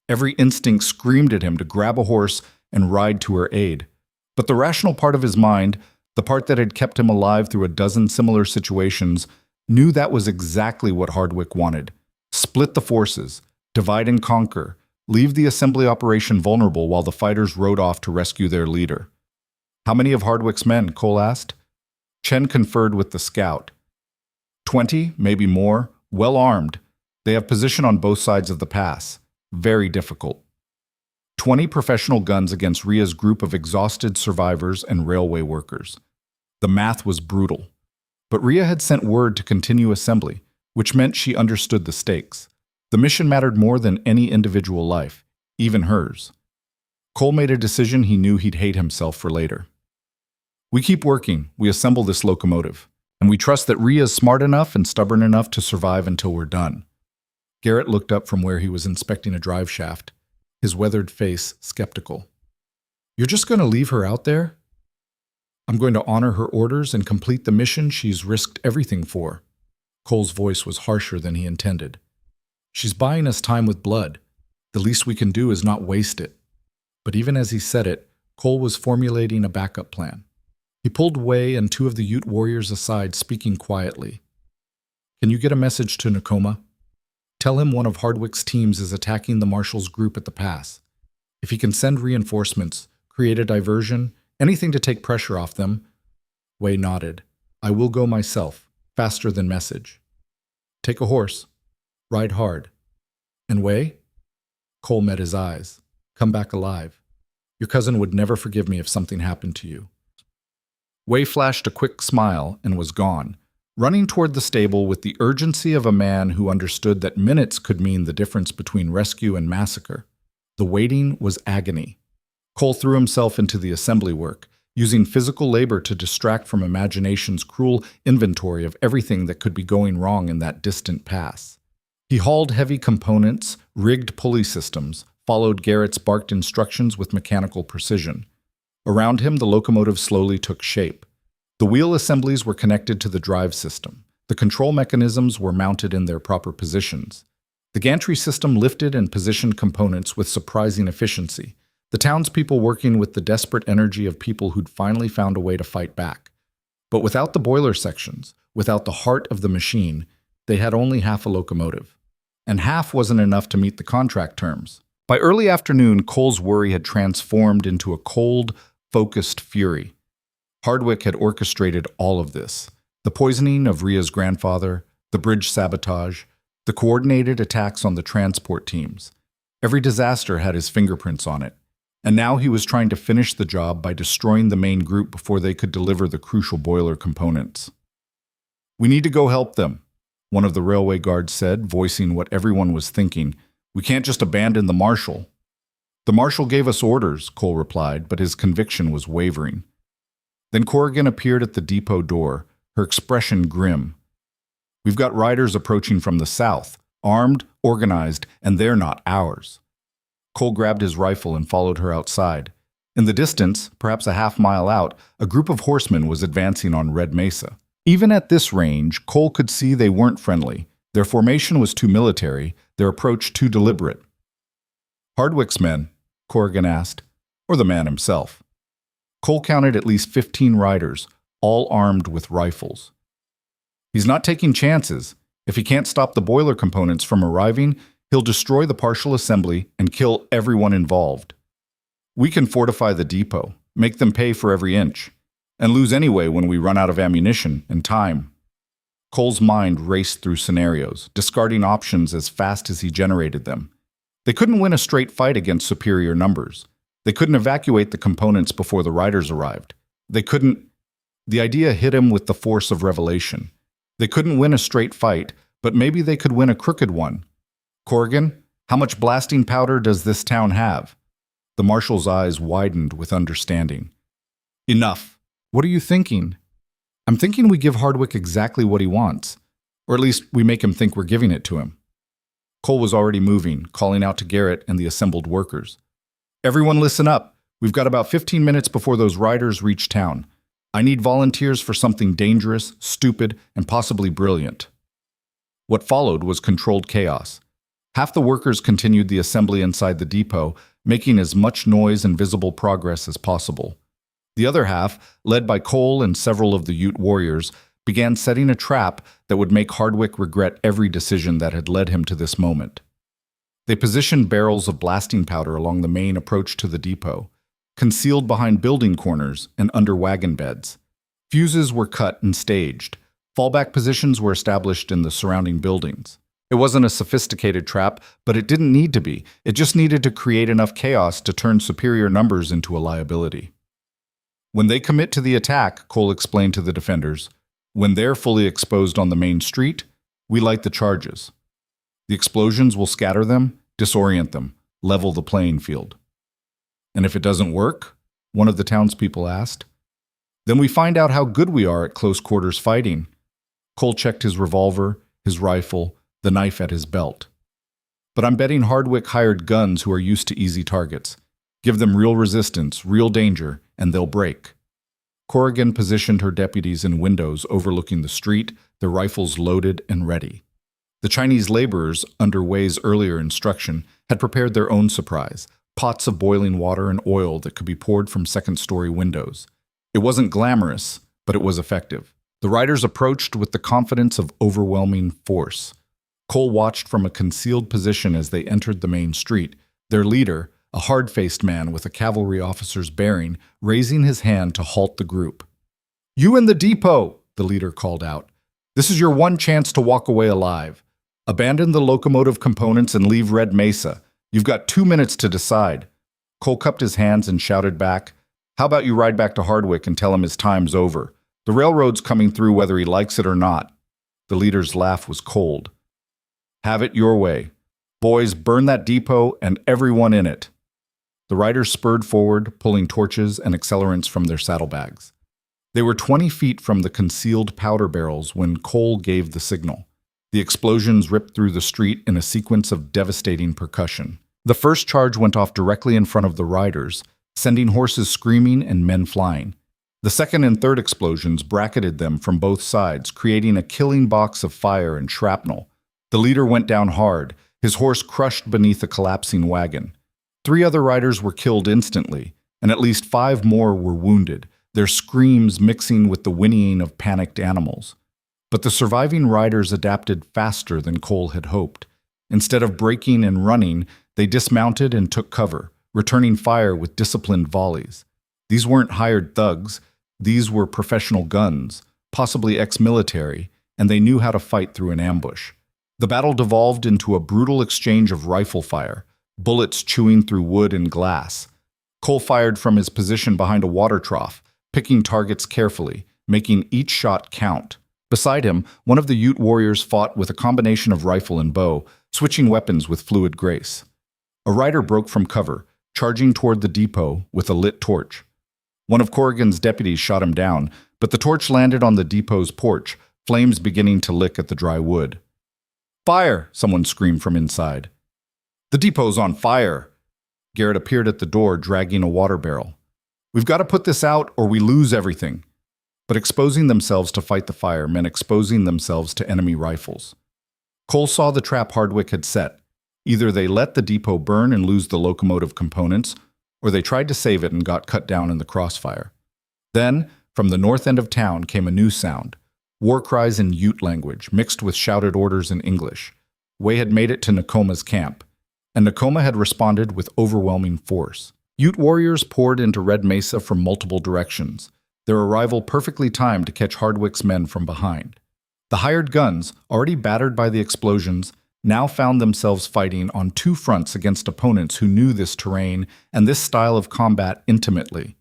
Every instinct screamed at him to grab a horse and ride to her aid. But the rational part of his mind, the part that had kept him alive through a dozen similar situations, knew that was exactly what Hardwick wanted. Split the forces, divide and conquer, leave the assembly operation vulnerable while the fighters rode off to rescue their leader. "How many of Hardwick's men?" Cole asked. Chen conferred with the scout. 20, maybe more, well armed. They have position on both sides of the pass. Very difficult. 20 professional guns against Rhea's group of exhausted survivors and railway workers. The math was brutal. But Rhea had sent word to continue assembly, which meant she understood the stakes. The mission mattered more than any individual life, even hers. Cole made a decision he knew he'd hate himself for later. "We keep working, we assemble this locomotive, and we trust that Rhea's smart enough and stubborn enough to survive until we're done." Garrett looked up from where he was inspecting a drive shaft, his weathered face skeptical. "You're just going to leave her out there?" "I'm going to honor her orders and complete the mission she's risked everything for." Cole's voice was harsher than he intended. "She's buying us time with blood. The least we can do is not waste it." But even as he said it, Cole was formulating a backup plan. He pulled Wei and 2 of the Ute warriors aside, speaking quietly. "Can you get a message to Nakoma? Tell him one of Hardwick's teams is attacking the Marshal's group at the pass. If he can send reinforcements, create a diversion, anything to take pressure off them." Wei nodded. "I will go myself, faster than message. Take a horse. Ride hard. And Wei?" Cole met his eyes. "Come back alive. Your cousin would never forgive me if something happened to you." Wei flashed a quick smile and was gone, running toward the stable with the urgency of a man who understood that minutes could mean the difference between rescue and massacre. The waiting was agony. Cole threw himself into the assembly work, using physical labor to distract from imagination's cruel inventory of everything that could be going wrong in that distant pass. He hauled heavy components, rigged pulley systems, followed Garrett's barked instructions with mechanical precision. Around him, the locomotive slowly took shape. The wheel assemblies were connected to the drive system. The control mechanisms were mounted in their proper positions. The gantry system lifted and positioned components with surprising efficiency, the townspeople working with the desperate energy of people who'd finally found a way to fight back. But without the boiler sections, without the heart of the machine, they had only half a locomotive. And half wasn't enough to meet the contract terms. By early afternoon, Cole's worry had transformed into a cold, focused fury. Hardwick had orchestrated all of this. The poisoning of Rhea's grandfather, the bridge sabotage, the coordinated attacks on the transport teams. Every disaster had his fingerprints on it. And now he was trying to finish the job by destroying the main group before they could deliver the crucial boiler components. "We need to go help them," one of the railway guards said, voicing what everyone was thinking. "We can't just abandon the Marshal." "The Marshal gave us orders," Cole replied, but his conviction was wavering. Then Corrigan appeared at the depot door, her expression grim. "We've got riders approaching from the south, armed, organized, and they're not ours." Cole grabbed his rifle and followed her outside. In the distance, perhaps a half-mile out, a group of horsemen was advancing on Red Mesa. Even at this range, Cole could see they weren't friendly. Their formation was too military, their approach too deliberate. "Hardwick's men?" Corrigan asked, "or the man himself?" Cole counted at least 15 riders, all armed with rifles. "He's not taking chances. If he can't stop the boiler components from arriving, he'll destroy the partial assembly and kill everyone involved. We can fortify the depot, make them pay for every inch, and lose anyway when we run out of ammunition and time." Cole's mind raced through scenarios, discarding options as fast as he generated them. They couldn't win a straight fight against superior numbers. They couldn't evacuate the components before the riders arrived. They couldn't... The idea hit him with the force of revelation. They couldn't win a straight fight, but maybe they could win a crooked one. "Corrigan, how much blasting powder does this town have?" The Marshal's eyes widened with understanding. "Enough." "What are you thinking?" "I'm thinking we give Hardwick exactly what he wants. Or at least we make him think we're giving it to him." Cole was already moving, calling out to Garrett and the assembled workers. "Everyone listen up. We've got about 15 minutes before those riders reach town. I need volunteers for something dangerous, stupid, and possibly brilliant." What followed was controlled chaos. Half the workers continued the assembly inside the depot, making as much noise and visible progress as possible. The other half, led by Cole and several of the Ute warriors, began setting a trap that would make Hardwick regret every decision that had led him to this moment. They positioned barrels of blasting powder along the main approach to the depot, concealed behind building corners and under wagon beds. Fuses were cut and staged. Fallback positions were established in the surrounding buildings. It wasn't a sophisticated trap, but it didn't need to be. It just needed to create enough chaos to turn superior numbers into a liability. "When they commit to the attack," Cole explained to the defenders, "when they're fully exposed on the main street, we light the charges. The explosions will scatter them, disorient them, level the playing field." "And if it doesn't work?" one of the townspeople asked. "Then we find out how good we are at close quarters fighting." Cole checked his revolver, his rifle, the knife at his belt. "But I'm betting Hardwick hired guns who are used to easy targets. Give them real resistance, real danger, and they'll break." Corrigan positioned her deputies in windows overlooking the street, their rifles loaded and ready. The Chinese laborers, under Wei's earlier instruction, had prepared their own surprise, pots of boiling water and oil that could be poured from second-story windows. It wasn't glamorous, but it was effective. The riders approached with the confidence of overwhelming force. Cole watched from a concealed position as they entered the main street, their leader, a hard-faced man with a cavalry officer's bearing, raising his hand to halt the group. "You in the depot," the leader called out. "This is your one chance to walk away alive. Abandon the locomotive components and leave Red Mesa. You've got 2 minutes to decide." Cole cupped his hands and shouted back, "How about you ride back to Hardwick and tell him his time's over? The railroad's coming through whether he likes it or not." The leader's laugh was cold. "Have it your way. Boys, burn that depot and everyone in it." The riders spurred forward, pulling torches and accelerants from their saddlebags. They were 20 feet from the concealed powder barrels when Cole gave the signal. The explosions ripped through the street in a sequence of devastating percussion. The first charge went off directly in front of the riders, sending horses screaming and men flying. The second and third explosions bracketed them from both sides, creating a killing box of fire and shrapnel. The leader went down hard, his horse crushed beneath a collapsing wagon. 3 other riders were killed instantly, and at least 5 more were wounded, their screams mixing with the whinnying of panicked animals. But the surviving riders adapted faster than Cole had hoped. Instead of breaking and running, they dismounted and took cover, returning fire with disciplined volleys. These weren't hired thugs, these were professional guns, possibly ex-military, and they knew how to fight through an ambush. The battle devolved into a brutal exchange of rifle fire, bullets chewing through wood and glass. Cole fired from his position behind a water trough, picking targets carefully, making each shot count. Beside him, one of the Ute warriors fought with a combination of rifle and bow, switching weapons with fluid grace. A rider broke from cover, charging toward the depot with a lit torch. One of Corrigan's deputies shot him down, but the torch landed on the depot's porch, flames beginning to lick at the dry wood. "Fire!" someone screamed from inside. "The depot's on fire!" Garrett appeared at the door, dragging a water barrel. "We've got to put this out or we lose everything." But exposing themselves to fight the fire meant exposing themselves to enemy rifles. Cole saw the trap Hardwick had set. Either they let the depot burn and lose the locomotive components, or they tried to save it and got cut down in the crossfire. Then, from the north end of town came a new sound. War cries in Ute language, mixed with shouted orders in English. Way had made it to Nakoma's camp, and Nakoma had responded with overwhelming force. Ute warriors poured into Red Mesa from multiple directions, their arrival perfectly timed to catch Hardwick's men from behind. The hired guns, already battered by the explosions, now found themselves fighting on 2 fronts against opponents who knew this terrain and this style of combat intimately.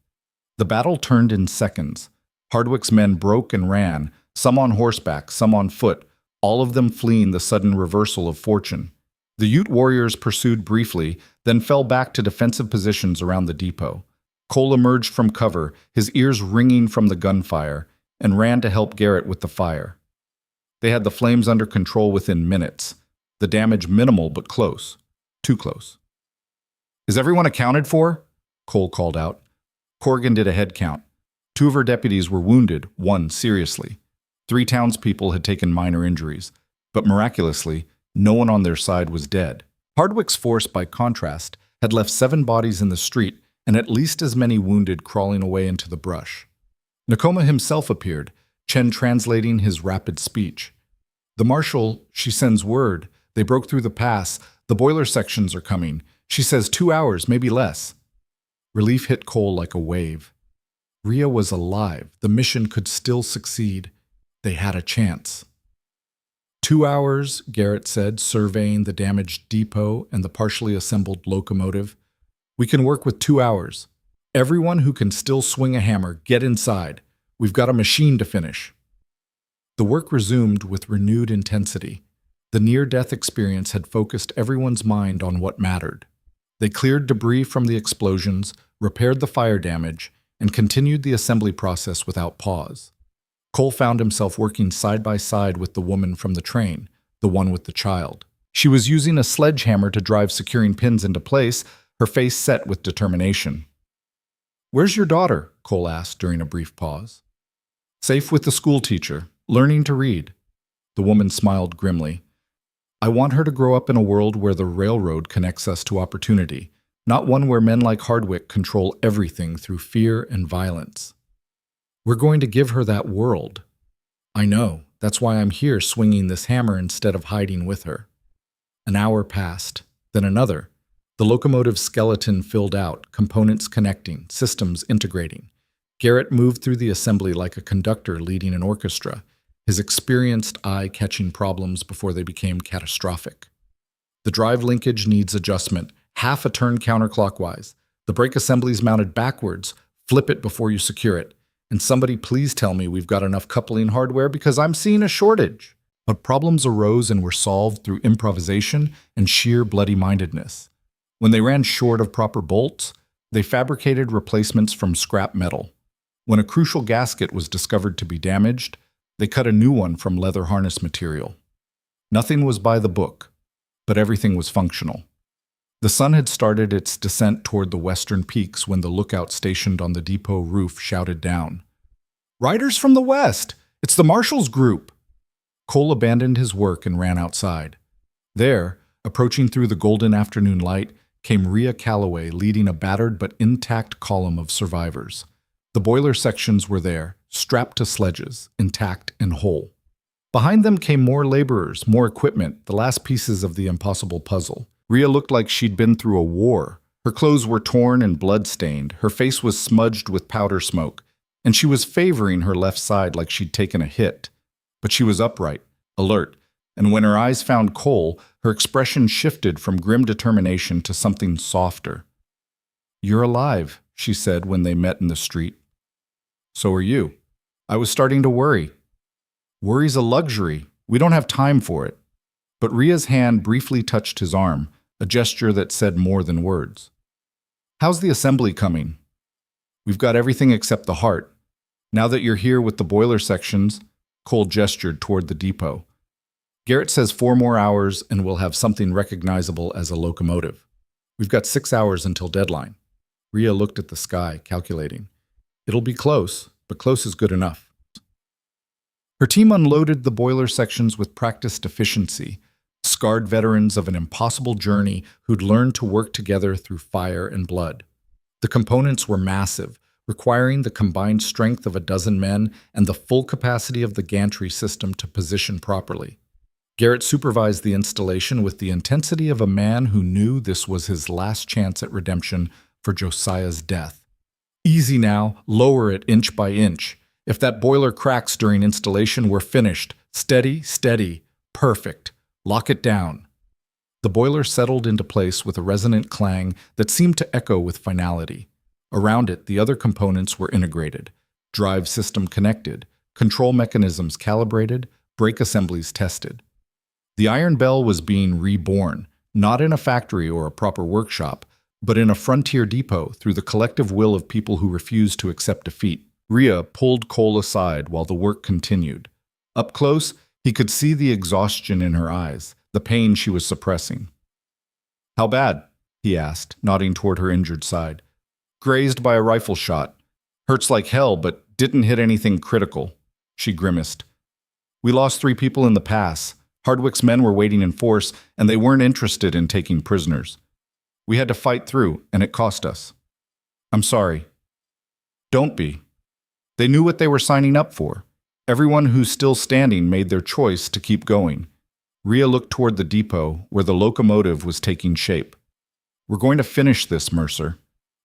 The battle turned in seconds. Hardwick's men broke and ran, some on horseback, some on foot, all of them fleeing the sudden reversal of fortune. The Ute warriors pursued briefly, then fell back to defensive positions around the depot. Cole emerged from cover, his ears ringing from the gunfire, and ran to help Garrett with the fire. They had the flames under control within minutes. The damage minimal but close. Too close. "Is everyone accounted for?" Cole called out. Corrigan did a head count. 2 of her deputies were wounded, 1 seriously. 3 townspeople had taken minor injuries, but miraculously, no one on their side was dead. Hardwick's force, by contrast, had left 7 bodies in the street and at least as many wounded crawling away into the brush. Nakoma himself appeared, Chen translating his rapid speech. "The Marshal, she sends word. They broke through the pass. The boiler sections are coming. She says 2 hours, maybe less." Relief hit Cole like a wave. Rhea was alive. The mission could still succeed. They had a chance. 2 hours, Garrett said, surveying the damaged depot and the partially assembled locomotive. "We can work with 2 hours. Everyone who can still swing a hammer, get inside. We've got a machine to finish." The work resumed with renewed intensity. The near-death experience had focused everyone's mind on what mattered. They cleared debris from the explosions, repaired the fire damage, and continued the assembly process without pause. Cole found himself working side by side with the woman from the train, the one with the child. She was using a sledgehammer to drive securing pins into place, her face set with determination. "Where's your daughter?" Cole asked during a brief pause. "Safe with the schoolteacher, learning to read." The woman smiled grimly. "I want her to grow up in a world where the railroad connects us to opportunity, not one where men like Hardwick control everything through fear and violence. We're going to give her that world." "I know. That's why I'm here swinging this hammer instead of hiding with her." An hour passed, then another. The locomotive's skeleton filled out, components connecting, systems integrating. Garrett moved through the assembly like a conductor leading an orchestra, his experienced eye catching problems before they became catastrophic. The drive linkage needs adjustment, half a turn counterclockwise. The brake assembly's mounted backwards, flip it before you secure it. And somebody please tell me we've got enough coupling hardware because I'm seeing a shortage. But problems arose and were solved through improvisation and sheer bloody-mindedness. When they ran short of proper bolts, they fabricated replacements from scrap metal. When a crucial gasket was discovered to be damaged, they cut a new one from leather harness material. Nothing was by the book, but everything was functional. The sun had started its descent toward the western peaks when the lookout stationed on the depot roof shouted down, "Riders from the west! It's the Marshal's group!" Cole abandoned his work and ran outside. There, Approaching through the golden afternoon light came Rhea Calloway leading a battered but intact column of survivors. The boiler sections were there, strapped to sledges, intact and whole. Behind them came more laborers, more equipment, the last pieces of the impossible puzzle. Rhea looked like she'd been through a war. Her clothes were torn and blood-stained, her face was smudged with powder smoke, and she was favoring her left side like she'd taken a hit. But she was upright, alert, and when her eyes found Cole, her expression shifted from grim determination to something softer. "You're alive," she said when they met in the street. "So are you." I was starting to worry. "Worry's a luxury. We don't have time for it." But Rhea's hand briefly touched his arm, a gesture that said more than words. "How's the assembly coming?" "We've got everything except the heart. Now that you're here with the boiler sections," Cole gestured toward the depot. "Garrett says 4 more hours and we'll have something recognizable as a locomotive. We've got 6 hours until deadline." Rhea looked at the sky, calculating. "It'll be close, but close is good enough." Her team unloaded the boiler sections with practiced efficiency, scarred veterans of an impossible journey who'd learned to work together through fire and blood. The components were massive, requiring the combined strength of a dozen men and the full capacity of the gantry system to position properly. Garrett supervised the installation with the intensity of a man who knew this was his last chance at redemption for Josiah's death. "Easy now, lower it inch by inch. If that boiler cracks during installation, we're finished. Steady, steady. Perfect. Lock it down." The boiler settled into place with a resonant clang that seemed to echo with finality. Around it, the other components were integrated. Drive system connected, control mechanisms calibrated, brake assemblies tested. The Iron Belle was being reborn, not in a factory or a proper workshop, but in a frontier depot through the collective will of people who refused to accept defeat. Rhea pulled Cole aside while the work continued. Up close, he could see the exhaustion in her eyes, the pain she was suppressing. "How bad?" he asked, nodding toward her injured side. "Grazed by a rifle shot. Hurts like hell, but didn't hit anything critical." She grimaced. "We lost 3 people in the pass. Hardwick's men were waiting in force, and they weren't interested in taking prisoners. We had to fight through, and it cost us." "I'm sorry." "Don't be. They knew what they were signing up for. Everyone who's still standing made their choice to keep going." Rhea looked toward the depot, where the locomotive was taking shape. "We're going to finish this, Mercer.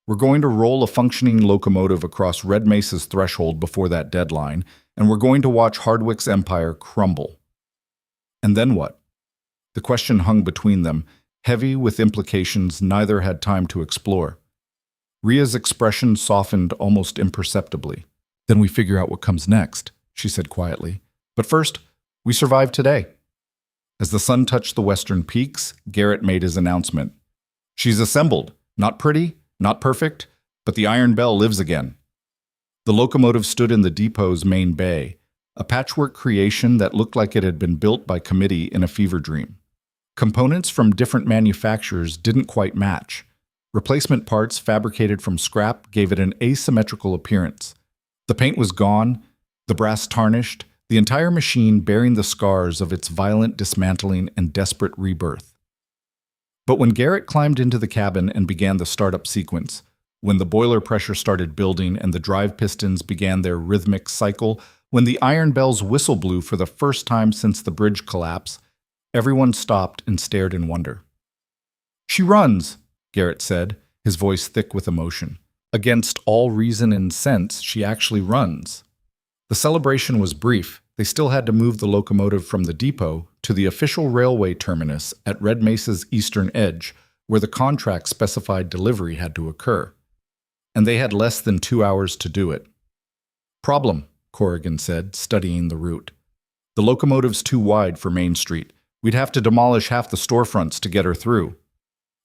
We're going to roll a functioning locomotive across Red Mesa's threshold before that deadline, and we're going to watch Hardwick's empire crumble." And then what? The question hung between them, heavy with implications neither had time to explore. Rhea's expression softened almost imperceptibly. "Then we figure out what comes next," she said quietly. "But first, we survived today." As the sun touched the western peaks, Garrett made his announcement. "She's assembled. Not pretty, not perfect, but the Iron Belle lives again." The locomotive stood in the depot's main bay, a patchwork creation that looked like it had been built by committee in a fever dream. Components from different manufacturers didn't quite match. Replacement parts fabricated from scrap gave it an asymmetrical appearance. The paint was gone, the brass tarnished, the entire machine bearing the scars of its violent dismantling and desperate rebirth. But when Garrett climbed into the cabin and began the startup sequence, when the boiler pressure started building and the drive pistons began their rhythmic cycle, when the Iron Belle's whistle blew for the first time since the bridge collapse, everyone stopped and stared in wonder. "She runs," Garrett said, his voice thick with emotion. "Against all reason and sense, she actually runs." The celebration was brief. They still had to move the locomotive from the depot to the official railway terminus at Red Mesa's eastern edge, where the contract specified delivery had to occur. And they had less than 2 hours to do it. "Problem," Corrigan said, studying the route. "The locomotive's too wide for Main Street. We'd have to demolish half the storefronts to get her through."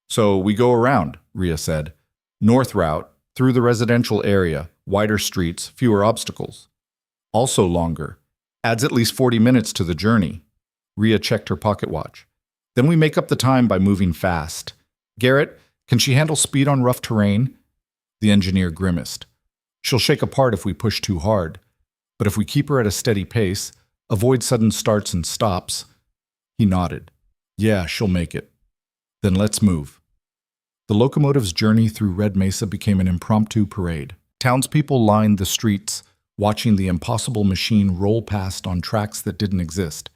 "So we go around," Rhea said. "North route, through the residential area, wider streets, fewer obstacles. Also longer. Adds at least 40 minutes to the journey." Rhea checked her pocket watch. "Then we make up the time by moving fast. Garrett, can she handle speed on rough terrain?" The engineer grimaced. "She'll shake apart if we push too hard. But if we keep her at a steady pace, avoid sudden starts and stops." He nodded. "Yeah, she'll make it." Then let's move. The locomotive's journey through Red Mesa became an impromptu parade. Townspeople lined the streets, watching the impossible machine roll past on tracks that didn't exist,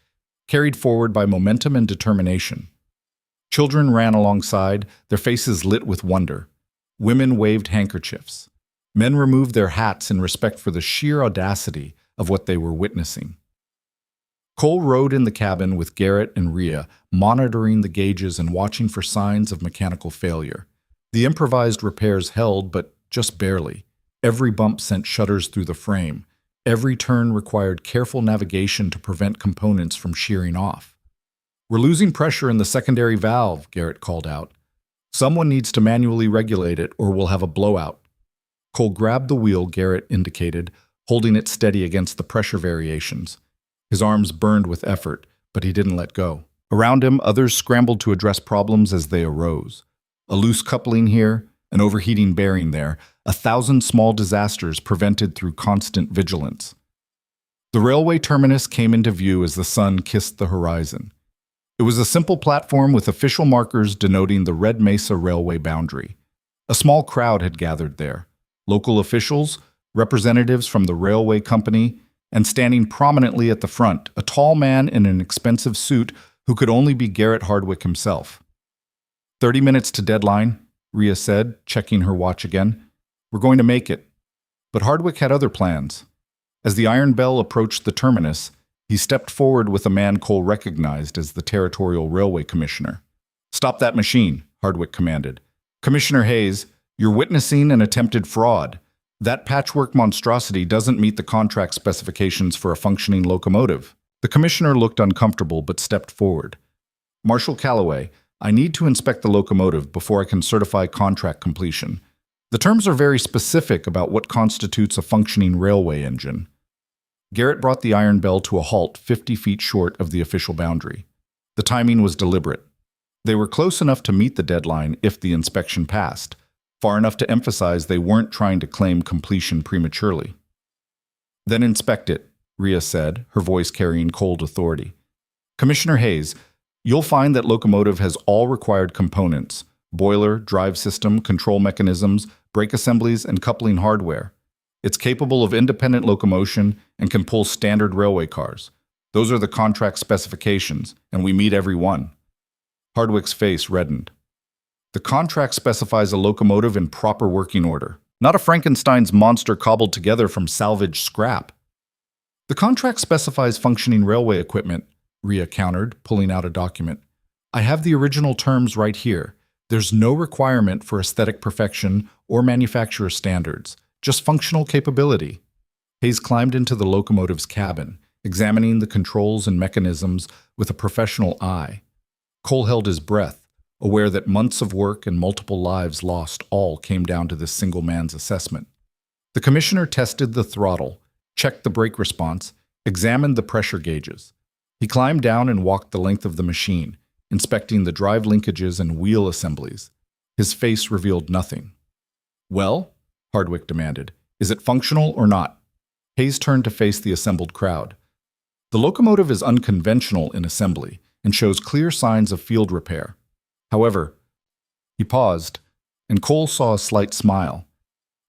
carried forward by momentum and determination. Children ran alongside, their faces lit with wonder. Women waved handkerchiefs. Men removed their hats in respect for the sheer audacity of what they were witnessing. Cole rode in the cabin with Garrett and Rhea, monitoring the gauges and watching for signs of mechanical failure. The improvised repairs held, but just barely. Every bump sent shudders through the frame. Every turn required careful navigation to prevent components from shearing off. "We're losing pressure in the secondary valve," Garrett called out. "Someone needs to manually regulate it or we'll have a blowout." Cole grabbed the wheel Garrett indicated, holding it steady against the pressure variations. His arms burned with effort, but he didn't let go. Around him, others scrambled to address problems as they arose. A loose coupling here, an overheating bearing there, 1,000 small disasters prevented through constant vigilance. The railway terminus came into view as the sun kissed the horizon. It was a simple platform with official markers denoting the Red Mesa Railway boundary. A small crowd had gathered there. Local officials, representatives from the railway company, and standing prominently at the front, a tall man in an expensive suit who could only be Garrett Hardwick himself. 30 minutes to deadline, Rhea said, checking her watch again. "We're going to make it." But Hardwick had other plans. As the Iron Belle approached the terminus, he stepped forward with a man Cole recognized as the Territorial Railway Commissioner. "Stop that machine," Hardwick commanded. "Commissioner Hayes, you're witnessing an attempted fraud. That patchwork monstrosity doesn't meet the contract specifications for a functioning locomotive." The commissioner looked uncomfortable but stepped forward. "Marshal Calloway, I need to inspect the locomotive before I can certify contract completion. The terms are very specific about what constitutes a functioning railway engine." Garrett brought the Iron Belle to a halt 50 feet short of the official boundary. The timing was deliberate. They were close enough to meet the deadline if the inspection passed, far enough to emphasize they weren't trying to claim completion prematurely. "Then inspect it," Rhea said, her voice carrying cold authority. "Commissioner Hayes, you'll find that locomotive has all required components: boiler, drive system, control mechanisms, brake assemblies, and coupling hardware. It's capable of independent locomotion and can pull standard railway cars. Those are the contract specifications, and we meet every one." Hardwick's face reddened. "The contract specifies a locomotive in proper working order, not a Frankenstein's monster cobbled together from salvaged scrap." "The contract specifies functioning railway equipment," Rhea countered, pulling out a document. "I have the original terms right here. There's no requirement for aesthetic perfection or manufacturer standards, just functional capability." Hayes climbed into the locomotive's cabin, examining the controls and mechanisms with a professional eye. Cole held his breath, aware that months of work and multiple lives lost all came down to this single man's assessment. The commissioner tested the throttle, checked the brake response, examined the pressure gauges. He climbed down and walked the length of the machine, inspecting the drive linkages and wheel assemblies. His face revealed nothing. "Well?" Hardwick demanded. "Is it functional or not?" Hayes turned to face the assembled crowd. "The locomotive is unconventional in assembly and shows clear signs of field repair. However," he paused, and Cole saw a slight smile.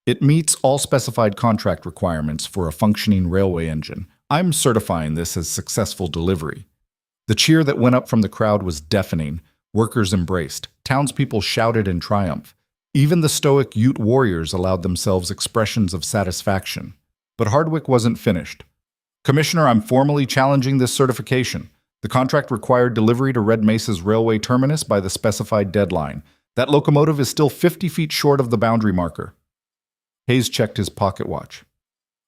"It meets all specified contract requirements for a functioning railway engine. I'm certifying this as successful delivery." The cheer that went up from the crowd was deafening. Workers embraced. Townspeople shouted in triumph. Even the stoic Ute warriors allowed themselves expressions of satisfaction. But Hardwick wasn't finished. "Commissioner, I'm formally challenging this certification. The contract required delivery to Red Mesa's railway terminus by the specified deadline. That locomotive is still 50 feet short of the boundary marker." Hayes checked his pocket watch.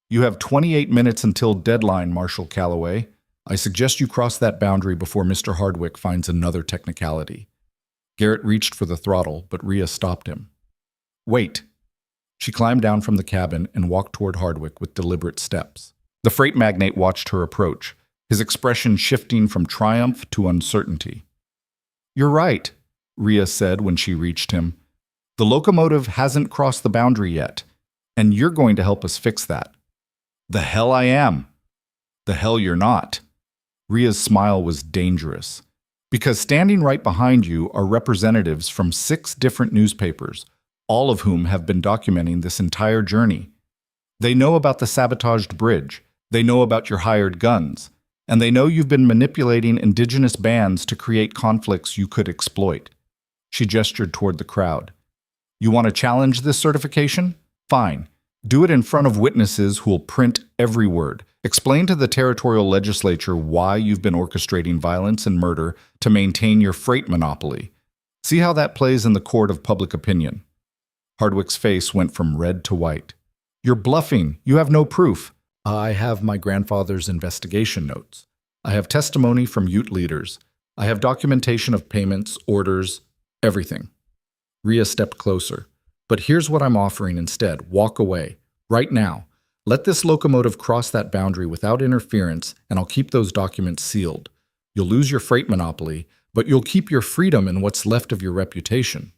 "You have 28 minutes until deadline, Marshal Calloway. I suggest you cross that boundary before Mr. Hardwick finds another technicality." Garrett reached for the throttle, but Rhea stopped him. "Wait." She climbed down from the cabin and walked toward Hardwick with deliberate steps. The freight magnate watched her approach, his expression shifting from triumph to uncertainty. "You're right," Rhea said when she reached him. "The locomotive hasn't crossed the boundary yet, and you're going to help us fix that." "The hell I am." "The hell you're not." Rhea's smile was dangerous. Because standing right behind you are representatives from 6 different newspapers, all of whom have been documenting this entire journey. They know about the sabotaged bridge, they know about your hired guns, and they know you've been manipulating indigenous bands to create conflicts you could exploit. She gestured toward the crowd. You want to challenge this certification? Fine. Do it in front of witnesses who will print every word. Explain to the territorial legislature why you've been orchestrating violence and murder to maintain your freight monopoly. See how that plays in the court of public opinion. Hardwick's face went from red to white. You're bluffing. You have no proof. I have my grandfather's investigation notes. I have testimony from Ute leaders. I have documentation of payments, orders, everything. Rhea stepped closer. But here's what I'm offering instead. Walk away. Right now. Let this locomotive cross that boundary without interference, and I'll keep those documents sealed. You'll lose your freight monopoly, but you'll keep your freedom and what's left of your reputation.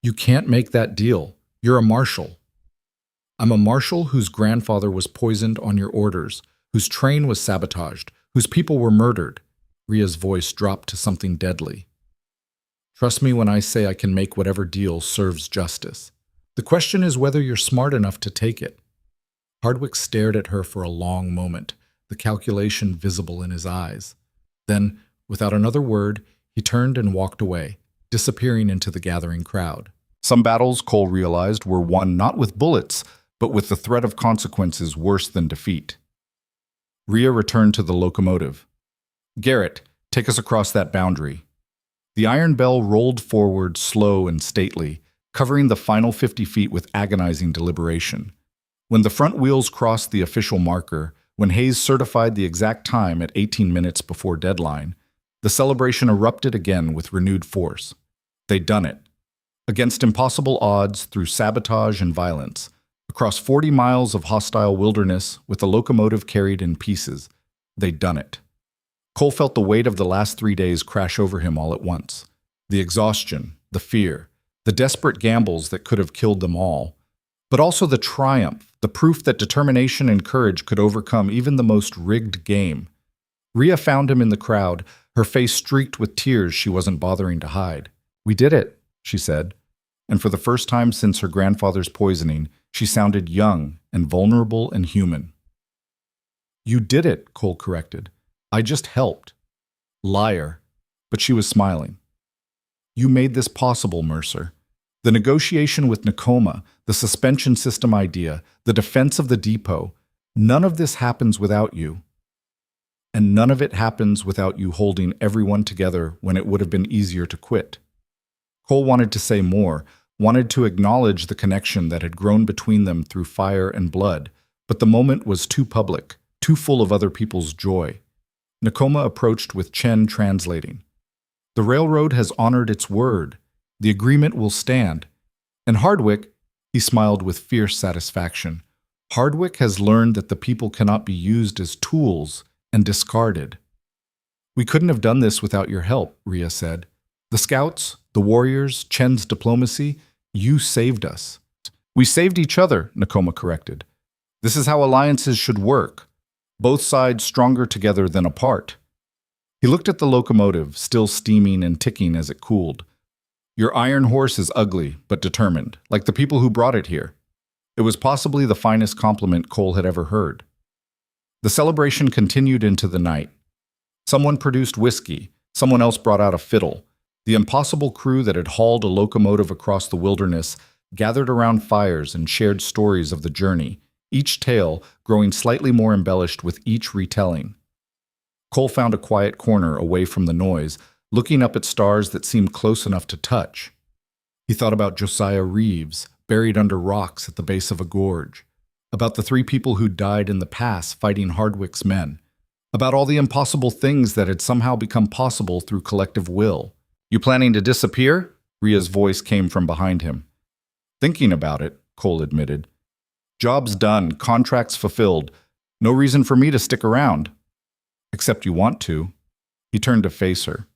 You can't make that deal. You're a marshal. I'm a marshal whose grandfather was poisoned on your orders, whose train was sabotaged, whose people were murdered. Rhea's voice dropped to something deadly. Trust me when I say I can make whatever deal serves justice. The question is whether you're smart enough to take it. Hardwick stared at her for a long moment, the calculation visible in his eyes. Then, without another word, he turned and walked away, disappearing into the gathering crowd. Some battles, Cole realized, were won not with bullets, but with the threat of consequences worse than defeat. Rhea returned to the locomotive. Garrett, take us across that boundary. The Iron Belle rolled forward slow and stately, covering the final 50 feet with agonizing deliberation. When the front wheels crossed the official marker, when Hayes certified the exact time at 18 minutes before deadline, the celebration erupted again with renewed force. They'd done it. Against impossible odds, through sabotage and violence, across 40 miles of hostile wilderness with the locomotive carried in pieces, they'd done it. Cole felt the weight of the last 3 days crash over him all at once. The exhaustion, the fear, the desperate gambles that could have killed them all, but also the triumph, the proof that determination and courage could overcome even the most rigged game. Rhea found him in the crowd, her face streaked with tears she wasn't bothering to hide. We did it, she said, and for the first time since her grandfather's poisoning, she sounded young and vulnerable and human. You did it, Cole corrected. I just helped. Liar. But she was smiling. You made this possible, Mercer. The negotiation with Nakoma, the suspension system idea, the defense of the depot, none of this happens without you. And none of it happens without you holding everyone together when it would have been easier to quit. Cole wanted to say more, wanted to acknowledge the connection that had grown between them through fire and blood, but the moment was too public, too full of other people's joy. Nakoma approached with Chen translating. The railroad has honored its word. The agreement will stand. And Hardwick, he smiled with fierce satisfaction, Hardwick has learned that the people cannot be used as tools and discarded. We couldn't have done this without your help, Rhea said. The scouts, the warriors, Chen's diplomacy, you saved us. We saved each other, Nakoma corrected. This is how alliances should work. Both sides stronger together than apart. He looked at the locomotive, still steaming and ticking as it cooled. Your iron horse is ugly, but determined, like the people who brought it here. It was possibly the finest compliment Cole had ever heard. The celebration continued into the night. Someone produced whiskey, someone else brought out a fiddle. The impossible crew that had hauled a locomotive across the wilderness gathered around fires and shared stories of the journey, each tale growing slightly more embellished with each retelling. Cole found a quiet corner away from the noise, looking up at stars that seemed close enough to touch. He thought about Josiah Reeves, buried under rocks at the base of a gorge, about the 3 people who died in the pass fighting Hardwick's men, about all the impossible things that had somehow become possible through collective will. You planning to disappear? Rhea's voice came from behind him. Thinking about it, Cole admitted. Job's done, contracts fulfilled. No reason for me to stick around. Except you want to. He turned to face her.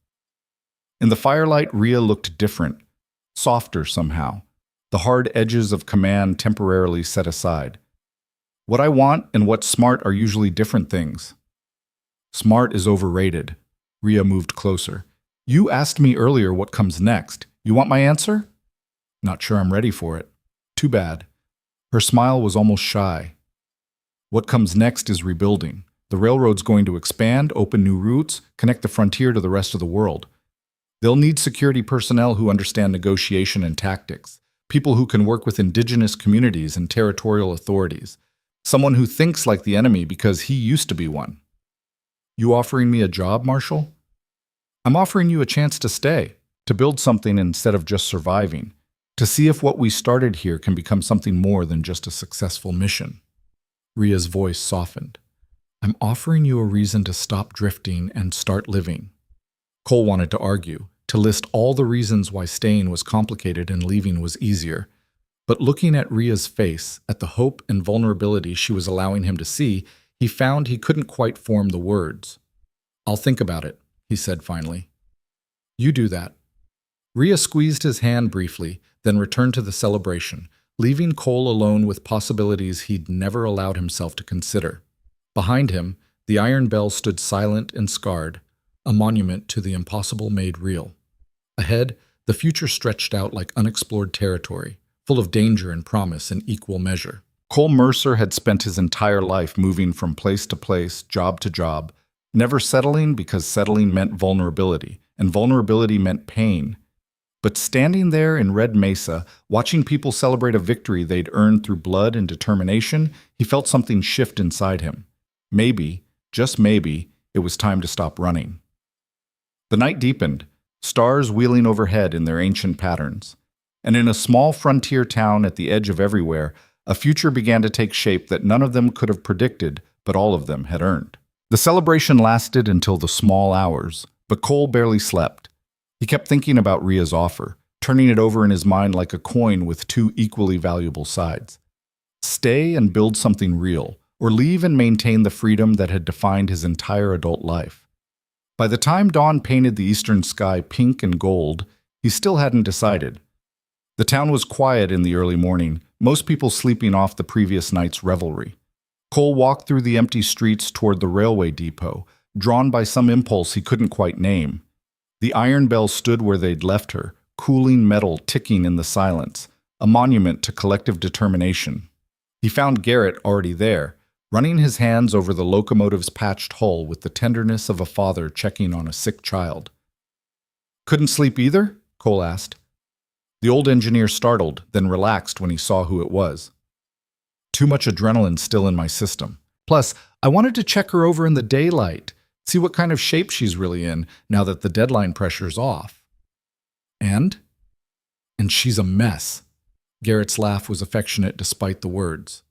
In the firelight, Rhea looked different, softer somehow, the hard edges of command temporarily set aside. What I want and what's smart are usually different things. Smart is overrated. Rhea moved closer. You asked me earlier what comes next. You want my answer? Not sure I'm ready for it. Too bad. Her smile was almost shy. What comes next is rebuilding. The railroad's going to expand, open new routes, connect the frontier to the rest of the world. They'll need security personnel who understand negotiation and tactics, people who can work with indigenous communities and territorial authorities, someone who thinks like the enemy because he used to be one. You offering me a job, Marshal? I'm offering you a chance to stay, to build something instead of just surviving, to see if what we started here can become something more than just a successful mission. Rhea's voice softened. I'm offering you a reason to stop drifting and start living. Cole wanted to argue, to list all the reasons why staying was complicated and leaving was easier. But looking at Rhea's face, at the hope and vulnerability she was allowing him to see, he found he couldn't quite form the words. I'll think about it, he said finally. You do that. Rhea squeezed his hand briefly, then returned to the celebration, leaving Cole alone with possibilities he'd never allowed himself to consider. Behind him, the Iron Belle stood silent and scarred, a monument to the impossible made real. Ahead, the future stretched out like unexplored territory, full of danger and promise in equal measure. Cole Mercer had spent his entire life moving from place to place, job to job, never settling because settling meant vulnerability, and vulnerability meant pain. But standing there in Red Mesa, watching people celebrate a victory they'd earned through blood and determination, he felt something shift inside him. Maybe, just maybe, it was time to stop running. The night deepened, stars wheeling overhead in their ancient patterns. And in a small frontier town at the edge of everywhere, a future began to take shape that none of them could have predicted, but all of them had earned. The celebration lasted until the small hours, but Cole barely slept. He kept thinking about Rhea's offer, turning it over in his mind like a coin with two equally valuable sides. Stay and build something real, or leave and maintain the freedom that had defined his entire adult life. By the time dawn painted the eastern sky pink and gold, he still hadn't decided. The town was quiet in the early morning, most people sleeping off the previous night's revelry. Cole walked through the empty streets toward the railway depot, drawn by some impulse he couldn't quite name. The Iron Belle stood where they'd left her, cooling metal ticking in the silence, a monument to collective determination. He found Garrett already there, running his hands over the locomotive's patched hull with the tenderness of a father checking on a sick child. Couldn't sleep either? Cole asked. The old engineer startled, then relaxed when he saw who it was. Too much adrenaline still in my system. Plus, I wanted to check her over in the daylight, see what kind of shape she's really in now that the deadline pressure's off. And she's a mess. Garrett's laugh was affectionate despite the words.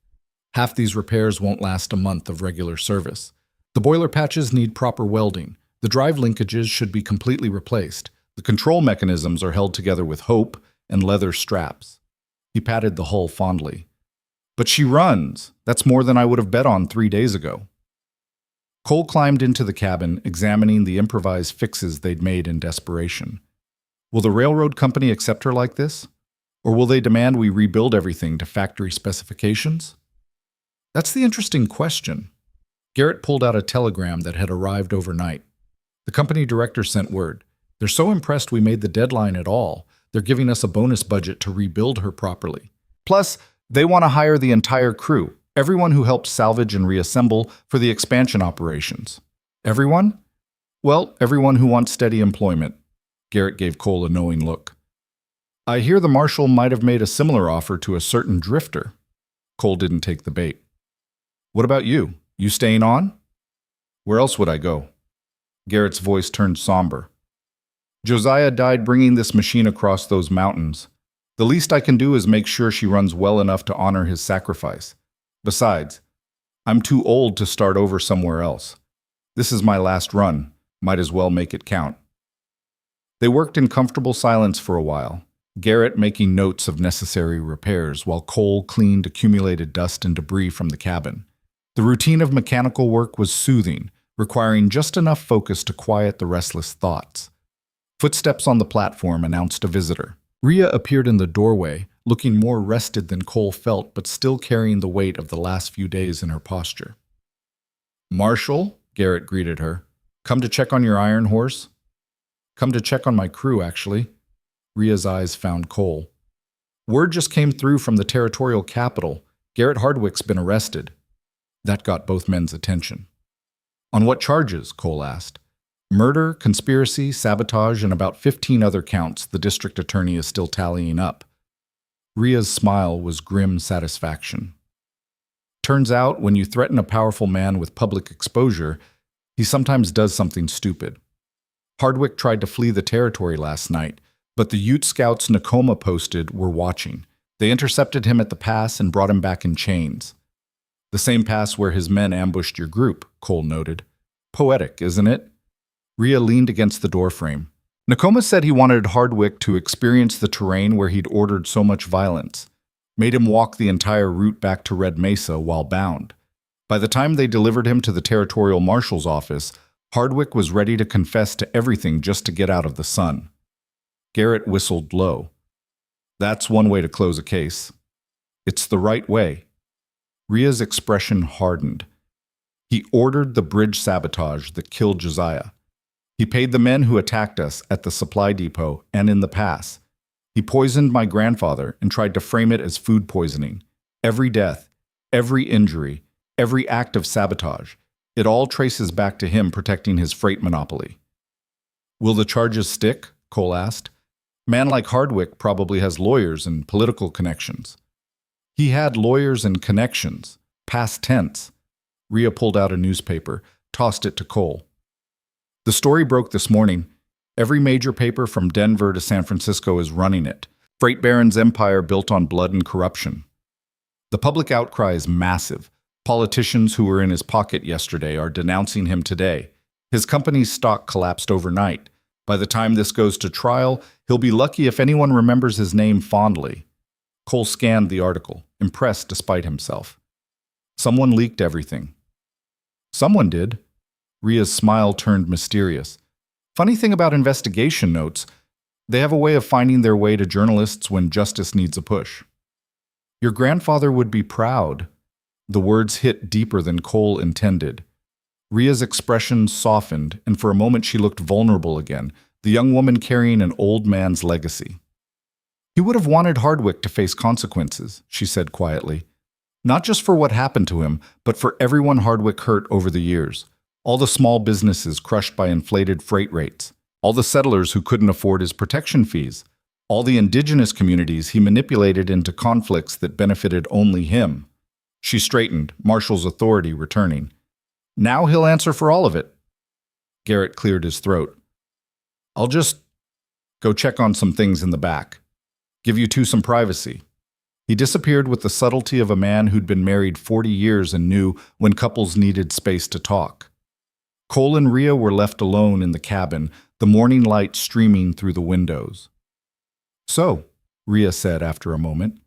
Half these repairs won't last a month of regular service. The boiler patches need proper welding. The drive linkages should be completely replaced. The control mechanisms are held together with hope and leather straps. He patted the hull fondly. But she runs. That's more than I would have bet on 3 days ago. Cole climbed into the cabin, examining the improvised fixes they'd made in desperation. Will the railroad company accept her like this? Or will they demand we rebuild everything to factory specifications? That's the interesting question. Garrett pulled out a telegram that had arrived overnight. The company director sent word. They're so impressed we made the deadline at all, they're giving us a bonus budget to rebuild her properly. Plus, they want to hire the entire crew, everyone who helped salvage and reassemble for the expansion operations. Everyone? Well, everyone who wants steady employment. Garrett gave Cole a knowing look. I hear the marshal might have made a similar offer to a certain drifter. Cole didn't take the bait. What about you? You staying on? Where else would I go? Garrett's voice turned somber. Josiah died bringing this machine across those mountains. The least I can do is make sure she runs well enough to honor his sacrifice. Besides, I'm too old to start over somewhere else. This is my last run. Might as well make it count. They worked in comfortable silence for a while, Garrett making notes of necessary repairs while Cole cleaned accumulated dust and debris from the cabin. The routine of mechanical work was soothing, requiring just enough focus to quiet the restless thoughts. Footsteps on the platform announced a visitor. Rhea appeared in the doorway, looking more rested than Cole felt but still carrying the weight of the last few days in her posture. Marshal, Garrett greeted her. Come to check on your iron horse? Come to check on my crew, actually. Rhea's eyes found Cole. Word just came through from the territorial capital. Garrett Hardwick's been arrested. That got both men's attention. On what charges? Cole asked. Murder, conspiracy, sabotage, and about 15 other counts the district attorney is still tallying up. Rhea's smile was grim satisfaction. Turns out, when you threaten a powerful man with public exposure, he sometimes does something stupid. Hardwick tried to flee the territory last night, but the Ute scouts Nakoma posted were watching. They intercepted him at the pass and brought him back in chains. The same pass where his men ambushed your group, Cole noted. Poetic, isn't it? Rhea leaned against the doorframe. Nakoma said he wanted Hardwick to experience the terrain where he'd ordered so much violence, made him walk the entire route back to Red Mesa while bound. By the time they delivered him to the territorial marshal's office, Hardwick was ready to confess to everything just to get out of the sun. Garrett whistled low. That's one way to close a case. It's the right way. Rhea's expression hardened. He ordered the bridge sabotage that killed Josiah. He paid the men who attacked us at the supply depot and in the pass. He poisoned my grandfather and tried to frame it as food poisoning. Every death, every injury, every act of sabotage, it all traces back to him protecting his freight monopoly. Will the charges stick? Cole asked. A man like Hardwick probably has lawyers and political connections. He had lawyers and connections, past tense. Rhea pulled out a newspaper, tossed it to Cole. The story broke this morning. Every major paper from Denver to San Francisco is running it. Freight Baron's empire built on blood and corruption. The public outcry is massive. Politicians who were in his pocket yesterday are denouncing him today. His company's stock collapsed overnight. By the time this goes to trial, he'll be lucky if anyone remembers his name fondly. Cole scanned the article, impressed despite himself. Someone leaked everything. Someone did. Rhea's smile turned mysterious. Funny thing about investigation notes, they have a way of finding their way to journalists when justice needs a push. Your grandfather would be proud. The words hit deeper than Cole intended. Rhea's expression softened, and for a moment she looked vulnerable again, the young woman carrying an old man's legacy. He would have wanted Hardwick to face consequences, she said quietly. Not just for what happened to him, but for everyone Hardwick hurt over the years. All the small businesses crushed by inflated freight rates. All the settlers who couldn't afford his protection fees. All the indigenous communities he manipulated into conflicts that benefited only him. She straightened, Marshal's authority returning. Now he'll answer for all of it. Garrett cleared his throat. I'll just go check on some things in the back. Give you two some privacy. He disappeared with the subtlety of a man who'd been married 40 years and knew when couples needed space to talk. Cole and Rhea were left alone in the cabin, the morning light streaming through the windows. So, Rhea said after a moment,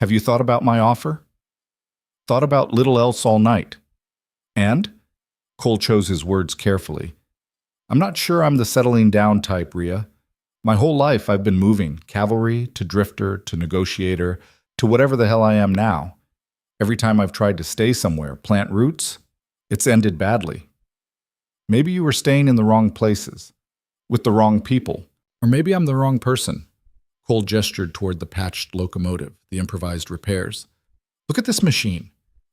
have you thought about my offer? Thought about little else all night. And? Cole chose his words carefully. I'm not sure I'm the settling down type, Rhea. My whole life I've been moving, cavalry to drifter to negotiator to whatever the hell I am now. Every time I've tried to stay somewhere, plant roots, it's ended badly. Maybe you were staying in the wrong places, with the wrong people, or maybe I'm the wrong person. Cole gestured toward the patched locomotive, the improvised repairs. Look at this machine.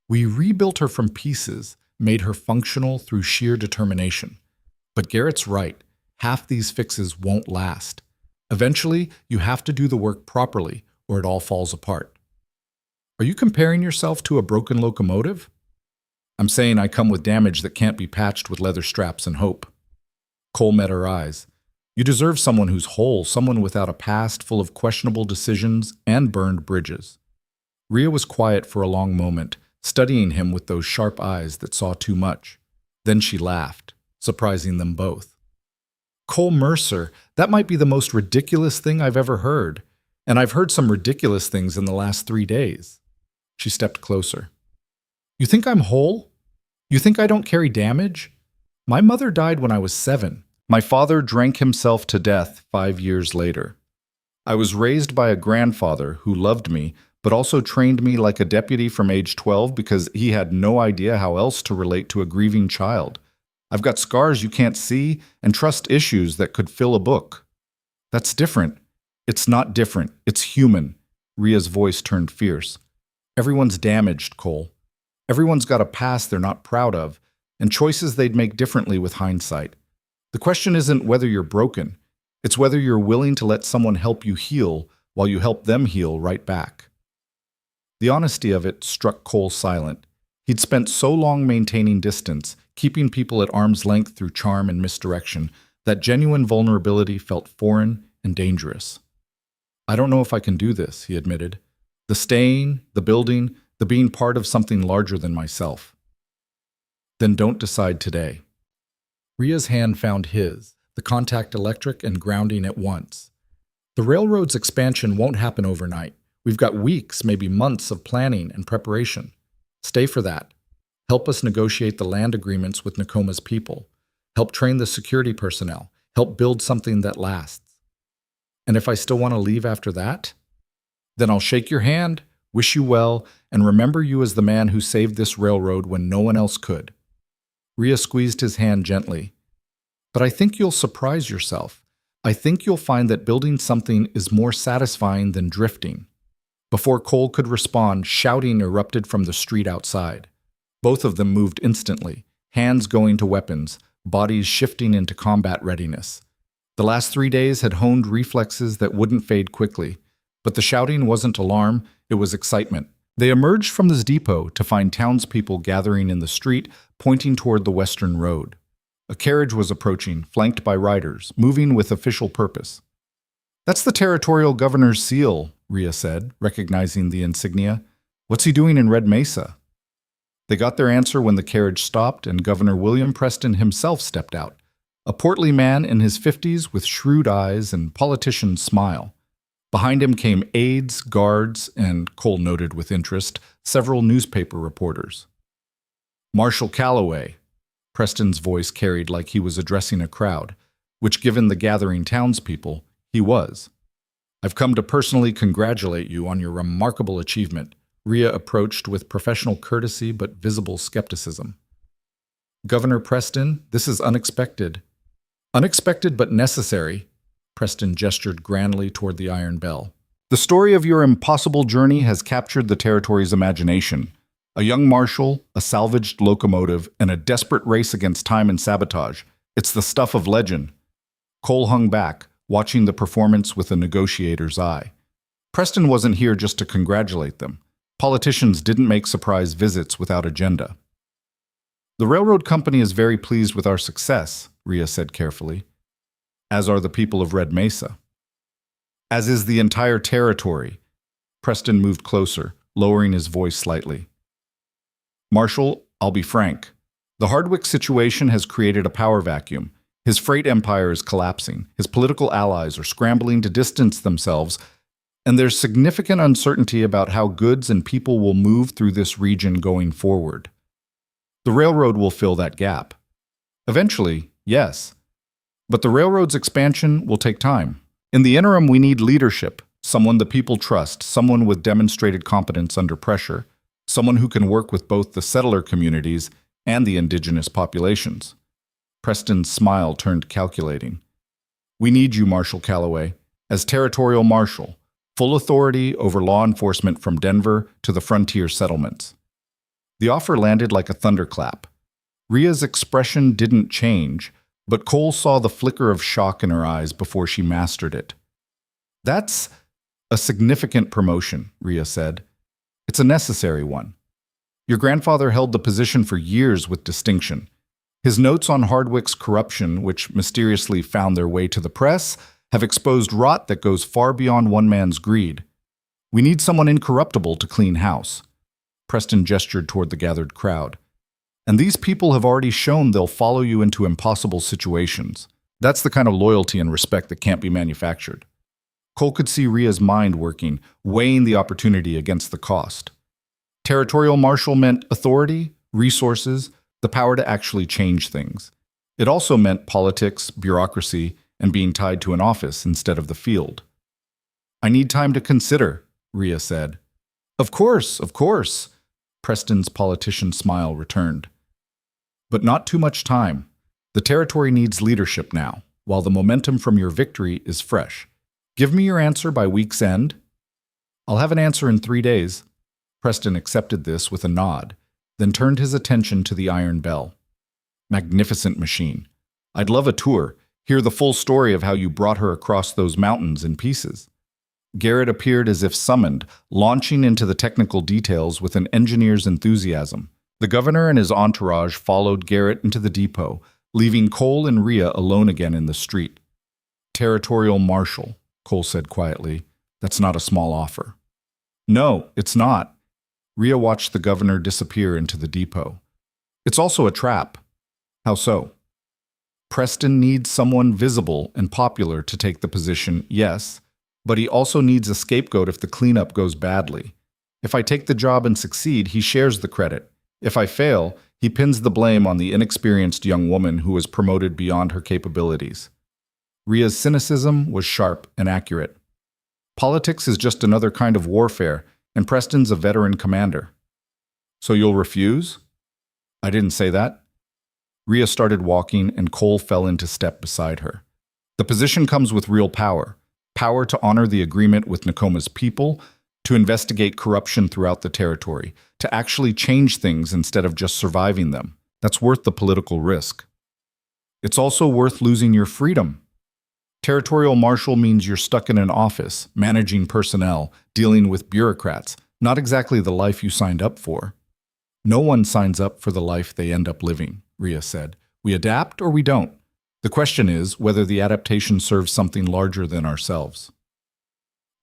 We rebuilt her from pieces, made her functional through sheer determination. But Garrett's right. Half these fixes won't last. Eventually, you have to do the work properly, or it all falls apart. Are you comparing yourself to a broken locomotive? I'm saying I come with damage that can't be patched with leather straps and hope. Cole met her eyes. You deserve someone who's whole, someone without a past full of questionable decisions and burned bridges. Rhea was quiet for a long moment, studying him with those sharp eyes that saw too much. Then she laughed, surprising them both. Cole Mercer, that might be the most ridiculous thing I've ever heard. And I've heard some ridiculous things in the last 3 days. She stepped closer. You think I'm whole? You think I don't carry damage? My mother died when I was 7. My father drank himself to death 5 years later. I was raised by a grandfather who loved me, but also trained me like a deputy from age 12 because he had no idea how else to relate to a grieving child. I've got scars you can't see and trust issues that could fill a book. That's different. It's not different. It's human. Rhea's voice turned fierce. Everyone's damaged, Cole. Everyone's got a past they're not proud of, and choices they'd make differently with hindsight. The question isn't whether you're broken. It's whether you're willing to let someone help you heal while you help them heal right back. The honesty of it struck Cole silent. He'd spent so long maintaining distance, keeping people at arm's length through charm and misdirection, that genuine vulnerability felt foreign and dangerous. I don't know if I can do this, he admitted. The staying, the building, the being part of something larger than myself. Then don't decide today. Rhea's hand found his, the contact electric and grounding at once. The railroad's expansion won't happen overnight. We've got weeks, maybe months of planning and preparation. Stay for that. Help us negotiate the land agreements with Nakoma's people. Help train the security personnel. Help build something that lasts. And if I still want to leave after that, then I'll shake your hand, wish you well, and remember you as the man who saved this railroad when no one else could. Rhea squeezed his hand gently. But I think you'll surprise yourself. I think you'll find that building something is more satisfying than drifting. Before Cole could respond, shouting erupted from the street outside. Both of them moved instantly, hands going to weapons, bodies shifting into combat readiness. The last 3 days had honed reflexes that wouldn't fade quickly, but the shouting wasn't alarm, it was excitement. They emerged from this depot to find townspeople gathering in the street, pointing toward the western road. A carriage was approaching, flanked by riders, moving with official purpose. "That's the territorial governor's seal," Rhea said, recognizing the insignia. "What's he doing in Red Mesa?" They got their answer when the carriage stopped and Governor William Preston himself stepped out, a portly man in his 50s with shrewd eyes and politician's smile. Behind him came aides, guards, and, Cole noted with interest, several newspaper reporters. "Marshal Calloway," Preston's voice carried like he was addressing a crowd, which, given the gathering townspeople, he was. "I've come to personally congratulate you on your remarkable achievement," Rhea approached with professional courtesy but visible skepticism. "Governor Preston, this is unexpected." "Unexpected but necessary," Preston gestured grandly toward the Iron Belle. "The story of your impossible journey has captured the territory's imagination. A young marshal, a salvaged locomotive, and a desperate race against time and sabotage. It's the stuff of legend." Cole hung back, watching the performance with a negotiator's eye. Preston wasn't here just to congratulate them. Politicians didn't make surprise visits without agenda. "The railroad company is very pleased with our success," Rhea said carefully. "As are the people of Red Mesa. As is the entire territory." Preston moved closer, lowering his voice slightly. "Marshal, I'll be frank. The Hardwick situation has created a power vacuum. His freight empire is collapsing. His political allies are scrambling to distance themselves, and there's significant uncertainty about how goods and people will move through this region going forward. The railroad will fill that gap. Eventually, yes. But the railroad's expansion will take time. In the interim, we need leadership, someone the people trust, someone with demonstrated competence under pressure, someone who can work with both the settler communities and the indigenous populations." Preston's smile turned calculating. "We need you, Marshal Calloway, as territorial marshal, full authority over law enforcement from Denver to the frontier settlements." The offer landed like a thunderclap. Rhea's expression didn't change, but Cole saw the flicker of shock in her eyes before she mastered it. "That's a significant promotion," Rhea said. "It's a necessary one. Your grandfather held the position for years with distinction. His notes on Hardwick's corruption, which mysteriously found their way to the press, have exposed rot that goes far beyond one man's greed. We need someone incorruptible to clean house." Preston gestured toward the gathered crowd. "And these people have already shown they'll follow you into impossible situations. That's the kind of loyalty and respect that can't be manufactured." Cole could see Rhea's mind working, weighing the opportunity against the cost. Territorial marshal meant authority, resources, the power to actually change things. It also meant politics, bureaucracy, and being tied to an office instead of the field. "I need time to consider," Rhea said. Of course," Preston's politician smile returned. "But not too much time. The territory needs leadership now, while the momentum from your victory is fresh. Give me your answer by week's end. I'll have an answer in 3 days. Preston accepted this with a nod, then turned his attention to the Iron Belle. Magnificent machine. I'd love a tour, hear the full story of how you brought her across those mountains in pieces. Garrett appeared as if summoned, launching into the technical details with an engineer's enthusiasm. The governor and his entourage followed Garrett into the depot, leaving Cole and Rhea alone again in the street. Territorial Marshal, Cole said quietly. That's not a small offer. No, it's not. Rhea watched the governor disappear into the depot. It's also a trap. How so? Preston needs someone visible and popular to take the position, yes, but he also needs a scapegoat if the cleanup goes badly. If I take the job and succeed, he shares the credit. If I fail, he pins the blame on the inexperienced young woman who was promoted beyond her capabilities. Rhea's cynicism was sharp and accurate. Politics is just another kind of warfare, and Preston's a veteran commander. So you'll refuse? I didn't say that. Rhea started walking, and Cole fell into step beside her. The position comes with real power. Power to honor the agreement with Nakoma's people, to investigate corruption throughout the territory, to actually change things instead of just surviving them. That's worth the political risk. It's also worth losing your freedom. Territorial Marshal means you're stuck in an office, managing personnel, dealing with bureaucrats, not exactly the life you signed up for. No one signs up for the life they end up living, Rhea said. We adapt or we don't. The question is whether the adaptation serves something larger than ourselves.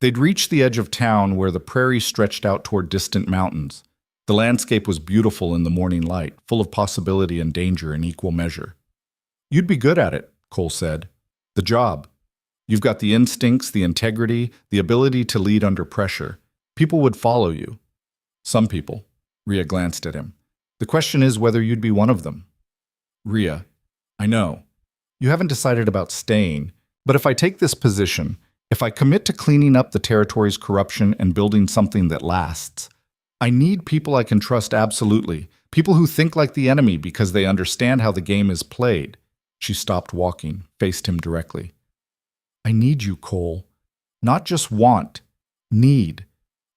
They'd reached the edge of town where the prairie stretched out toward distant mountains. The landscape was beautiful in the morning light, full of possibility and danger in equal measure. You'd be good at it, Cole said. The job. You've got the instincts, the integrity, the ability to lead under pressure. People would follow you. Some people. Rhea glanced at him. The question is whether you'd be one of them. Rhea, I know. You haven't decided about staying, but if I take this position, if I commit to cleaning up the territory's corruption and building something that lasts, I need people I can trust absolutely, people who think like the enemy because they understand how the game is played. She stopped walking, faced him directly. I need you, Cole. Not just want, need.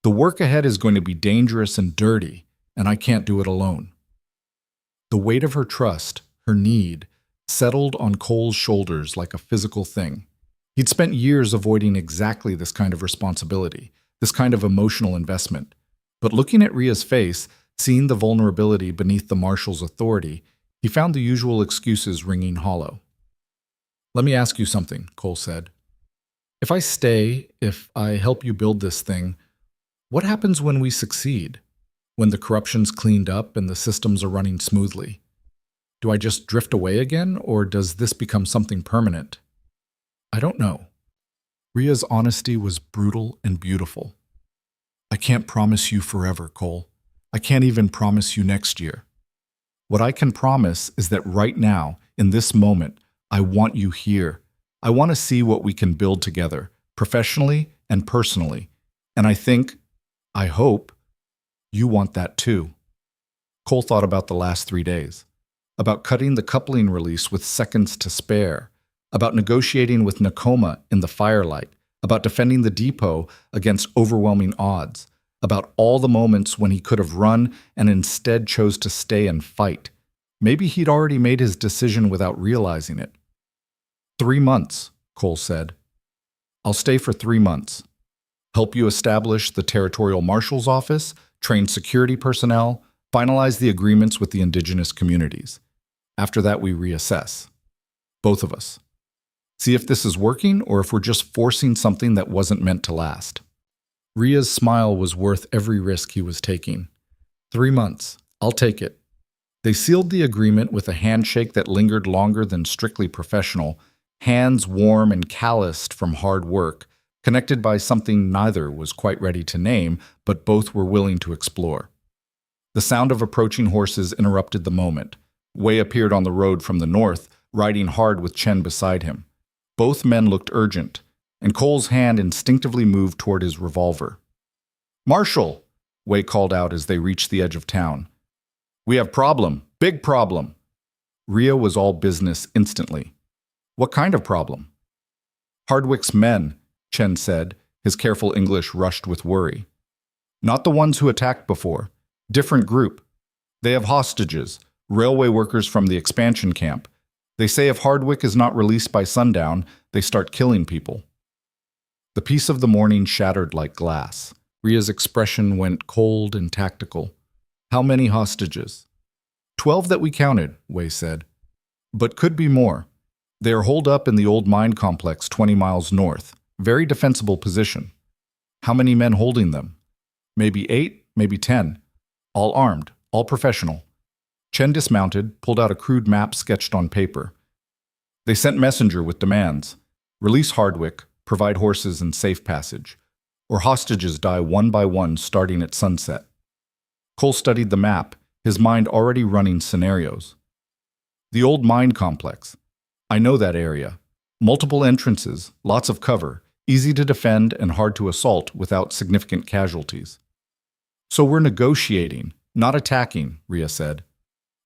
The work ahead is going to be dangerous and dirty, and I can't do it alone. The weight of her trust, her need, settled on Cole's shoulders like a physical thing. He'd spent years avoiding exactly this kind of responsibility, this kind of emotional investment. But looking at Rhea's face, seeing the vulnerability beneath the Marshal's authority, he found the usual excuses ringing hollow. Let me ask you something, Cole said. If I stay, if I help you build this thing, what happens when we succeed? When the corruption's cleaned up and the systems are running smoothly? Do I just drift away again, or does this become something permanent? I don't know. Rhea's honesty was brutal and beautiful. I can't promise you forever, Cole. I can't even promise you next year. What I can promise is that right now, in this moment, I want you here. I want to see what we can build together, professionally and personally. And I hope, you want that too. Cole thought about the last 3 days. About cutting the coupling release with seconds to spare, about negotiating with Nakoma in the firelight, about defending the depot against overwhelming odds, about all the moments when he could have run and instead chose to stay and fight. Maybe he'd already made his decision without realizing it. 3 months, Cole said. I'll stay for 3 months. Help you establish the Territorial Marshal's office, train security personnel, finalize the agreements with the indigenous communities. After that, we reassess. Both of us. See if this is working or if we're just forcing something that wasn't meant to last. Rhea's smile was worth every risk he was taking. 3 months. I'll take it. They sealed the agreement with a handshake that lingered longer than strictly professional, hands warm and calloused from hard work, connected by something neither was quite ready to name, but both were willing to explore. The sound of approaching horses interrupted the moment. Wei appeared on the road from the north, riding hard with Chen beside him. Both men looked urgent, and Cole's hand instinctively moved toward his revolver. Marshal, Wei called out as they reached the edge of town. We have problem, big problem. Rhea was all business instantly. What kind of problem? Hardwick's men, Chen said, his careful English rushed with worry. Not the ones who attacked before. Different group. They have hostages, railway workers from the expansion camp. They say if Hardwick is not released by sundown, they start killing people. The peace of the morning shattered like glass. Rhea's expression went cold and tactical. How many hostages? 12 that we counted, Wei said. But could be more. They are holed up in the old mine complex 20 miles north. Very defensible position. How many men holding them? Maybe 8, maybe 10. All armed, all professional. Chen dismounted, pulled out a crude map sketched on paper. They sent messenger with demands. Release Hardwick, provide horses and safe passage. Or hostages die one by one starting at sunset. Cole studied the map, his mind already running scenarios. The old mine complex. I know that area. Multiple entrances, lots of cover, easy to defend and hard to assault without significant casualties. So we're negotiating, not attacking, Rhea said.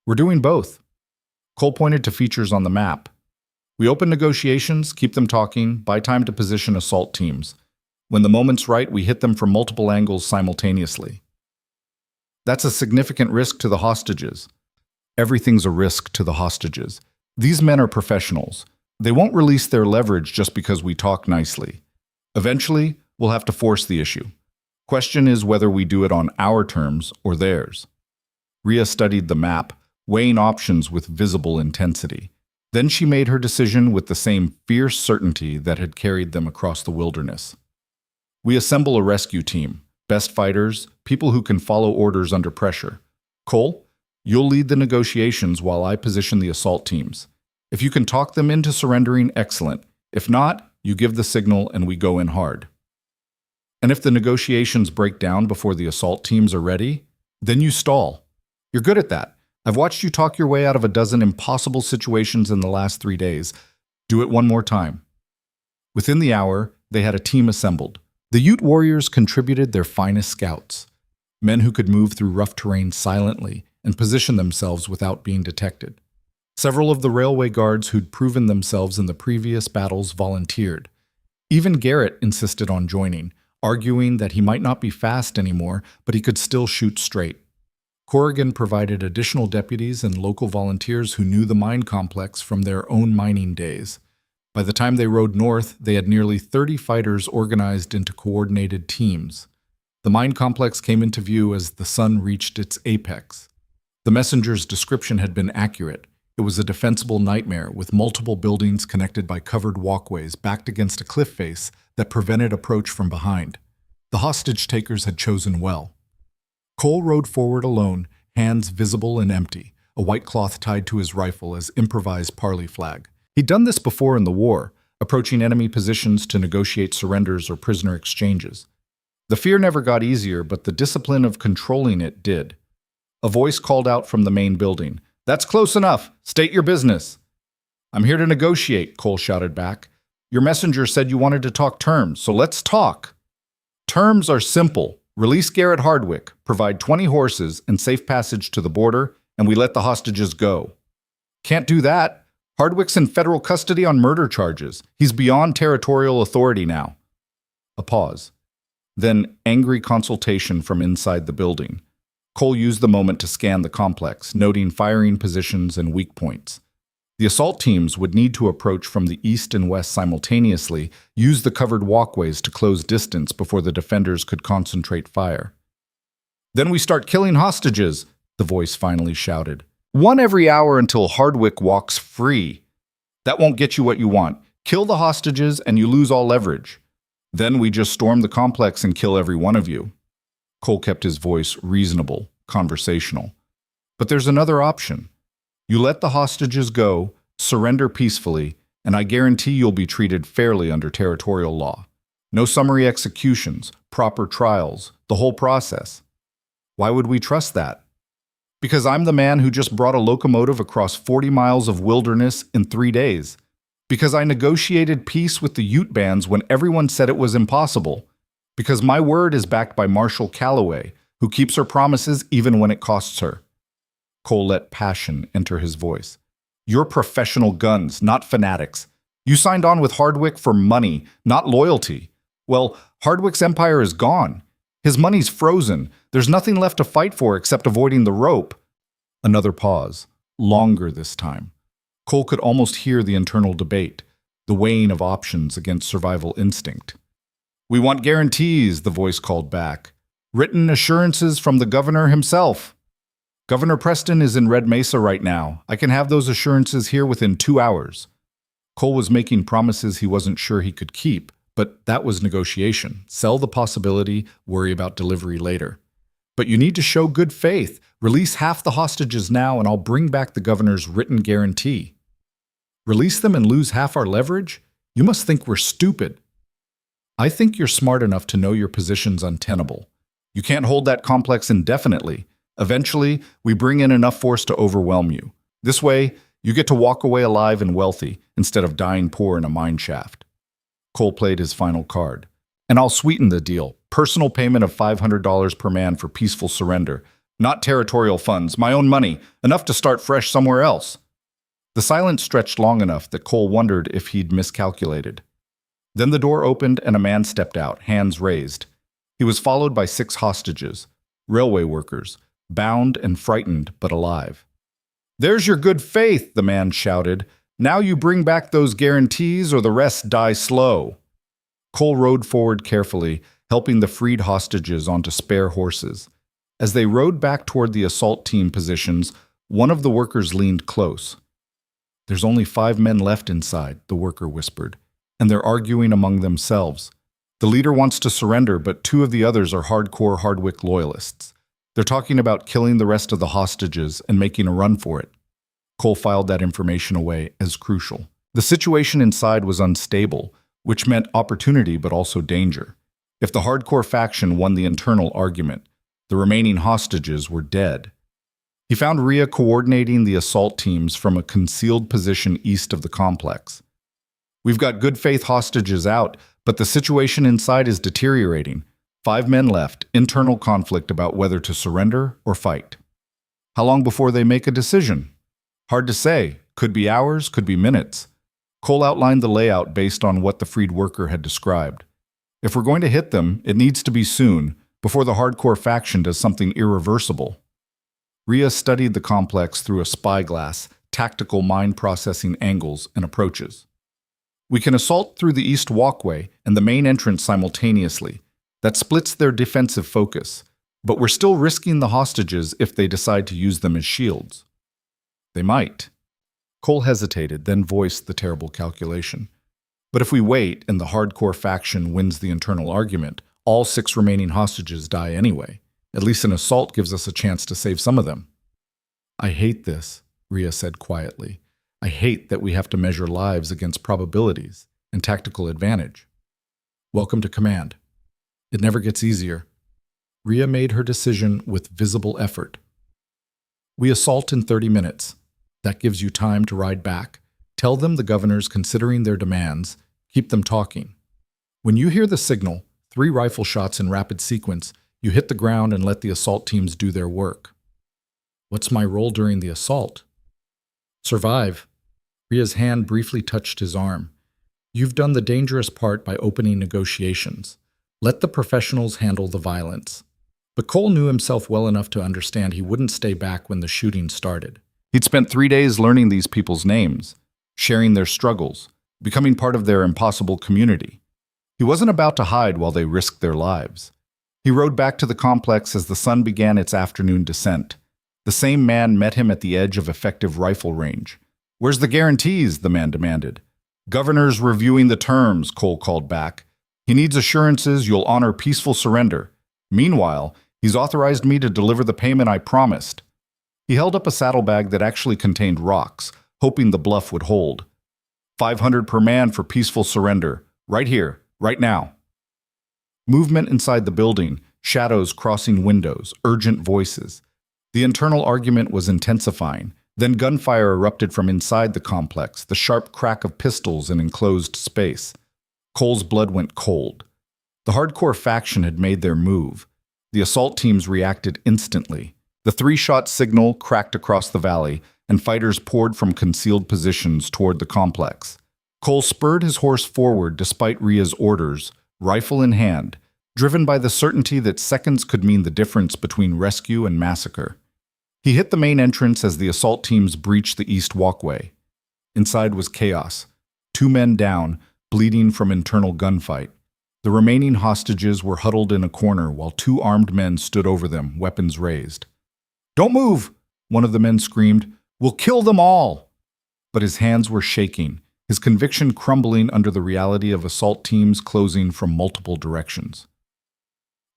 We're doing both. Cole pointed to features on the map. We open negotiations, keep them talking, buy time to position assault teams. When the moment's right, we hit them from multiple angles simultaneously. That's a significant risk to the hostages. Everything's a risk to the hostages. These men are professionals. They won't release their leverage just because we talk nicely. Eventually, we'll have to force the issue. Question is whether we do it on our terms or theirs. Rhea studied the map, weighing options with visible intensity. Then she made her decision with the same fierce certainty that had carried them across the wilderness. We assemble a rescue team, best fighters, people who can follow orders under pressure. Cole, you'll lead the negotiations while I position the assault teams. If you can talk them into surrendering, excellent. If not, you give the signal and we go in hard. And if the negotiations break down before the assault teams are ready, then you stall. You're good at that. I've watched you talk your way out of a dozen impossible situations in the last 3 days. Do it one more time. Within the hour, they had a team assembled. The Ute warriors contributed their finest scouts, men who could move through rough terrain silently and position themselves without being detected. Several of the railway guards who'd proven themselves in the previous battles volunteered. Even Garrett insisted on joining, arguing that he might not be fast anymore, but he could still shoot straight. Corrigan provided additional deputies and local volunteers who knew the mine complex from their own mining days. By the time they rode north, they had nearly 30 fighters organized into coordinated teams. The mine complex came into view as the sun reached its apex. The messenger's description had been accurate. It was a defensible nightmare with multiple buildings connected by covered walkways backed against a cliff face that prevented approach from behind. The hostage takers had chosen well. Cole rode forward alone, hands visible and empty, a white cloth tied to his rifle as improvised parley flag. He'd done this before in the war, approaching enemy positions to negotiate surrenders or prisoner exchanges. The fear never got easier, but the discipline of controlling it did. A voice called out from the main building. "That's close enough. State your business." "I'm here to negotiate," Cole shouted back. "Your messenger said you wanted to talk terms, so let's talk." "Terms are simple. Release Garrett Hardwick, provide 20 horses and safe passage to the border, and we let the hostages go." "Can't do that. Hardwick's in federal custody on murder charges. He's beyond territorial authority now." A pause. Then angry consultation from inside the building. Cole used the moment to scan the complex, noting firing positions and weak points. The assault teams would need to approach from the east and west simultaneously, use the covered walkways to close distance before the defenders could concentrate fire. "Then we start killing hostages," the voice finally shouted. "One every hour until Hardwick walks free. That won't get you what you want. Kill the hostages and you lose all leverage. Then we just storm the complex and kill every one of you." Cole kept his voice reasonable, conversational. "But there's another option. You let the hostages go, surrender peacefully, and I guarantee you'll be treated fairly under territorial law. No summary executions, proper trials, the whole process." "Why would we trust that?" "Because I'm the man who just brought a locomotive across 40 miles of wilderness in 3 days. Because I negotiated peace with the Ute bands when everyone said it was impossible. Because my word is backed by Marshal Calloway, who keeps her promises even when it costs her." Cole let passion enter his voice. You're professional guns, not fanatics. You signed on with Hardwick for money, not loyalty. Well, Hardwick's empire is gone. His money's frozen. There's nothing left to fight for except avoiding the rope. Another pause, longer this time. Cole could almost hear the internal debate, the weighing of options against survival instinct. "We want guarantees," the voice called back. "Written assurances from the governor himself." "Governor Preston is in Red Mesa right now. I can have those assurances here within 2 hours." Cole was making promises he wasn't sure he could keep, but that was negotiation. Sell the possibility, worry about delivery later. "But you need to show good faith. Release half the hostages now and I'll bring back the governor's written guarantee." "Release them and lose half our leverage? You must think we're stupid." "I think you're smart enough to know your position's untenable. You can't hold that complex indefinitely. Eventually, we bring in enough force to overwhelm you. This way, you get to walk away alive and wealthy instead of dying poor in a mine shaft." Cole played his final card. "And I'll sweeten the deal. Personal payment of $500 per man for peaceful surrender. Not territorial funds, my own money, enough to start fresh somewhere else." The silence stretched long enough that Cole wondered if he'd miscalculated. Then the door opened and a man stepped out, hands raised. He was followed by 6 hostages, railway workers, bound and frightened but alive. "There's your good faith," the man shouted. "Now you bring back those guarantees or the rest die slow." Cole rode forward carefully, helping the freed hostages onto spare horses. As they rode back toward the assault team positions, one of the workers leaned close. "There's only 5 men left inside," the worker whispered, "and they're arguing among themselves. The leader wants to surrender, but 2 of the others are hardcore Hardwick loyalists. They're talking about killing the rest of the hostages and making a run for it." Cole filed that information away as crucial. The situation inside was unstable, which meant opportunity but also danger. If the hardcore faction won the internal argument, the remaining hostages were dead. He found Rhea coordinating the assault teams from a concealed position east of the complex. "We've got good faith hostages out, but the situation inside is deteriorating. 5 men left, internal conflict about whether to surrender or fight." "How long before they make a decision?" "Hard to say. Could be hours, could be minutes." Cole outlined the layout based on what the freed worker had described. "If we're going to hit them, it needs to be soon, before the hardcore faction does something irreversible." Rhea studied the complex through a spyglass, tactical mind processing angles and approaches. "We can assault through the east walkway and the main entrance simultaneously. That splits their defensive focus, but we're still risking the hostages if they decide to use them as shields." "They might." Cole hesitated, then voiced the terrible calculation. "But if we wait and the hardcore faction wins the internal argument, all 6 remaining hostages die anyway. At least an assault gives us a chance to save some of them." "I hate this," Rhea said quietly. "I hate that we have to measure lives against probabilities and tactical advantage." "Welcome to command. It never gets easier." Rhea made her decision with visible effort. "We assault in 30 minutes. That gives you time to ride back. Tell them the governor's considering their demands. Keep them talking. When you hear the signal, 3 rifle shots in rapid sequence, you hit the ground and let the assault teams do their work." "What's my role during the assault?" "Survive." Rhea's hand briefly touched his arm. "You've done the dangerous part by opening negotiations. Let the professionals handle the violence." But Cole knew himself well enough to understand he wouldn't stay back when the shooting started. He'd spent 3 days learning these people's names, sharing their struggles, becoming part of their impossible community. He wasn't about to hide while they risked their lives. He rode back to the complex as the sun began its afternoon descent. The same man met him at the edge of effective rifle range. "Where's the guarantees?" the man demanded. "Governor's reviewing the terms," Cole called back. "He needs assurances you'll honor peaceful surrender. Meanwhile, he's authorized me to deliver the payment I promised." He held up a saddlebag that actually contained rocks, hoping the bluff would hold. "500 per man for peaceful surrender. Right here, right now." Movement inside the building, shadows crossing windows, urgent voices. The internal argument was intensifying. Then gunfire erupted from inside the complex, the sharp crack of pistols in enclosed space. Cole's blood went cold. The hardcore faction had made their move. The assault teams reacted instantly. The 3-shot signal cracked across the valley, and fighters poured from concealed positions toward the complex. Cole spurred his horse forward despite Rhea's orders, rifle in hand, driven by the certainty that seconds could mean the difference between rescue and massacre. He hit the main entrance as the assault teams breached the east walkway. Inside was chaos. 2 men down, bleeding from internal gunfight. The remaining hostages were huddled in a corner while 2 armed men stood over them, weapons raised. "Don't move!" one of the men screamed. "We'll kill them all!" But his hands were shaking, his conviction crumbling under the reality of assault teams closing from multiple directions.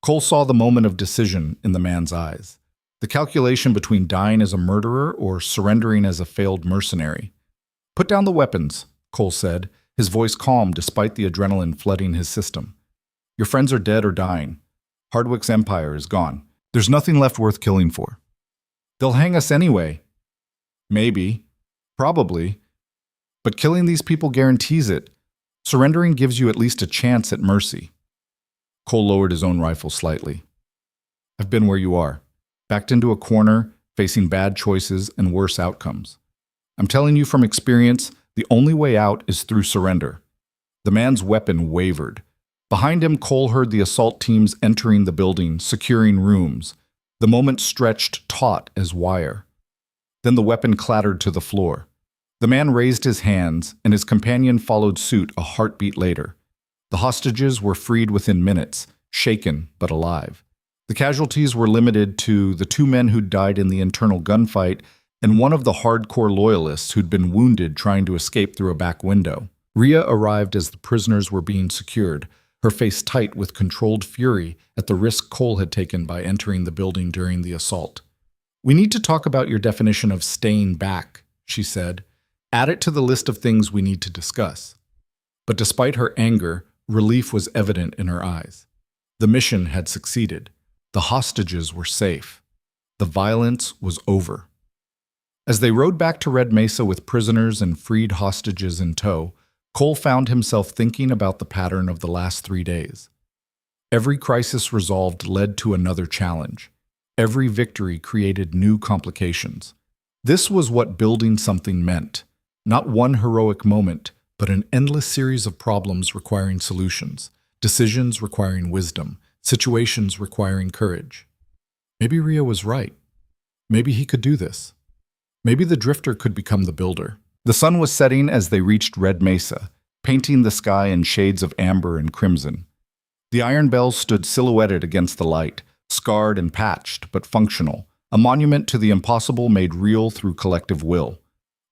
Cole saw the moment of decision in the man's eyes, the calculation between dying as a murderer or surrendering as a failed mercenary. "Put down the weapons," Cole said, his voice calm despite the adrenaline flooding his system. "Your friends are dead or dying. Hardwick's empire is gone. There's nothing left worth killing for." "They'll hang us anyway." "Maybe. Probably. But killing these people guarantees it. Surrendering gives you at least a chance at mercy." Cole lowered his own rifle slightly. "I've been where you are, backed into a corner, facing bad choices and worse outcomes. I'm telling you from experience, the only way out is through surrender." The man's weapon wavered. Behind him, Cole heard the assault teams entering the building, securing rooms. The moment stretched taut as wire. Then the weapon clattered to the floor. The man raised his hands, and his companion followed suit a heartbeat later. The hostages were freed within minutes, shaken but alive. The casualties were limited to the 2 men who'd died in the internal gunfight and one of the hardcore loyalists who'd been wounded trying to escape through a back window. Rhea arrived as the prisoners were being secured, her face tight with controlled fury at the risk Cole had taken by entering the building during the assault. "We need to talk about your definition of staying back," she said. "Add it to the list of things we need to discuss." But despite her anger, relief was evident in her eyes. The mission had succeeded. The hostages were safe. The violence was over. As they rode back to Red Mesa with prisoners and freed hostages in tow, Cole found himself thinking about the pattern of the last 3 days. Every crisis resolved led to another challenge. Every victory created new complications. This was what building something meant. Not one heroic moment, but an endless series of problems requiring solutions, decisions requiring wisdom, situations requiring courage. Maybe Rhea was right. Maybe he could do this. Maybe the drifter could become the builder. The sun was setting as they reached Red Mesa, painting the sky in shades of amber and crimson. The Iron Belle stood silhouetted against the light, scarred and patched, but functional, a monument to the impossible made real through collective will.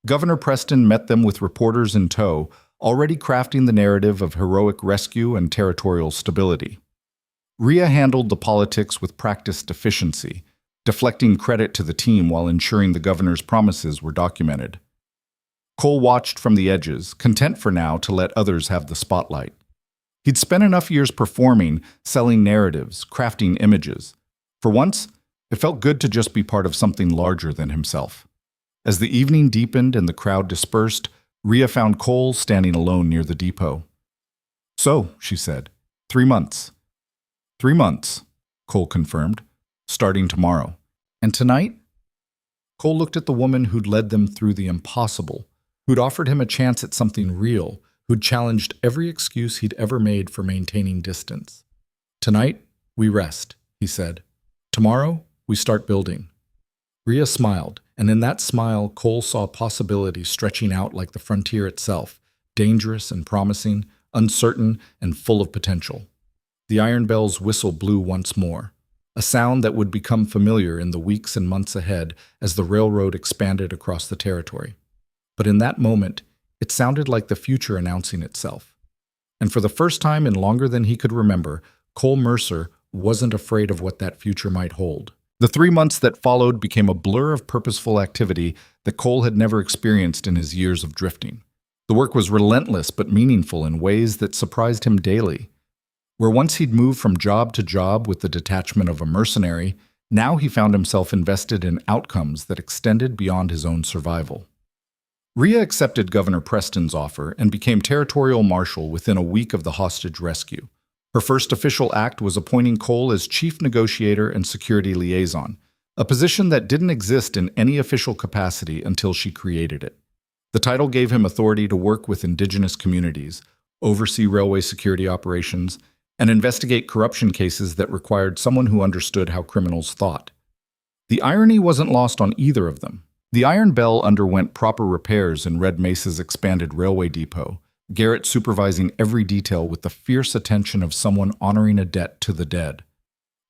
Governor Preston met them with reporters in tow, already crafting the narrative of heroic rescue and territorial stability. Rhea handled the politics with practiced efficiency, deflecting credit to the team while ensuring the governor's promises were documented. Cole watched from the edges, content for now to let others have the spotlight. He'd spent enough years performing, selling narratives, crafting images. For once, it felt good to just be part of something larger than himself. As the evening deepened and the crowd dispersed, Rhea found Cole standing alone near the depot. "So," she said, 3 months. 3 months, Cole confirmed, starting tomorrow. "And tonight?" Cole looked at the woman who'd led them through the impossible, who'd offered him a chance at something real, who'd challenged every excuse he'd ever made for maintaining distance. "Tonight, we rest," he said. "Tomorrow, we start building." Rhea smiled, and in that smile, Cole saw possibility stretching out like the frontier itself, dangerous and promising, uncertain and full of potential. The Iron Belle's whistle blew once more, a sound that would become familiar in the weeks and months ahead as the railroad expanded across the territory. But in that moment, it sounded like the future announcing itself. And for the first time in longer than he could remember, Cole Mercer wasn't afraid of what that future might hold. The 3 months that followed became a blur of purposeful activity that Cole had never experienced in his years of drifting. The work was relentless but meaningful in ways that surprised him daily. Where once he'd moved from job to job with the detachment of a mercenary, now he found himself invested in outcomes that extended beyond his own survival. Rhea accepted Governor Preston's offer and became territorial marshal within a week of the hostage rescue. Her first official act was appointing Cole as chief negotiator and security liaison, a position that didn't exist in any official capacity until she created it. The title gave him authority to work with indigenous communities, oversee railway security operations, and investigate corruption cases that required someone who understood how criminals thought. The irony wasn't lost on either of them. The Iron Belle underwent proper repairs in Red Mesa's expanded railway depot, Garrett supervising every detail with the fierce attention of someone honoring a debt to the dead.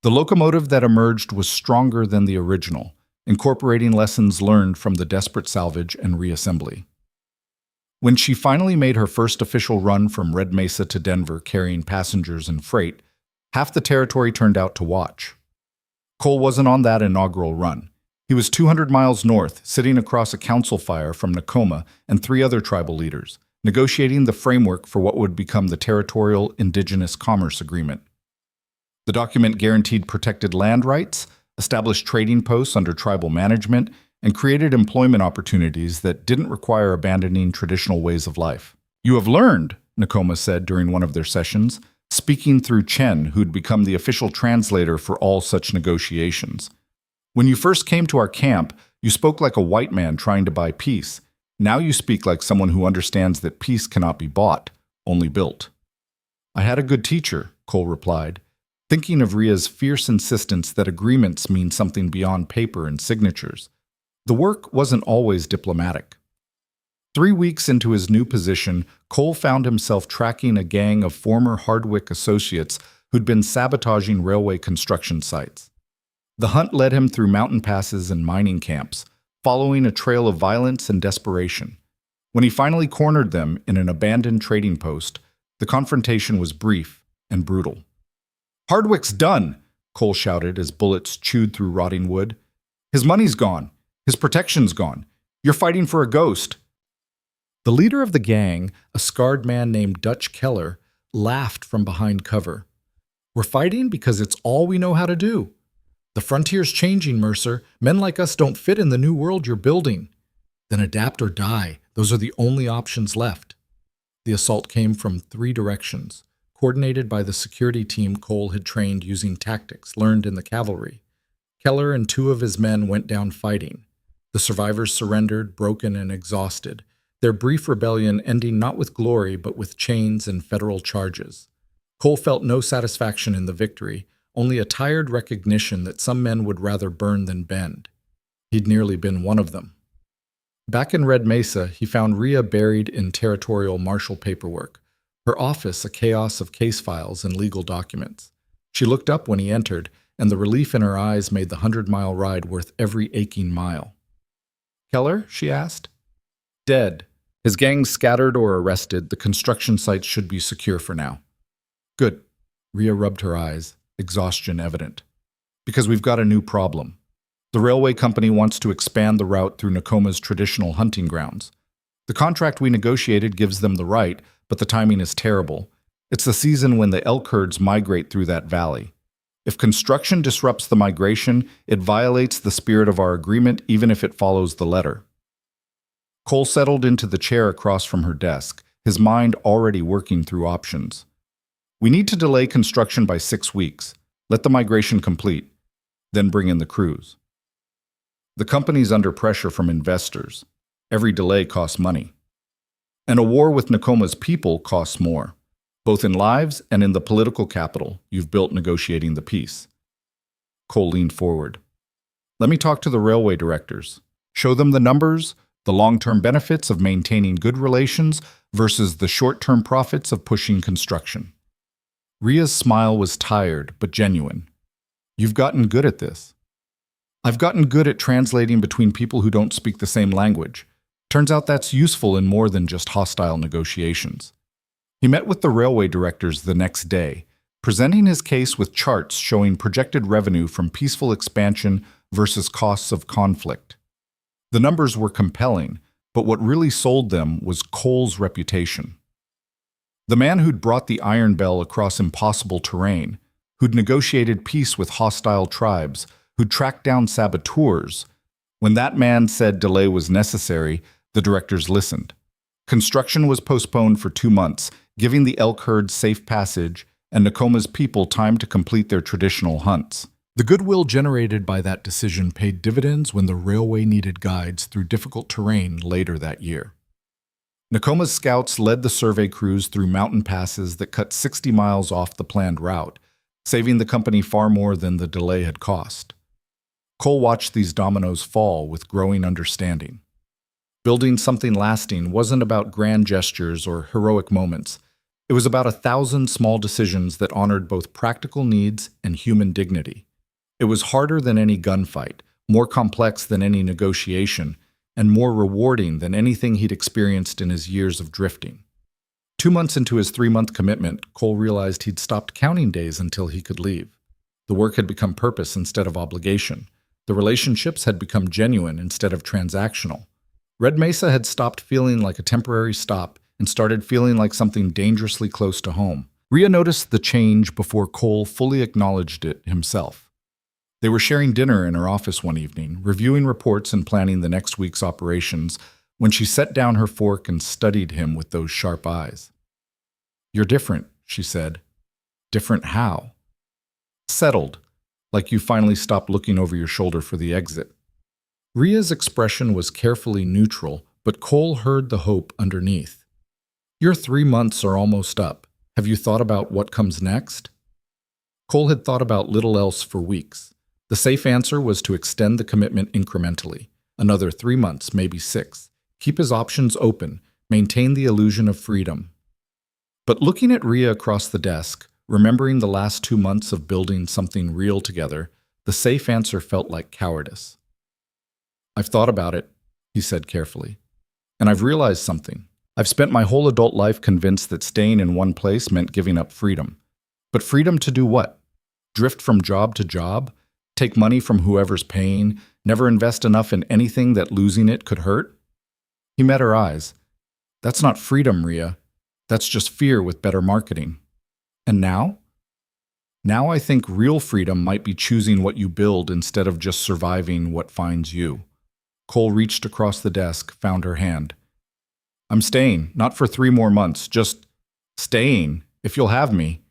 The locomotive that emerged was stronger than the original, incorporating lessons learned from the desperate salvage and reassembly. When she finally made her first official run from Red Mesa to Denver carrying passengers and freight, half the territory turned out to watch. Cole wasn't on that inaugural run. He was 200 miles north, sitting across a council fire from Nakoma and 3 other tribal leaders, negotiating the framework for what would become the Territorial Indigenous Commerce Agreement. The document guaranteed protected land rights, established trading posts under tribal management, and created employment opportunities that didn't require abandoning traditional ways of life. "You have learned," Nakoma said during one of their sessions, speaking through Chen, who'd become the official translator for all such negotiations. "When you first came to our camp, you spoke like a white man trying to buy peace. Now you speak like someone who understands that peace cannot be bought, only built." "I had a good teacher," Cole replied, thinking of Rhea's fierce insistence that agreements mean something beyond paper and signatures. The work wasn't always diplomatic. 3 weeks into his new position, Cole found himself tracking a gang of former Hardwick associates who'd been sabotaging railway construction sites. The hunt led him through mountain passes and mining camps, following a trail of violence and desperation. When he finally cornered them in an abandoned trading post, the confrontation was brief and brutal. "Hardwick's done," Cole shouted as bullets chewed through rotting wood. "His money's gone. His protection's gone. You're fighting for a ghost." The leader of the gang, a scarred man named Dutch Keller, laughed from behind cover. "We're fighting because it's all we know how to do. The frontier's changing, Mercer. Men like us don't fit in the new world you're building. Then adapt or die. Those are the only options left." The assault came from 3 directions, coordinated by the security team Cole had trained using tactics learned in the cavalry. Keller and 2 of his men went down fighting. The survivors surrendered, broken and exhausted, their brief rebellion ending not with glory but with chains and federal charges. Cole felt no satisfaction in the victory, only a tired recognition that some men would rather burn than bend. He'd nearly been one of them. Back in Red Mesa, he found Rhea buried in territorial marshal paperwork, her office a chaos of case files and legal documents. She looked up when he entered, and the relief in her eyes made the 100-mile ride worth every aching mile. "Keller?" she asked. "Dead. His gang scattered or arrested. The construction sites should be secure for now." "Good." Rhea rubbed her eyes, exhaustion evident. "Because we've got a new problem. The railway company wants to expand the route through Nakoma's traditional hunting grounds. The contract we negotiated gives them the right, but the timing is terrible. It's the season when the elk herds migrate through that valley. If construction disrupts the migration, it violates the spirit of our agreement even if it follows the letter." Cole settled into the chair across from her desk, his mind already working through options. "We need to delay construction by 6 weeks. Let the migration complete. Then bring in the crews. The company's under pressure from investors. Every delay costs money. And a war with Nakoma's people costs more, both in lives and in the political capital you've built negotiating the peace." Cole leaned forward. "Let me talk to the railway directors. Show them the numbers, the long-term benefits of maintaining good relations versus the short-term profits of pushing construction." Rhea's smile was tired but genuine. "You've gotten good at this." "I've gotten good at translating between people who don't speak the same language. Turns out that's useful in more than just hostile negotiations." He met with the railway directors the next day, presenting his case with charts showing projected revenue from peaceful expansion versus costs of conflict. The numbers were compelling, but what really sold them was Cole's reputation. The man who'd brought the Iron Belle across impossible terrain, who'd negotiated peace with hostile tribes, who'd tracked down saboteurs. When that man said delay was necessary, the directors listened. Construction was postponed for 2 months, giving the elk herd safe passage and Nakoma's people time to complete their traditional hunts. The goodwill generated by that decision paid dividends when the railway needed guides through difficult terrain later that year. Nakoma's scouts led the survey crews through mountain passes that cut 60 miles off the planned route, saving the company far more than the delay had cost. Cole watched these dominoes fall with growing understanding. Building something lasting wasn't about grand gestures or heroic moments. It was about 1,000 small decisions that honored both practical needs and human dignity. It was harder than any gunfight, more complex than any negotiation, and more rewarding than anything he'd experienced in his years of drifting. 2 months into his 3-month commitment, Cole realized he'd stopped counting days until he could leave. The work had become purpose instead of obligation. The relationships had become genuine instead of transactional. Red Mesa had stopped feeling like a temporary stop and started feeling like something dangerously close to home. Rhea noticed the change before Cole fully acknowledged it himself. They were sharing dinner in her office one evening, reviewing reports and planning the next week's operations, when she set down her fork and studied him with those sharp eyes. "You're different," she said. "Different how?" "Settled, like you finally stopped looking over your shoulder for the exit." Rhea's expression was carefully neutral, but Cole heard the hope underneath. "Your 3 months are almost up. Have you thought about what comes next?" Cole had thought about little else for weeks. The safe answer was to extend the commitment incrementally. Another 3 months, maybe 6. Keep his options open, maintain the illusion of freedom. But looking at Rhea across the desk, remembering the last 2 months of building something real together, the safe answer felt like cowardice. "I've thought about it," he said carefully. "And I've realized something. I've spent my whole adult life convinced that staying in one place meant giving up freedom. But freedom to do what? Drift from job to job? Take money from whoever's paying? Never invest enough in anything that losing it could hurt?" He met her eyes. "That's not freedom, Rhea. That's just fear with better marketing." "And now?" "Now I think real freedom might be choosing what you build instead of just surviving what finds you." Cole reached across the desk, found her hand. "I'm staying, not for 3 more months, just staying, if you'll have me."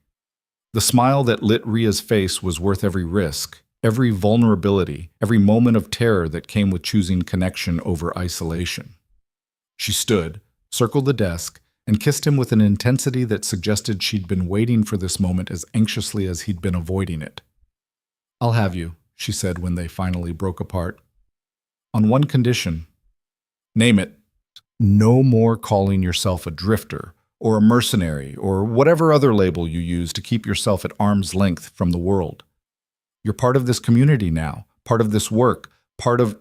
The smile that lit Rhea's face was worth every risk, every vulnerability, every moment of terror that came with choosing connection over isolation. She stood, circled the desk, and kissed him with an intensity that suggested she'd been waiting for this moment as anxiously as he'd been avoiding it. "I'll have you," she said when they finally broke apart. "On one condition." "Name it." "No more calling yourself a drifter, or a mercenary, or whatever other label you use to keep yourself at arm's length from the world. You're part of this community now, part of this work, part of—"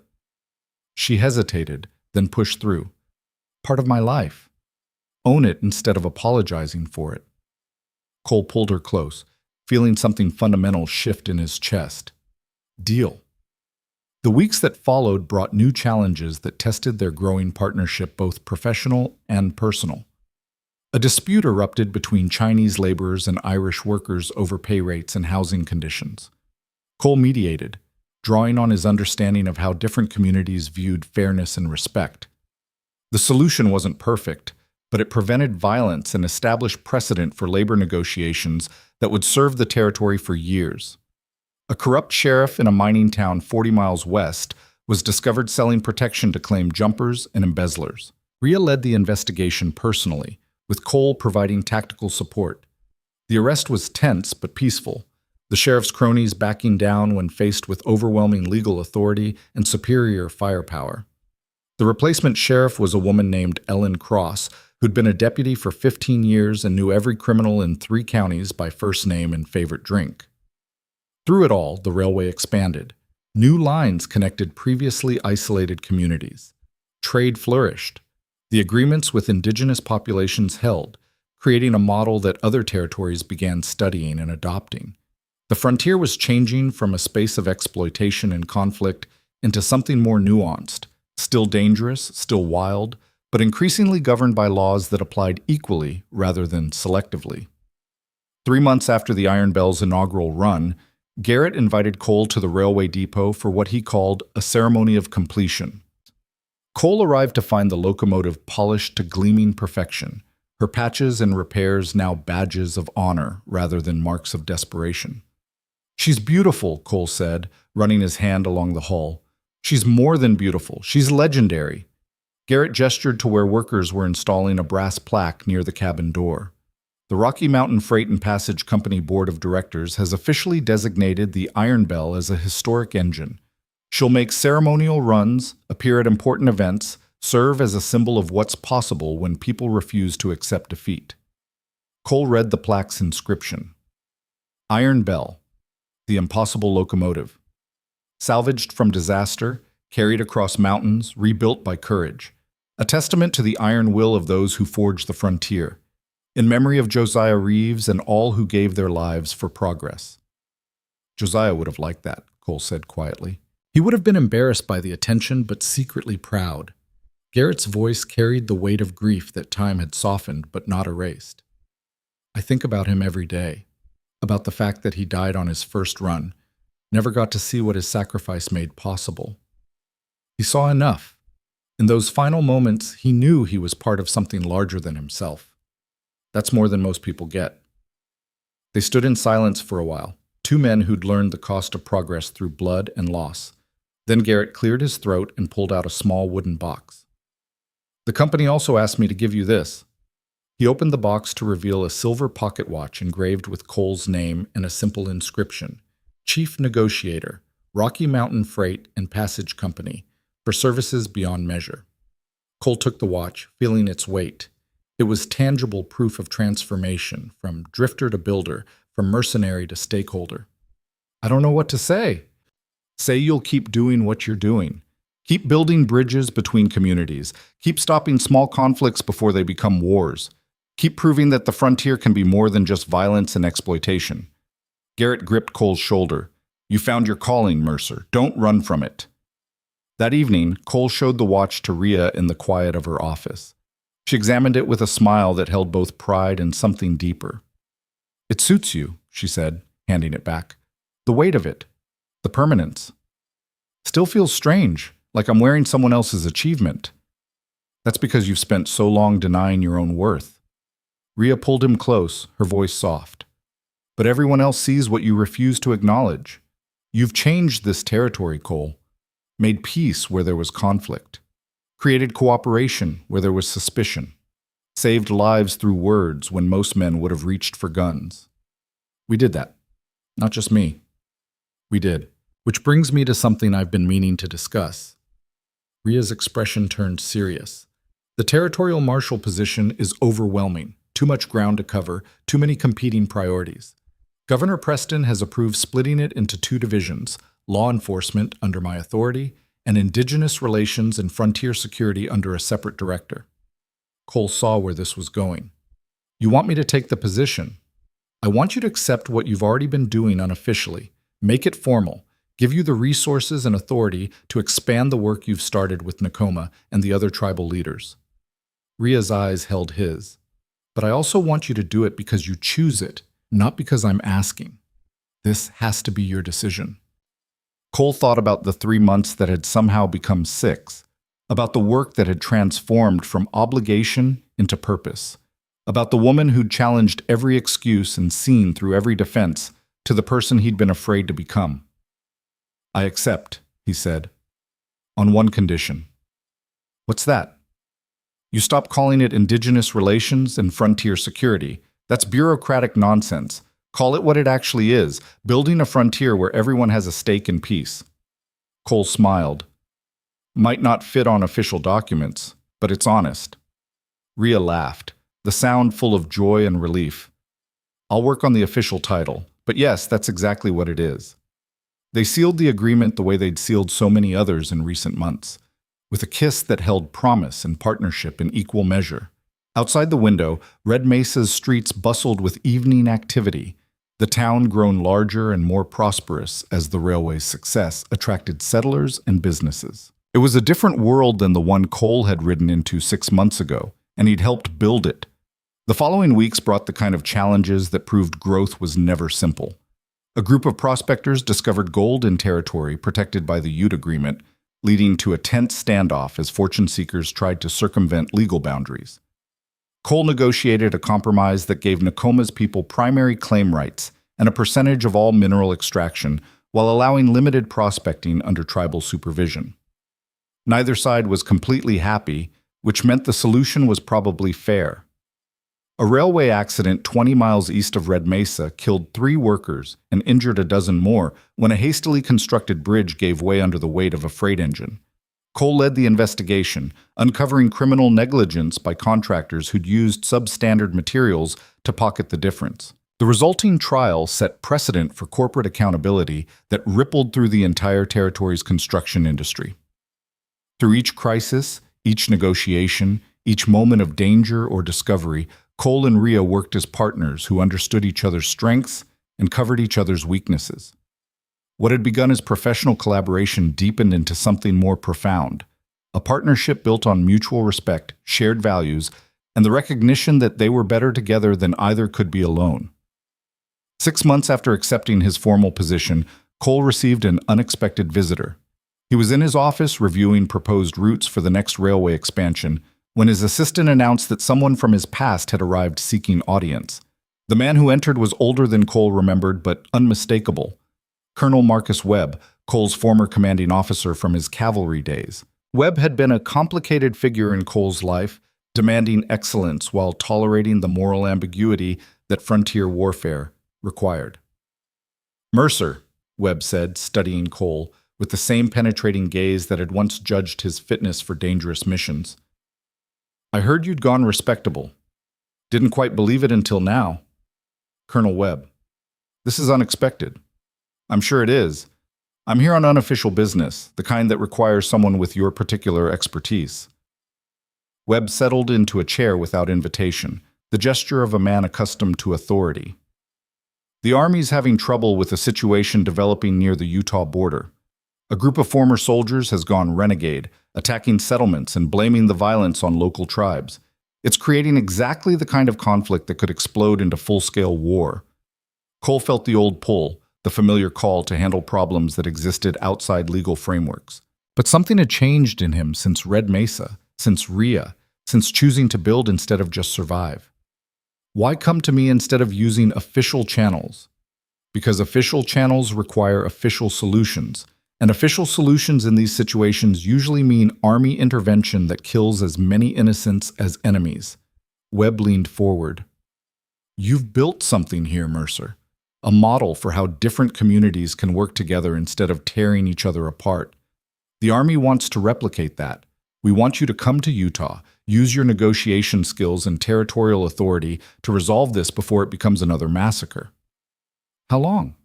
She hesitated, then pushed through. "Part of my life. Own it instead of apologizing for it." Cole pulled her close, feeling something fundamental shift in his chest. Deal. The weeks that followed brought new challenges that tested their growing partnership, both professional and personal. A dispute erupted between Chinese laborers and Irish workers over pay rates and housing conditions. Cole mediated, drawing on his understanding of how different communities viewed fairness and respect. The solution wasn't perfect, but it prevented violence and established precedent for labor negotiations that would serve the territory for years. A corrupt sheriff in a mining town 40 miles west was discovered selling protection to claim jumpers and embezzlers. Rhea led the investigation personally, with Cole providing tactical support. The arrest was tense but peaceful, the sheriff's cronies backing down when faced with overwhelming legal authority and superior firepower. The replacement sheriff was a woman named Ellen Cross, who'd been a deputy for 15 years and knew every criminal in 3 counties by first name and favorite drink. Through it all, the railway expanded. New lines connected previously isolated communities. Trade flourished. The agreements with indigenous populations held, creating a model that other territories began studying and adopting. The frontier was changing from a space of exploitation and conflict into something more nuanced, still dangerous, still wild, but increasingly governed by laws that applied equally rather than selectively. 3 months after the Iron Belle's inaugural run, Garrett invited Cole to the railway depot for what he called a ceremony of completion. Cole arrived to find the locomotive polished to gleaming perfection, her patches and repairs now badges of honor rather than marks of desperation. She's beautiful, Cole said, running his hand along the hull. She's more than beautiful. She's legendary. Garrett gestured to where workers were installing a brass plaque near the cabin door. The Rocky Mountain Freight and Passage Company Board of Directors has officially designated the Iron Belle as a historic engine. She'll make ceremonial runs, appear at important events, serve as a symbol of what's possible when people refuse to accept defeat. Cole read the plaque's inscription. Iron Belle, the impossible locomotive. Salvaged from disaster, carried across mountains, rebuilt by courage. A testament to the iron will of those who forged the frontier. In memory of Josiah Reeves and all who gave their lives for progress. Josiah would have liked that, Cole said quietly. He would have been embarrassed by the attention, but secretly proud. Garrett's voice carried the weight of grief that time had softened but not erased. I think about him every day, about the fact that he died on his first run, never got to see what his sacrifice made possible. He saw enough. In those final moments, he knew he was part of something larger than himself. That's more than most people get. They stood in silence for a while, two men who'd learned the cost of progress through blood and loss. Then Garrett cleared his throat and pulled out a small wooden box. The company also asked me to give you this. He opened the box to reveal a silver pocket watch engraved with Cole's name and a simple inscription, Chief Negotiator, Rocky Mountain Freight and Passage Company, for services beyond measure. Cole took the watch, feeling its weight. It was tangible proof of transformation, from drifter to builder, from mercenary to stakeholder. I don't know what to say. Say you'll keep doing what you're doing. Keep building bridges between communities. Keep stopping small conflicts before they become wars. Keep proving that the frontier can be more than just violence and exploitation. Garrett gripped Cole's shoulder. You found your calling, Mercer. Don't run from it. That evening, Cole showed the watch to Rhea in the quiet of her office. She examined it with a smile that held both pride and something deeper. It suits you, she said, handing it back. The weight of it, the permanence. Still feels strange, like I'm wearing someone else's achievement. That's because you've spent so long denying your own worth. Rhea pulled him close, her voice soft. But everyone else sees what you refuse to acknowledge. You've changed this territory, Cole. Made peace where there was conflict. Created cooperation where there was suspicion. Saved lives through words when most men would have reached for guns. We did that. Not just me. We did. Which brings me to something I've been meaning to discuss. Rhea's expression turned serious. The territorial marshal position is overwhelming. Too much ground to cover, too many competing priorities. Governor Preston has approved splitting it into two divisions, law enforcement under my authority, and indigenous relations and frontier security under a separate director. Cole saw where this was going. You want me to take the position. I want you to accept what you've already been doing unofficially, make it formal, give you the resources and authority to expand the work you've started with Nakoma and the other tribal leaders. Rhea's eyes held his. But I also want you to do it because you choose it, not because I'm asking. This has to be your decision. Cole thought about the 3 months that had somehow become 6, about the work that had transformed from obligation into purpose, about the woman who'd challenged every excuse and seen through every defense to the person he'd been afraid to become. I accept, he said, on one condition. What's that? You stop calling it indigenous relations and frontier security. That's bureaucratic nonsense. Call it what it actually is, building a frontier where everyone has a stake in peace. Cole smiled. Might not fit on official documents, but it's honest. Rhea laughed, the sound full of joy and relief. I'll work on the official title, but yes, that's exactly what it is. They sealed the agreement the way they'd sealed so many others in recent months, with a kiss that held promise and partnership in equal measure. Outside the window, Red Mesa's streets bustled with evening activity, the town grown larger and more prosperous as the railway's success attracted settlers and businesses. It was a different world than the one Cole had ridden into 6 months ago, and he'd helped build it. The following weeks brought the kind of challenges that proved growth was never simple. A group of prospectors discovered gold in territory protected by the Ute Agreement, leading to a tense standoff as fortune seekers tried to circumvent legal boundaries. Cole negotiated a compromise that gave Nakoma's people primary claim rights and a percentage of all mineral extraction, while allowing limited prospecting under tribal supervision. Neither side was completely happy, which meant the solution was probably fair. A railway accident 20 miles east of Red Mesa killed 3 workers and injured a dozen more when a hastily constructed bridge gave way under the weight of a freight engine. Cole led the investigation, uncovering criminal negligence by contractors who'd used substandard materials to pocket the difference. The resulting trial set precedent for corporate accountability that rippled through the entire territory's construction industry. Through each crisis, each negotiation, each moment of danger or discovery, Cole and Rhea worked as partners who understood each other's strengths and covered each other's weaknesses. What had begun as professional collaboration deepened into something more profound, a partnership built on mutual respect, shared values, and the recognition that they were better together than either could be alone. 6 months after accepting his formal position, Cole received an unexpected visitor. He was in his office reviewing proposed routes for the next railway expansion when his assistant announced that someone from his past had arrived seeking audience. The man who entered was older than Cole remembered, but unmistakable. Colonel Marcus Webb, Cole's former commanding officer from his cavalry days. Webb had been a complicated figure in Cole's life, demanding excellence while tolerating the moral ambiguity that frontier warfare required. "Mercer," Webb said, studying Cole, with the same penetrating gaze that had once judged his fitness for dangerous missions. "I heard you'd gone respectable. Didn't quite believe it until now." Colonel Webb: "This is unexpected." "I'm sure it is. I'm here on unofficial business, the kind that requires someone with your particular expertise." Webb settled into a chair without invitation, the gesture of a man accustomed to authority. "The Army's having trouble with a situation developing near the Utah border. A group of former soldiers has gone renegade, attacking settlements and blaming the violence on local tribes. It's creating exactly the kind of conflict that could explode into full-scale war." Cole felt the old pull, the familiar call to handle problems that existed outside legal frameworks. But something had changed in him since Red Mesa, since Rhea, since choosing to build instead of just survive. Why come to me instead of using official channels? Because official channels require official solutions, and official solutions in these situations usually mean Army intervention that kills as many innocents as enemies. Webb leaned forward. "You've built something here, Mercer. A model for how different communities can work together instead of tearing each other apart. The Army wants to replicate that. We want you to come to Utah, use your negotiation skills and territorial authority to resolve this before it becomes another massacre." "How long?"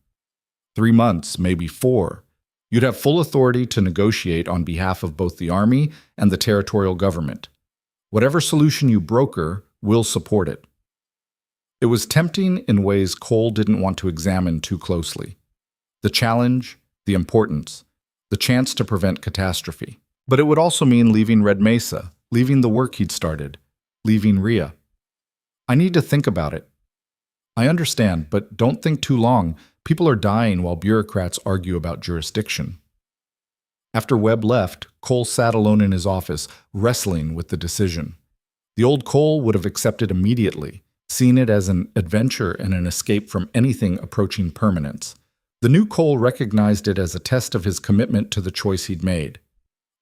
3 months, maybe 4. You'd have full authority to negotiate on behalf of both the Army and the territorial government. Whatever solution you broker, we'll support it." It was tempting in ways Cole didn't want to examine too closely. The challenge, the importance, the chance to prevent catastrophe. But it would also mean leaving Red Mesa, leaving the work he'd started, leaving Rhea. "I need to think about it." "I understand, but don't think too long. People are dying while bureaucrats argue about jurisdiction." After Webb left, Cole sat alone in his office, wrestling with the decision. The old Cole would have accepted immediately, seen it as an adventure and an escape from anything approaching permanence. The new Cole recognized it as a test of his commitment to the choice he'd made.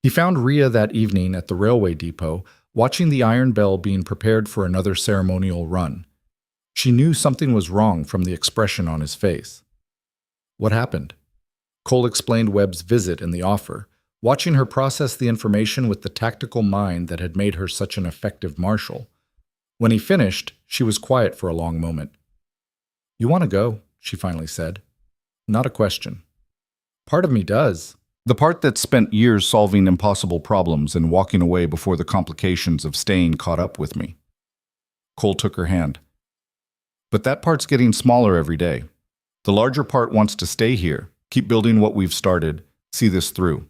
He found Rhea that evening at the railway depot, watching the Iron Belle being prepared for another ceremonial run. She knew something was wrong from the expression on his face. "What happened?" Cole explained Webb's visit and the offer, watching her process the information with the tactical mind that had made her such an effective marshal. When he finished, she was quiet for a long moment. "You want to go," she finally said. "Not a question." "Part of me does. The part that spent years solving impossible problems and walking away before the complications of staying caught up with me." Cole took her hand. "But that part's getting smaller every day. The larger part wants to stay here, keep building what we've started, see this through.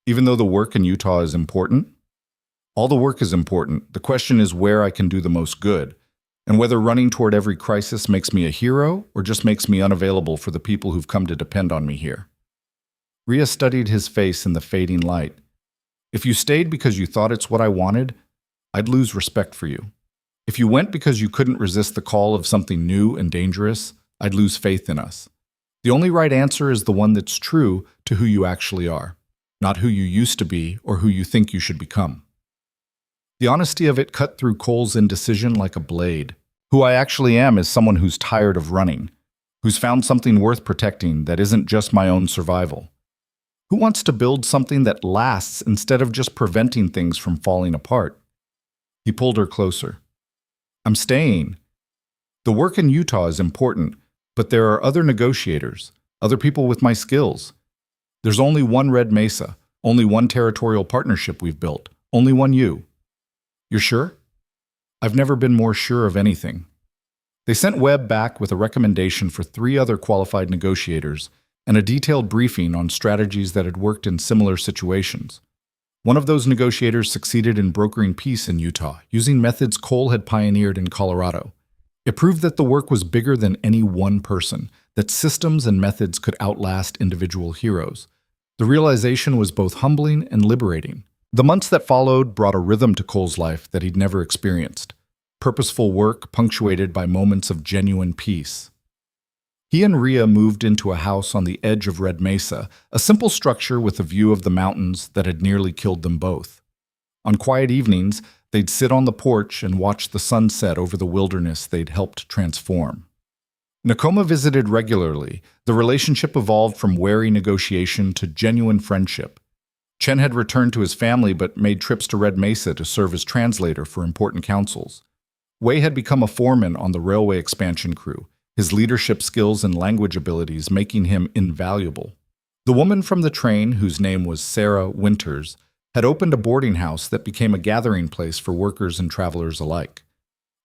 Even though the work in Utah is important, all the work is important. The question is where I can do the most good, and whether running toward every crisis makes me a hero or just makes me unavailable for the people who've come to depend on me here." Rhea studied his face in the fading light. "If you stayed because you thought it's what I wanted, I'd lose respect for you. If you went because you couldn't resist the call of something new and dangerous, I'd lose faith in us. The only right answer is the one that's true to who you actually are, not who you used to be or who you think you should become. The honesty of it cut through Cole's indecision like a blade. Who I actually am is someone who's tired of running, who's found something worth protecting that isn't just my own survival. Who wants to build something that lasts instead of just preventing things from falling apart? He pulled her closer. I'm staying. The work in Utah is important, but there are other negotiators, other people with my skills. There's only one Red Mesa, only one territorial partnership we've built, only one you. You're sure? I've never been more sure of anything. They sent Webb back with a recommendation for 3 other qualified negotiators and a detailed briefing on strategies that had worked in similar situations. One of those negotiators succeeded in brokering peace in Utah, using methods Cole had pioneered in Colorado. It proved that the work was bigger than any one person, that systems and methods could outlast individual heroes. The realization was both humbling and liberating. The months that followed brought a rhythm to Cole's life that he'd never experienced. Purposeful work punctuated by moments of genuine peace. He and Rhea moved into a house on the edge of Red Mesa, a simple structure with a view of the mountains that had nearly killed them both. On quiet evenings, they'd sit on the porch and watch the sun set over the wilderness they'd helped transform. Nakoma visited regularly. The relationship evolved from wary negotiation to genuine friendship. Chen had returned to his family but made trips to Red Mesa to serve as translator for important councils. Wei had become a foreman on the railway expansion crew, his leadership skills and language abilities making him invaluable. The woman from the train, whose name was Sarah Winters, had opened a boarding house that became a gathering place for workers and travelers alike.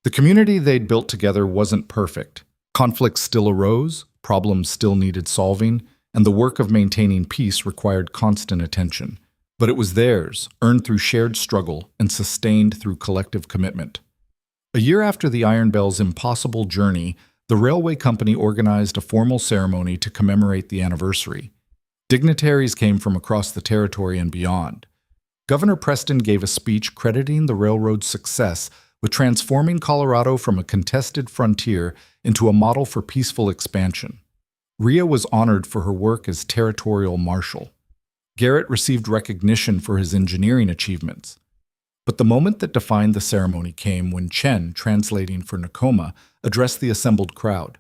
The community they'd built together wasn't perfect. Conflicts still arose, problems still needed solving, and the work of maintaining peace required constant attention. But it was theirs, earned through shared struggle and sustained through collective commitment. A year after the Iron Belle's impossible journey, the railway company organized a formal ceremony to commemorate the anniversary. Dignitaries came from across the territory and beyond. Governor Preston gave a speech crediting the railroad's success with transforming Colorado from a contested frontier into a model for peaceful expansion. Rhea was honored for her work as territorial marshal. Garrett received recognition for his engineering achievements. But the moment that defined the ceremony came when Chen, translating for Nakoma, addressed the assembled crowd.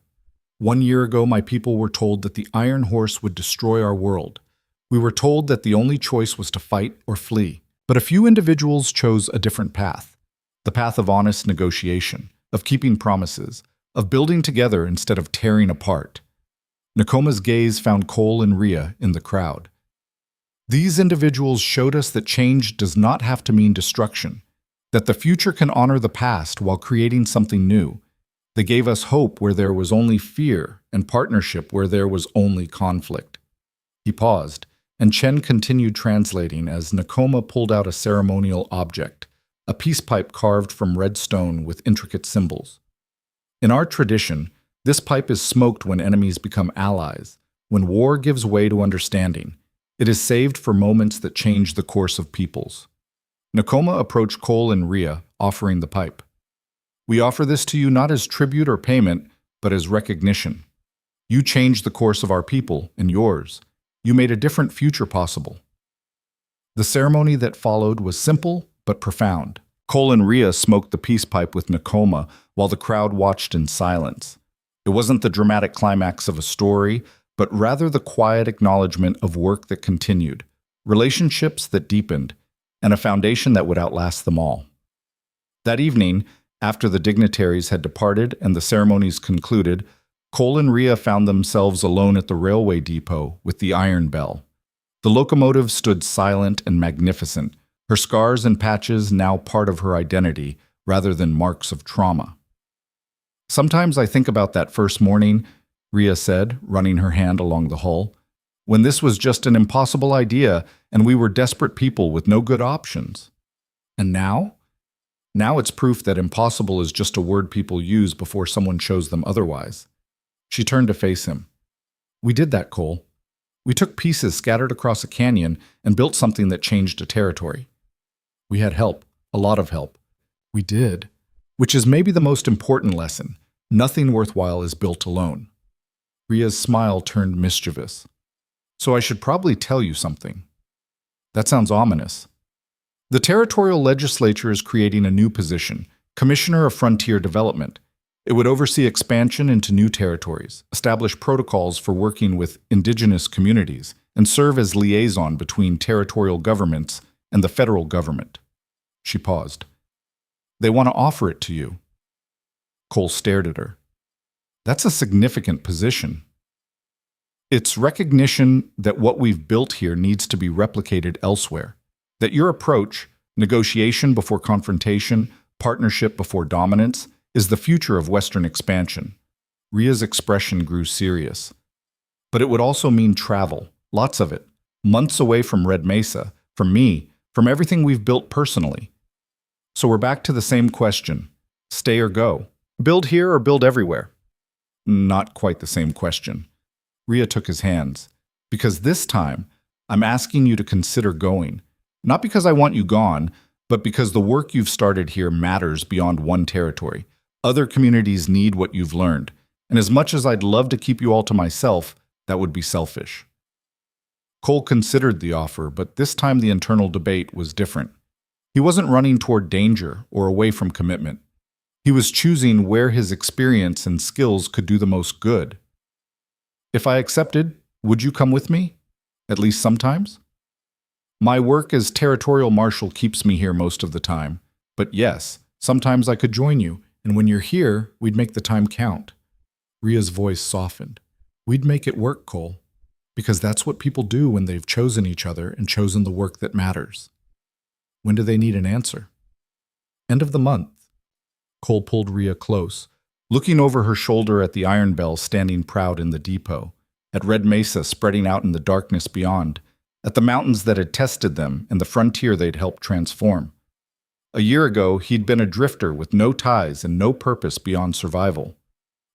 1 year ago, my people were told that the Iron Horse would destroy our world. We were told that the only choice was to fight or flee. But a few individuals chose a different path. The path of honest negotiation, of keeping promises, of building together instead of tearing apart. Nakoma's gaze found Cole and Rhea in the crowd. These individuals showed us that change does not have to mean destruction, that the future can honor the past while creating something new. They gave us hope where there was only fear and partnership where there was only conflict. He paused, and Chen continued translating as Nakoma pulled out a ceremonial object, a peace pipe carved from red stone with intricate symbols. In our tradition, this pipe is smoked when enemies become allies, when war gives way to understanding. It is saved for moments that change the course of peoples. Nakoma approached Cole and Rhea, offering the pipe. We offer this to you not as tribute or payment, but as recognition. You changed the course of our people and yours. You made a different future possible. The ceremony that followed was simple but profound. Cole and Rhea smoked the peace pipe with Nakoma while the crowd watched in silence. It wasn't the dramatic climax of a story, but rather the quiet acknowledgement of work that continued, relationships that deepened, and a foundation that would outlast them all. That evening, after the dignitaries had departed and the ceremonies concluded, Cole and Rhea found themselves alone at the railway depot with the Iron Belle. The locomotive stood silent and magnificent, her scars and patches now part of her identity rather than marks of trauma. Sometimes I think about that first morning, Rhea said, running her hand along the hull, when this was just an impossible idea and we were desperate people with no good options. And now? Now it's proof that impossible is just a word people use before someone shows them otherwise. She turned to face him. We did that, Cole. We took pieces scattered across a canyon and built something that changed a territory. We had help, a lot of help. We did. Which is maybe the most important lesson. Nothing worthwhile is built alone. Rhea's smile turned mischievous. So I should probably tell you something. That sounds ominous. The territorial legislature is creating a new position, Commissioner of Frontier Development. It would oversee expansion into new territories, establish protocols for working with indigenous communities, and serve as liaison between territorial governments and the federal government. She paused. They want to offer it to you. Cole stared at her. That's a significant position. It's recognition that what we've built here needs to be replicated elsewhere. That your approach, negotiation before confrontation, partnership before dominance, is the future of Western expansion. Rhea's expression grew serious. But it would also mean travel, lots of it, months away from Red Mesa, from me, from everything we've built personally. So we're back to the same question, stay or go. Build here or build everywhere? Not quite the same question. Rhea took his hands. Because this time, I'm asking you to consider going. Not because I want you gone, but because the work you've started here matters beyond one territory. Other communities need what you've learned. And as much as I'd love to keep you all to myself, that would be selfish. Cole considered the offer, but this time the internal debate was different. He wasn't running toward danger or away from commitment. He was choosing where his experience and skills could do the most good. If I accepted, would you come with me? At least sometimes? My work as territorial marshal keeps me here most of the time. But yes, sometimes I could join you, and when you're here, we'd make the time count. Rhea's voice softened. We'd make it work, Cole. Because that's what people do when they've chosen each other and chosen the work that matters. When do they need an answer? End of the month. Cole pulled Rhea close, looking over her shoulder at the Iron Belle standing proud in the depot, at Red Mesa spreading out in the darkness beyond, at the mountains that had tested them and the frontier they'd helped transform. A year ago, he'd been a drifter with no ties and no purpose beyond survival.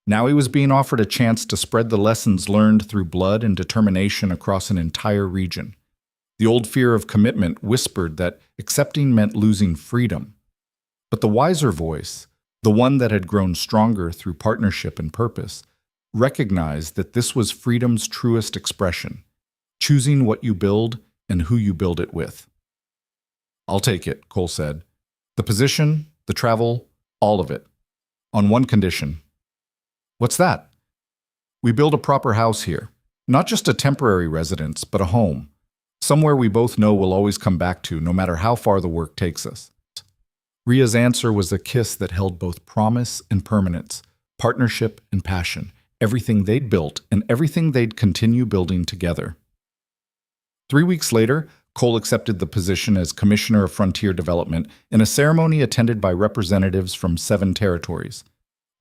Now he was being offered a chance to spread the lessons learned through blood and determination across an entire region. The old fear of commitment whispered that accepting meant losing freedom. But the wiser voice, the one that had grown stronger through partnership and purpose, recognized that this was freedom's truest expression, choosing what you build and who you build it with. I'll take it, Cole said. The position, the travel, all of it. On one condition. What's that? We build a proper house here. Not just a temporary residence, but a home. Somewhere we both know we'll always come back to, no matter how far the work takes us. Rhea's answer was a kiss that held both promise and permanence, partnership and passion, everything they'd built and everything they'd continue building together. 3 weeks later, Cole accepted the position as Commissioner of Frontier Development in a ceremony attended by representatives from 7 territories.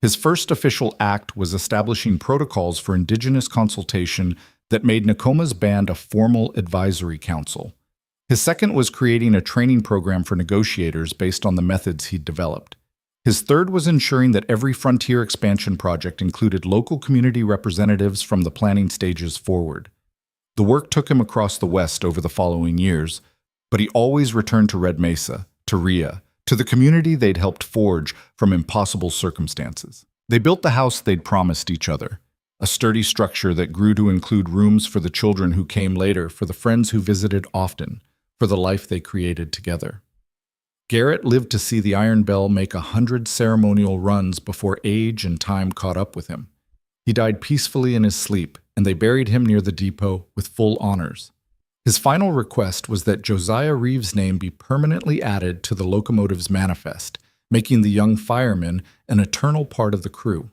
His first official act was establishing protocols for indigenous consultation that made Nakoma's band a formal advisory council. His second was creating a training program for negotiators based on the methods he'd developed. His third was ensuring that every frontier expansion project included local community representatives from the planning stages forward. The work took him across the West over the following years, but he always returned to Red Mesa, to Rhea, to the community they'd helped forge from impossible circumstances. They built the house they'd promised each other, a sturdy structure that grew to include rooms for the children who came later, for the friends who visited often, for the life they created together. Garrett lived to see the Iron Belle make 100 ceremonial runs before age and time caught up with him. He died peacefully in his sleep, and they buried him near the depot with full honors. His final request was that Josiah Reeves' name be permanently added to the locomotive's manifest, making the young fireman an eternal part of the crew.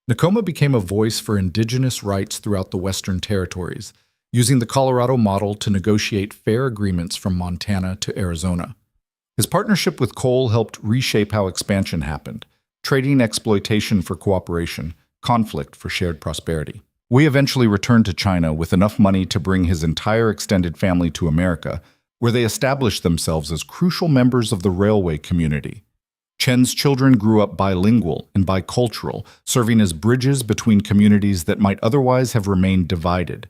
Nakoma became a voice for indigenous rights throughout the Western territories, using the Colorado model to negotiate fair agreements from Montana to Arizona. His partnership with Cole helped reshape how expansion happened, trading exploitation for cooperation, conflict for shared prosperity. We eventually returned to China with enough money to bring his entire extended family to America, where they established themselves as crucial members of the railway community. Chen's children grew up bilingual and bicultural, serving as bridges between communities that might otherwise have remained divided.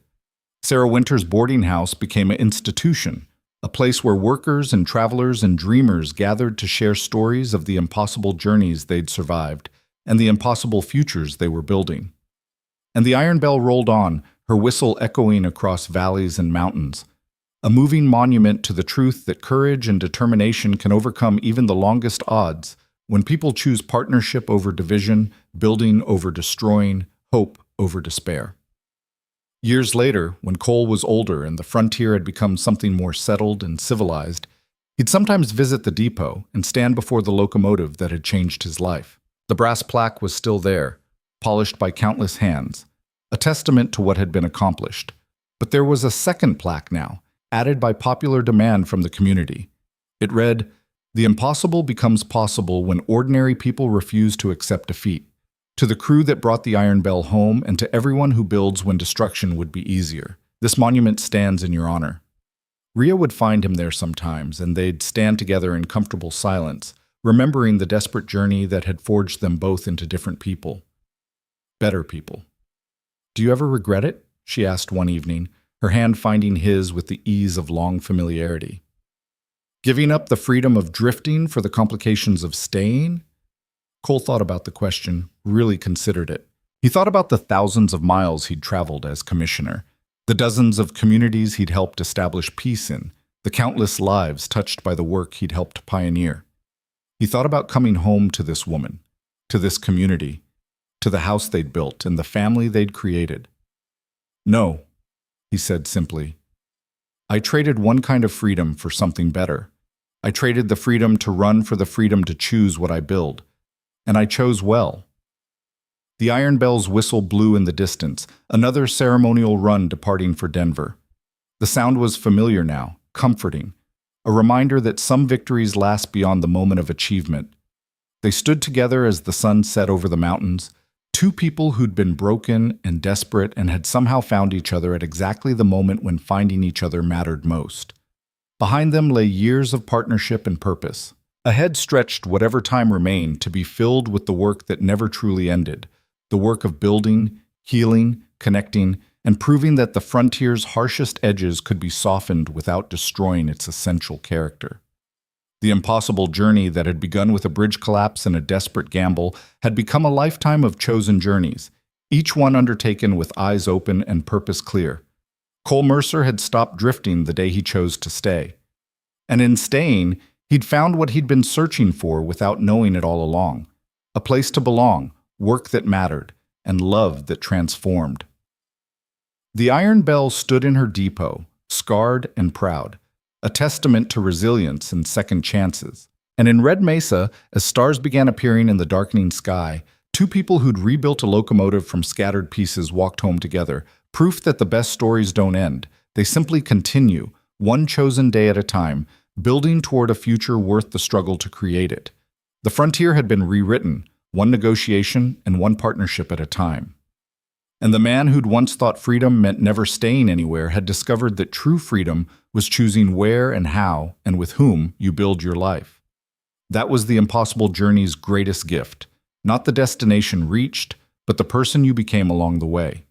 Sarah Winter's boarding house became an institution, a place where workers and travelers and dreamers gathered to share stories of the impossible journeys they'd survived and the impossible futures they were building. And the Iron Belle rolled on, her whistle echoing across valleys and mountains, a moving monument to the truth that courage and determination can overcome even the longest odds when people choose partnership over division, building over destroying, hope over despair. Years later, when Cole was older and the frontier had become something more settled and civilized, he'd sometimes visit the depot and stand before the locomotive that had changed his life. The brass plaque was still there, polished by countless hands, a testament to what had been accomplished. But there was a second plaque now, added by popular demand from the community. It read, "The impossible becomes possible when ordinary people refuse to accept defeat. To the crew that brought the Iron Belle home and to everyone who builds when destruction would be easier, this monument stands in your honor." Rhea would find him there sometimes, and they'd stand together in comfortable silence, remembering the desperate journey that had forged them both into different people. Better people. "Do you ever regret it?" she asked one evening, her hand finding his with the ease of long familiarity. "Giving up the freedom of drifting for the complications of staying?" Cole thought about the question, really considered it. He thought about the thousands of miles he'd traveled as commissioner, the dozens of communities he'd helped establish peace in, the countless lives touched by the work he'd helped pioneer. He thought about coming home to this woman, to this community, to the house they'd built and the family they'd created. "No," he said simply. "I traded one kind of freedom for something better. I traded the freedom to run for the freedom to choose what I build. And I chose well." The Iron Belle's whistle blew in the distance, another ceremonial run departing for Denver. The sound was familiar now, comforting, a reminder that some victories last beyond the moment of achievement. They stood together as the sun set over the mountains, two people who'd been broken and desperate and had somehow found each other at exactly the moment when finding each other mattered most. Behind them lay years of partnership and purpose. Ahead stretched whatever time remained to be filled with the work that never truly ended, the work of building, healing, connecting, and proving that the frontier's harshest edges could be softened without destroying its essential character. The impossible journey that had begun with a bridge collapse and a desperate gamble had become a lifetime of chosen journeys, each one undertaken with eyes open and purpose clear. Cole Mercer had stopped drifting the day he chose to stay. And in staying, he'd found what he'd been searching for without knowing it all along. A place to belong, work that mattered, and love that transformed. The Iron Belle stood in her depot, scarred and proud, a testament to resilience and second chances. And in Red Mesa, as stars began appearing in the darkening sky, two people who'd rebuilt a locomotive from scattered pieces walked home together, proof that the best stories don't end. They simply continue, one chosen day at a time, building toward a future worth the struggle to create it. The frontier had been rewritten, one negotiation and one partnership at a time. And the man who'd once thought freedom meant never staying anywhere had discovered that true freedom was choosing where and how and with whom you build your life. That was the impossible journey's greatest gift, not the destination reached, but the person you became along the way.